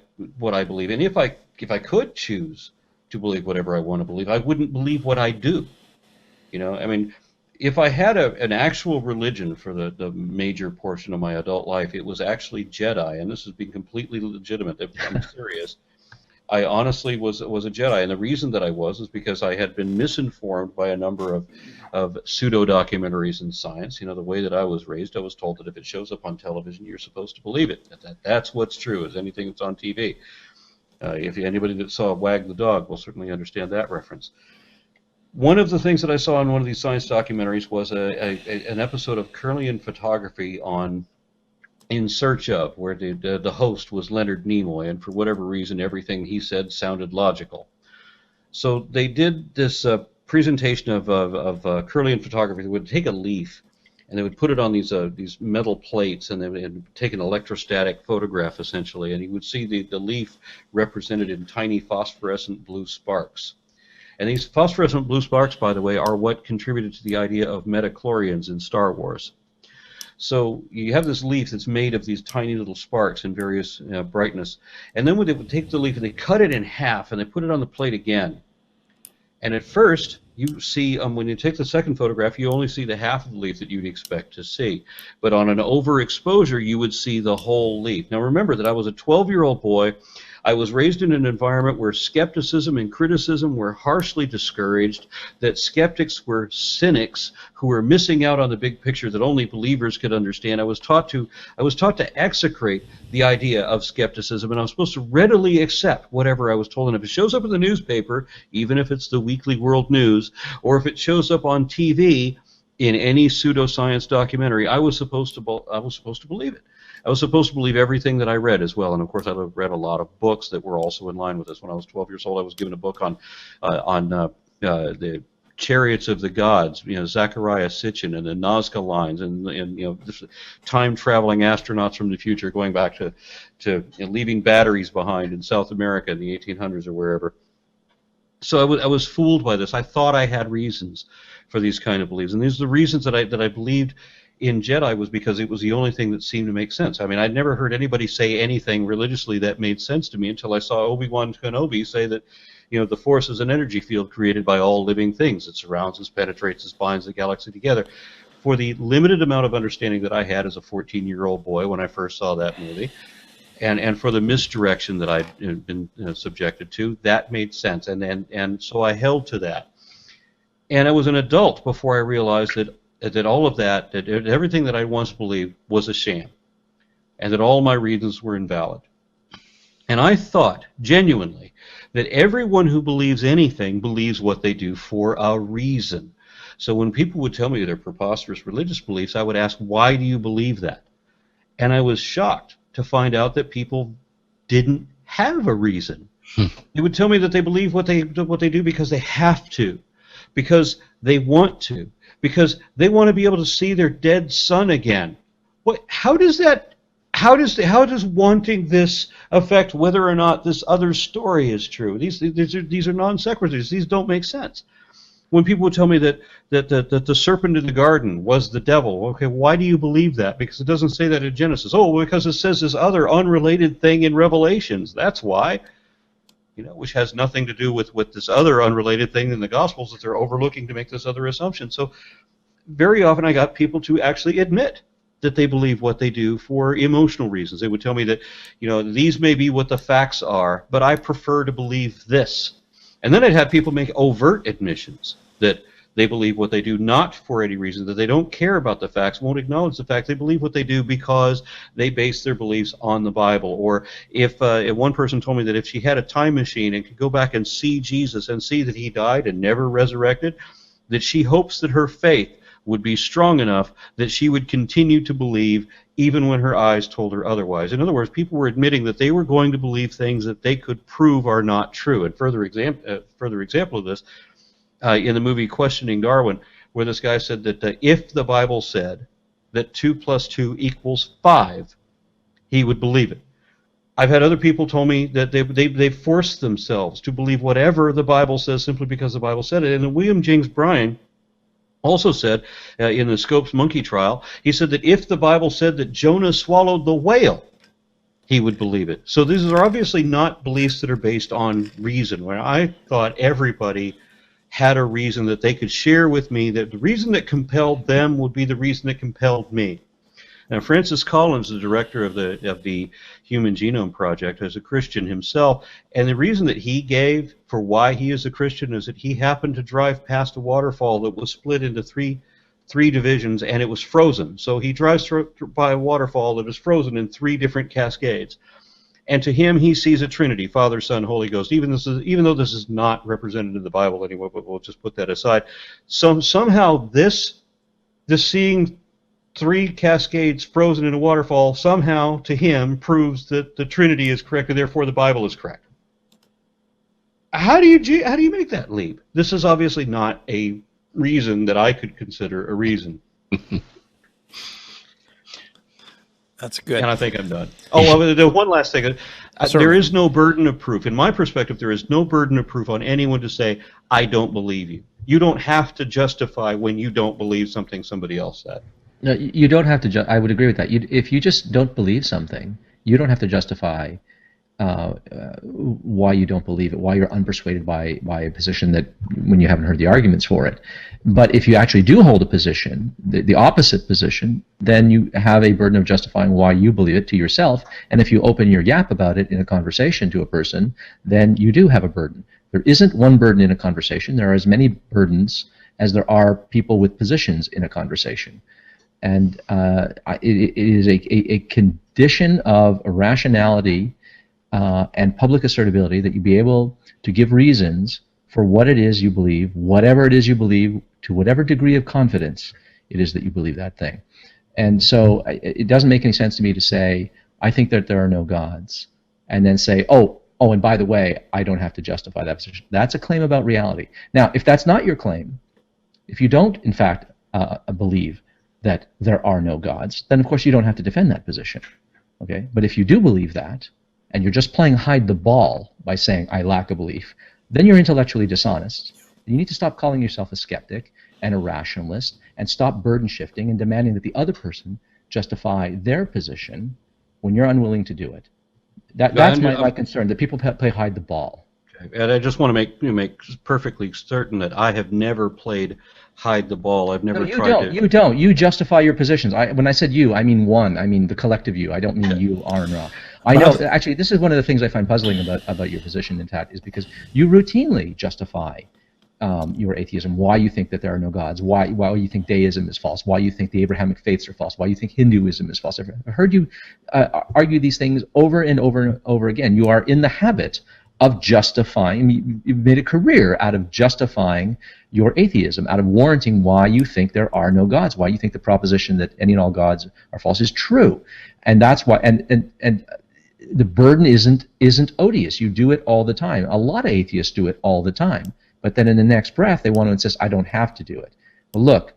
believe. And if I could choose to believe whatever I want to believe, I wouldn't believe what I do. You know, I mean, if I had an actual religion for the major portion of my adult life, it was actually Jedi, and this has been completely legitimate. I'm serious. I honestly was a Jedi, and the reason that I was is because I had been misinformed by a number of pseudo-documentaries in science. You know, the way that I was raised, I was told that if it shows up on television, you're supposed to believe it. That's what's true, as anything that's on TV. If anybody that saw Wag the Dog will certainly understand that reference. One of the things that I saw in one of these science documentaries was an episode of Kirlian photography on In Search Of, where the host was Leonard Nimoy, and for whatever reason, everything he said sounded logical. So they did this presentation of Kirlian photography. They would take a leaf, and they would put it on these metal plates, and they would take an electrostatic photograph, essentially, and you would see the leaf represented in tiny phosphorescent blue sparks. And these phosphorescent blue sparks, by the way, are what contributed to the idea of metachlorians in Star Wars. So you have this leaf that's made of these tiny little sparks in various brightness. And then when they would take the leaf and they cut it in half and they put it on the plate again. And at first, you see, when you take the second photograph, you only see the half of the leaf that you'd expect to see. But on an overexposure, you would see the whole leaf. Now remember that I was a 12-year-old boy. I was raised in an environment where skepticism and criticism were harshly discouraged, that skeptics were cynics who were missing out on the big picture that only believers could understand. I was taught to execrate the idea of skepticism, and I was supposed to readily accept whatever I was told. And if it shows up in the newspaper, even if it's the Weekly World News, or if it shows up on TV in any pseudoscience documentary, I was supposed to believe it. I was supposed to believe everything that I read as well, and of course I read a lot of books that were also in line with this. When I was 12 years old, I was given a book on the chariots of the gods, Zechariah Sitchin and the Nazca lines, and time-traveling astronauts from the future, going back to leaving batteries behind in South America in the 1800s or wherever. So I was fooled by this. I thought I had reasons for these kind of beliefs, and these are the reasons that I believed in Jedi, was because it was the only thing that seemed to make sense. I mean, I'd never heard anybody say anything religiously that made sense to me until I saw Obi-Wan Kenobi say that, the Force is an energy field created by all living things. It surrounds us, penetrates us, binds the galaxy together. For the limited amount of understanding that I had as a 14-year-old boy when I first saw that movie, and for the misdirection that I'd been subjected to, that made sense, and so I held to that. And I was an adult before I realized that all of that everything that I once believed was a sham, and that all my reasons were invalid. And I thought, genuinely, that everyone who believes anything believes what they do for a reason. So when people would tell me their preposterous religious beliefs, I would ask, why do you believe that? And I was shocked to find out that people didn't have a reason. They would tell me that they believe what they do because they have to, because they want to, because they want to be able to see their dead son again. How does wanting this affect whether or not this other story is true? These are non sequiturs. These don't make sense. When people would tell me that the serpent in the garden was the devil, okay, why do you believe that? Because it doesn't say that in Genesis. Oh, because it says this other unrelated thing in Revelations. That's why. Which has nothing to do with this other unrelated thing in the Gospels that they're overlooking to make this other assumption. So very often I got people to actually admit that they believe what they do for emotional reasons. They would tell me that, these may be what the facts are, but I prefer to believe this. And then I'd have people make overt admissions that they believe what they do not for any reason, that they don't care about the facts, won't acknowledge the fact. They believe what they do because they base their beliefs on the Bible. Or if one person told me that if she had a time machine and could go back and see Jesus and see that he died and never resurrected, that she hopes that her faith would be strong enough that she would continue to believe even when her eyes told her otherwise. In other words, people were admitting that they were going to believe things that they could prove are not true. And further example of this, in the movie Questioning Darwin, where this guy said that if the Bible said that 2 + 2 = 5, he would believe it. I've had other people tell me that they forced themselves to believe whatever the Bible says simply because the Bible said it. And then William James Bryan also said in the Scopes monkey trial, he said that if the Bible said that Jonah swallowed the whale, he would believe it. So these are obviously not beliefs that are based on reason, where I thought everybody had a reason that they could share with me, that the reason that compelled them would be the reason that compelled me. Now, Francis Collins, the director of the Human Genome Project, is a Christian himself, and the reason that he gave for why he is a Christian is that he happened to drive past a waterfall that was split into three divisions, and it was frozen. So he drives by a waterfall that is frozen in 3 different cascades. And to him, he sees a Trinity, Father, Son, Holy Ghost. Even though this is not represented in the Bible anyway, but we'll just put that aside. Somehow the seeing 3 cascades frozen in a waterfall, somehow to him proves that the Trinity is correct, and therefore the Bible is correct. How do you make that leap? This is obviously not a reason that I could consider a reason. That's good. And I think I'm done. Oh, well, the one last thing. There is no burden of proof. In my perspective, there is no burden of proof on anyone to say, I don't believe you. You don't have to justify when you don't believe something somebody else said. No, you don't have to. I would agree with that. If you just don't believe something, you don't have to justify why you don't believe it, why you're unpersuaded by a position that when you haven't heard the arguments for it. But if you actually do hold a position, the opposite position, then you have a burden of justifying why you believe it to yourself. And if you open your yap about it in a conversation to a person, then you do have a burden. There isn't one burden in a conversation. There are as many burdens as there are people with positions in a conversation. And it is a condition of irrationality and public assertability that you be able to give reasons for what it is you believe, whatever it is you believe, to whatever degree of confidence it is that you believe that thing. And so it doesn't make any sense to me to say, I think that there are no gods, and then say, oh, and by the way, I don't have to justify that position. That's a claim about reality. Now, if that's not your claim, if you don't, in fact, believe that there are no gods, then of course you don't have to defend that position. Okay? But if you do believe that, and you're just playing hide the ball by saying, I lack a belief, then you're intellectually dishonest. You need to stop calling yourself a skeptic and a rationalist, and stop burden shifting and demanding that the other person justify their position when you're unwilling to do it. That's my concern, that people play hide the ball. Okay. And I just want to make perfectly certain that I have never played hide the ball. I've never tried to... You don't. You justify your positions. When I said you, I mean one. I mean the collective you. I don't mean you, AronRa. I know, actually, this is one of the things I find puzzling about your position, in fact, is because you routinely justify your atheism, why you think that there are no gods, why you think deism is false, why you think the Abrahamic faiths are false, why you think Hinduism is false. I've heard you argue these things over and over and over again. You are in the habit of justifying, you've made a career out of justifying your atheism, out of warranting why you think there are no gods, why you think the proposition that any and all gods are false is true. And that's why, and the burden isn't odious. You do it all the time. A lot of atheists do it all the time. But then in the next breath, they want to insist, I don't have to do it. Well, look,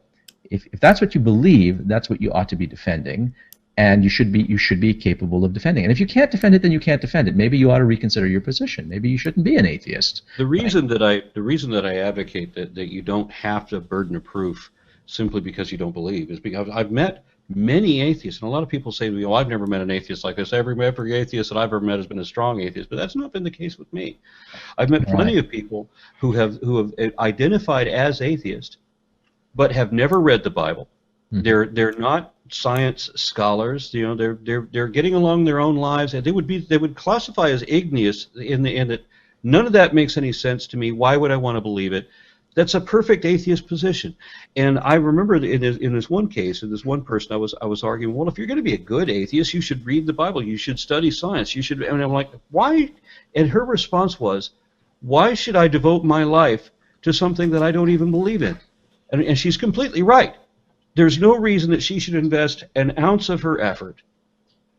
if that's what you believe, that's what you ought to be defending, and you should be capable of defending. And if you can't defend it, then you can't defend it. Maybe you ought to reconsider your position. Maybe you shouldn't be an atheist. The reason that I advocate that you don't have to burden of proof simply because you don't believe is because I've met many atheists, and a lot of people say to me, "Oh, I've never met an atheist like this. Every atheist that I've ever met has been a strong atheist," but that's not been the case with me. I've met plenty of people who have identified as atheist, but have never read the Bible. Mm-hmm. They're not science scholars. You know, they're getting along their own lives, and they would classify as igneous in that none of that makes any sense to me. Why would I want to believe it? That's a perfect atheist position. And I remember in this one case, in this one person, I was arguing, well, if you're going to be a good atheist, you should read the Bible. You should study science. You should. And I'm like, why? And her response was, why should I devote my life to something that I don't even believe in? And she's completely right. There's no reason that she should invest an ounce of her effort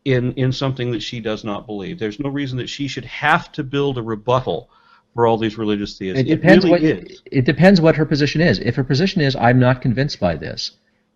in something that she does not believe. There's no reason that she should have to build a rebuttal for all these religious theists. It depends what her position is. If her position is, I'm not convinced by this,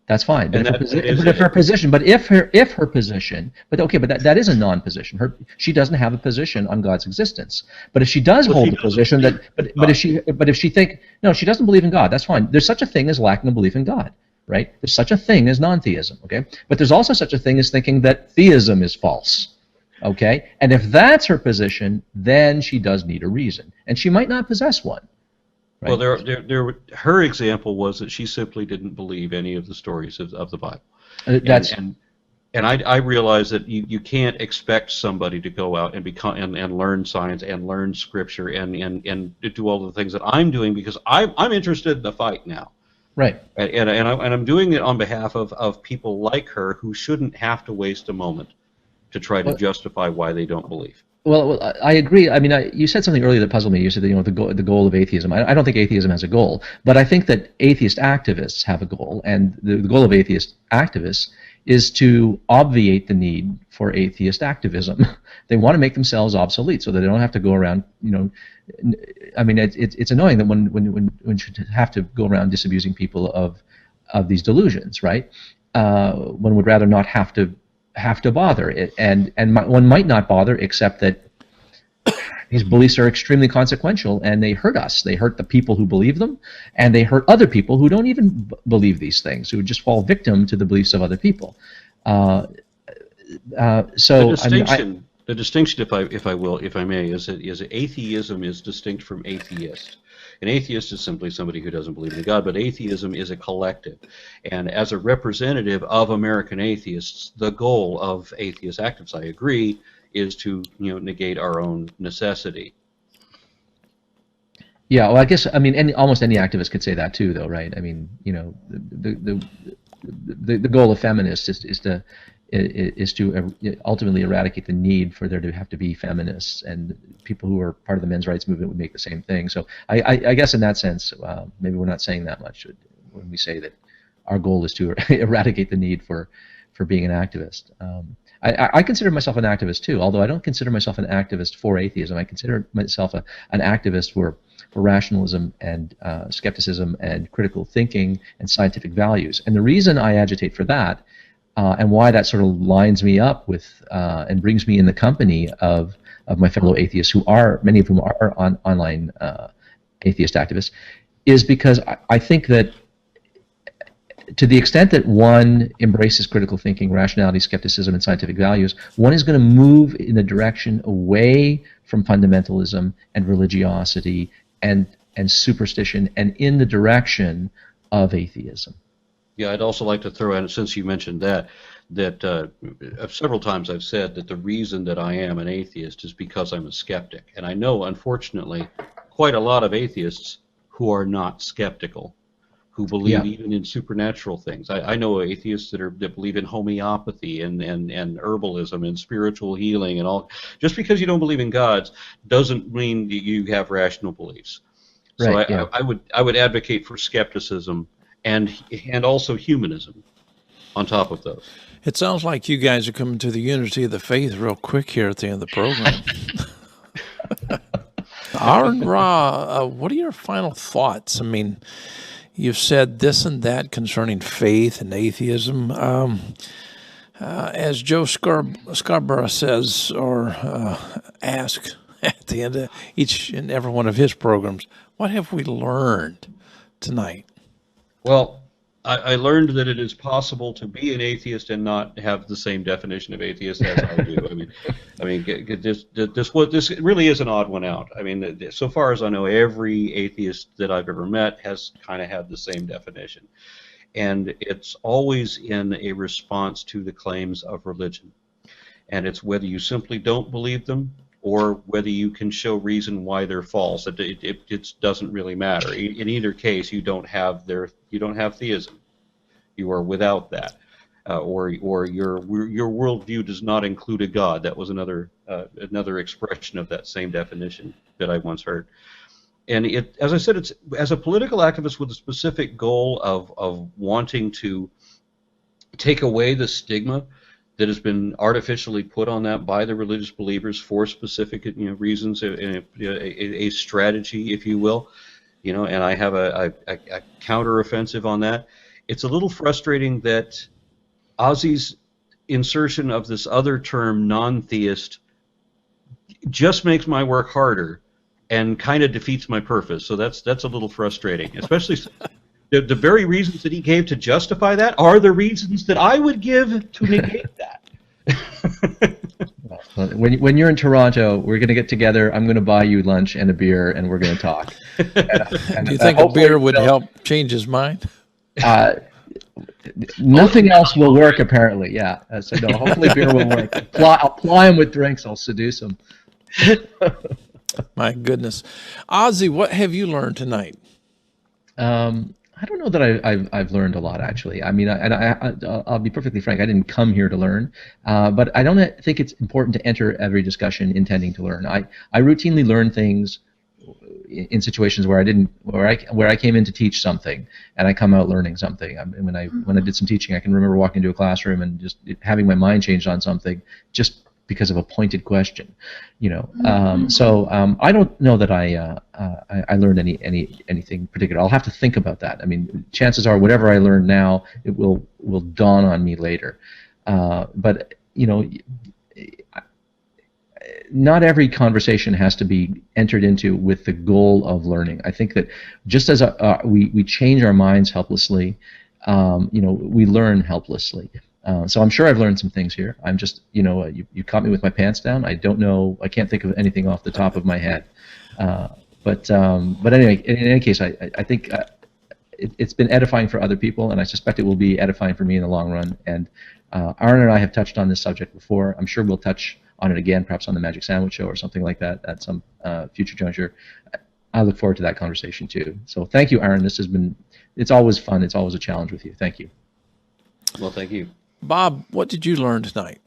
that's fine. But if her position, but that is a non-position. She doesn't have a position on God's existence. But if she does hold the position that, but if she think, no, she doesn't believe in God, that's fine. There's such a thing as lacking a belief in God, right? There's such a thing as non-theism, okay? But there's also such a thing as thinking that theism is false. Okay, and if that's her position, then she does need a reason, and she might not possess one. Right? Well, her example was that she simply didn't believe any of the stories of the Bible. And I realize that you can't expect somebody to go out and and learn science and learn scripture and do all the things that I'm doing, because I'm interested in the fight now. Right. And I'm doing it on behalf of people like her who shouldn't have to waste a moment to try to justify why they don't believe. Well, I agree. I mean, you said something earlier that puzzled me. You said that, the goal of atheism. I don't think atheism has a goal, but I think that atheist activists have a goal, and the goal of atheist activists is to obviate the need for atheist activism. They want to make themselves obsolete so that they don't have to go around. I mean, it's annoying that when you have to go around disabusing people of these delusions, right? One would rather not have to have to bother. One might not bother, except that these beliefs are extremely consequential, and they hurt us. They hurt the people who believe them, and they hurt other people who don't even believe these things, who just fall victim to the beliefs of other people. So the distinction, if I may, is that atheism is distinct from atheist. An atheist is simply somebody who doesn't believe in God, but atheism is a collective. And as a representative of American atheists, the goal of atheist activists, I agree, is to negate our own necessity. Yeah, well, I guess almost any activist could say that too, though, right? I mean, the goal of feminists is to ultimately eradicate the need for there to have to be feminists, and people who are part of the men's rights movement would make the same thing. So I guess in that sense, maybe we're not saying that much when we say that our goal is to eradicate the need for being an activist. I consider myself an activist too, although I don't consider myself an activist for atheism. I consider myself an activist for rationalism and skepticism and critical thinking and scientific values. And the reason I agitate for that, and why that sort of lines me up with and brings me in the company of my fellow atheists, many of whom are online atheist activists, is because I think that to the extent that one embraces critical thinking, rationality, skepticism, and scientific values, one is going to move in the direction away from fundamentalism and religiosity and superstition, and in the direction of atheism. Yeah, I'd also like to throw in, since you mentioned that several times I've said that the reason that I am an atheist is because I'm a skeptic. And I know, unfortunately, quite a lot of atheists who are not skeptical, who believe even in supernatural things. I know atheists that believe in homeopathy and herbalism and spiritual healing and all. Just because you don't believe in gods doesn't mean that you have rational beliefs. Right, so I would advocate for skepticism and also humanism on top of those. It sounds like you guys are coming to the unity of the faith real quick here at the end of the program. AronRa, what are your final thoughts? I mean, you've said this and that concerning faith and atheism. As Joe Scarborough says, or asks at the end of each and every one of his programs, what have we learned tonight? Well, I learned that it is possible to be an atheist and not have the same definition of atheist as I do. This really is an odd one out. I mean, so far as I know, every atheist that I've ever met has kind of had the same definition, and it's always in a response to the claims of religion, and it's whether you simply don't believe them or whether you can show reason why they're false. It doesn't really matter. In either case, you don't have theism. You are without that, or your worldview does not include a god. That was another expression of that same definition that I once heard. And as I said, it's as a political activist with a specific goal of wanting to take away the stigma that has been artificially put on that by the religious believers for specific reasons, a strategy, if you will, and I have a counter-offensive on that. It's a little frustrating that Ozy's insertion of this other term, non-theist, just makes my work harder and kind of defeats my purpose. So that's a little frustrating, especially the very reasons that he gave to justify that are the reasons that I would give to negate that. When you're in Toronto, we're going to get together. I'm going to buy you lunch and a beer, and we're going to talk. Do you think a beer would help change his mind? Nothing else will work, apparently. Yeah. So no, hopefully beer will work. I'll ply him with drinks. I'll seduce him. My goodness, Ozy, what have you learned tonight? I don't know that I've learned a lot, actually. I mean, I'll be perfectly frank. I didn't come here to learn, but I don't think it's important to enter every discussion intending to learn. I routinely learn things in situations where I came in to teach something, and I come out learning something. When I did some teaching, I can remember walking into a classroom and just having my mind changed on something just because of a pointed question, So I don't know that I learned anything particular. I'll have to think about that. I mean, chances are whatever I learn now, it will dawn on me later. But not every conversation has to be entered into with the goal of learning. I think that just as we change our minds helplessly, we learn helplessly. So I'm sure I've learned some things here. I'm just, you caught me with my pants down. I don't know. I can't think of anything off the top of my head. But anyway, in any case, I think it's been edifying for other people, and I suspect it will be edifying for me in the long run. And Aaron and I have touched on this subject before. I'm sure we'll touch on it again, perhaps on the Magic Sandwich Show or something like that at some future juncture. I look forward to that conversation too. So thank you, Aaron. It's always fun. It's always a challenge with you. Thank you. Well, thank you. Bob, what did you learn tonight?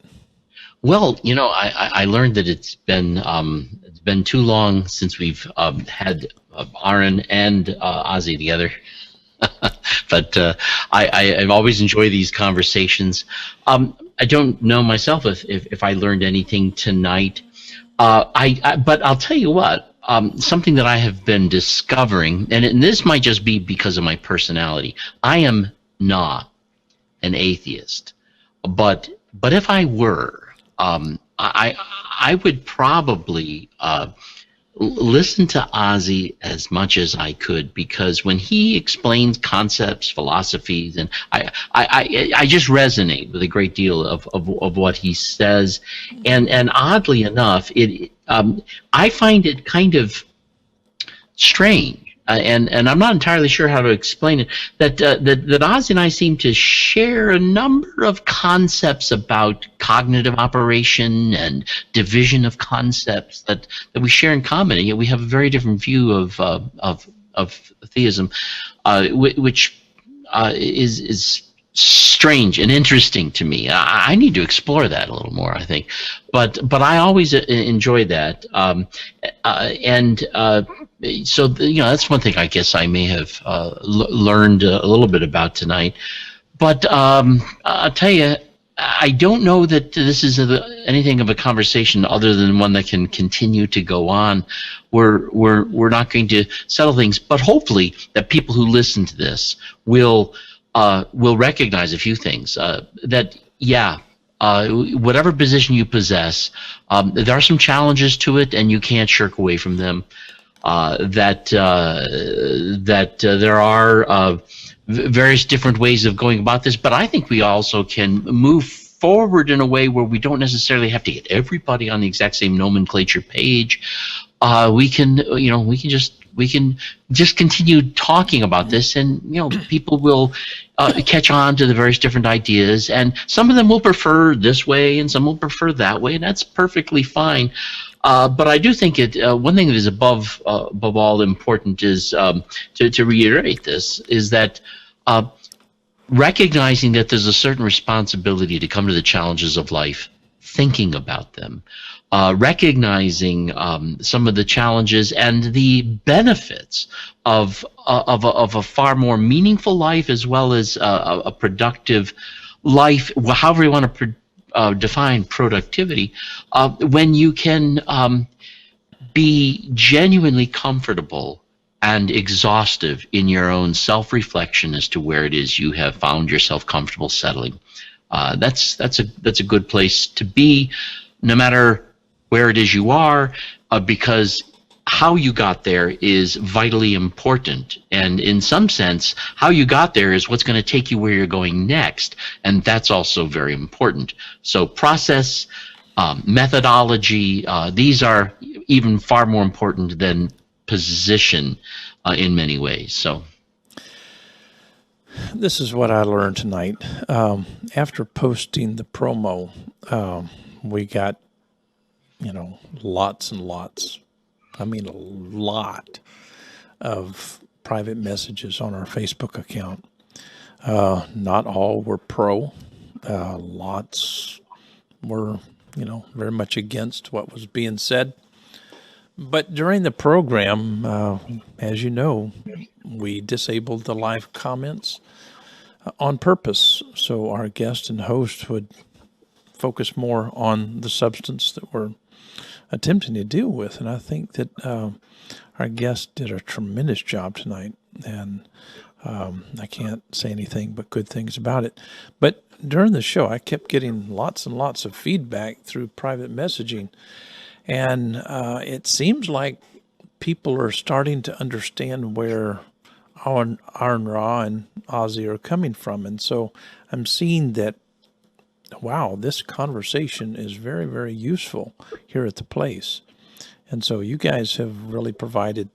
Well, I learned that it's been too long since we've had Aaron and Ozy together. But I've always enjoyed these conversations. I don't know myself if I learned anything tonight. But I'll tell you what, something that I have been discovering, and this might just be because of my personality. I am not an atheist, but if I were, I would probably listen to Ozy as much as I could, because when he explains concepts, philosophies, and I just resonate with a great deal of what he says, and oddly enough, I find it kind of strange. And I'm not entirely sure how to explain it, that Ozy and I seem to share a number of concepts about cognitive operation and division of concepts that we share in common, and yet we have a very different view of theism, which is strange and interesting to me. I need to explore that a little more, I think, but I always enjoy that, so that's one thing I guess I may have learned a little bit about tonight. But I'll tell you, I don't know that this is anything of a conversation other than one that can continue to go on. We're not going to settle things, but hopefully that people who listen to this will recognize a few things. Whatever position you possess, there are some challenges to it, and you can't shirk away from them. That there are various different ways of going about this, but I think we also can move forward in a way where we don't necessarily have to get everybody on the exact same nomenclature page. We can just continue talking about this, and people will catch on to the various different ideas, and some of them will prefer this way and some will prefer that way, and that's perfectly fine. But I do think one thing that is above all important is to reiterate this, is that recognizing that there's a certain responsibility to come to the challenges of life, thinking about them, recognizing some of the challenges and the benefits of a far more meaningful life, as well as a productive life, however you want to define productivity, when you can be genuinely comfortable and exhaustive in your own self-reflection as to where it is you have found yourself comfortable settling. That's a good place to be, no matter where it is you are, because how you got there is vitally important, and in some sense how you got there is what's going to take you where you're going next, and that's also very important. So process, methodology, these are even far more important than position in many ways. So this is what I learned tonight. After posting the promo, we got lots and lots, I mean a lot of private messages on our Facebook account. Not all were pro. Lots were, very much against what was being said. But during the program, as you know, we disabled the live comments on purpose, so our guest and host would focus more on the substance that we're attempting to deal with. And I think that our guest did a tremendous job tonight, and I can't say anything but good things about it. But during the show, I kept getting lots and lots of feedback through private messaging. And it seems like people are starting to understand where AronRa and Ozy are coming from. And so I'm seeing that, wow, this conversation is very, very useful here at the place. And so you guys have really provided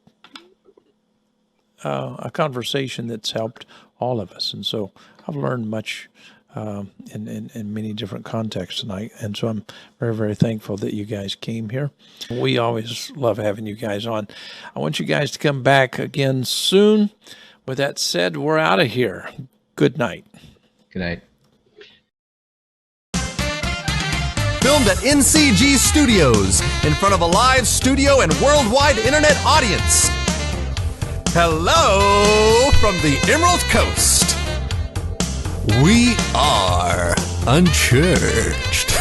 a conversation that's helped all of us. And so I've learned much in many different contexts tonight. And so I'm very, very thankful that you guys came here. We always love having you guys on. I want you guys to come back again soon. With that said, we're out of here. Good night. Good night. Filmed at NCG Studios in front of a live studio and worldwide internet audience. Hello from the Emerald Coast. We are unchurched.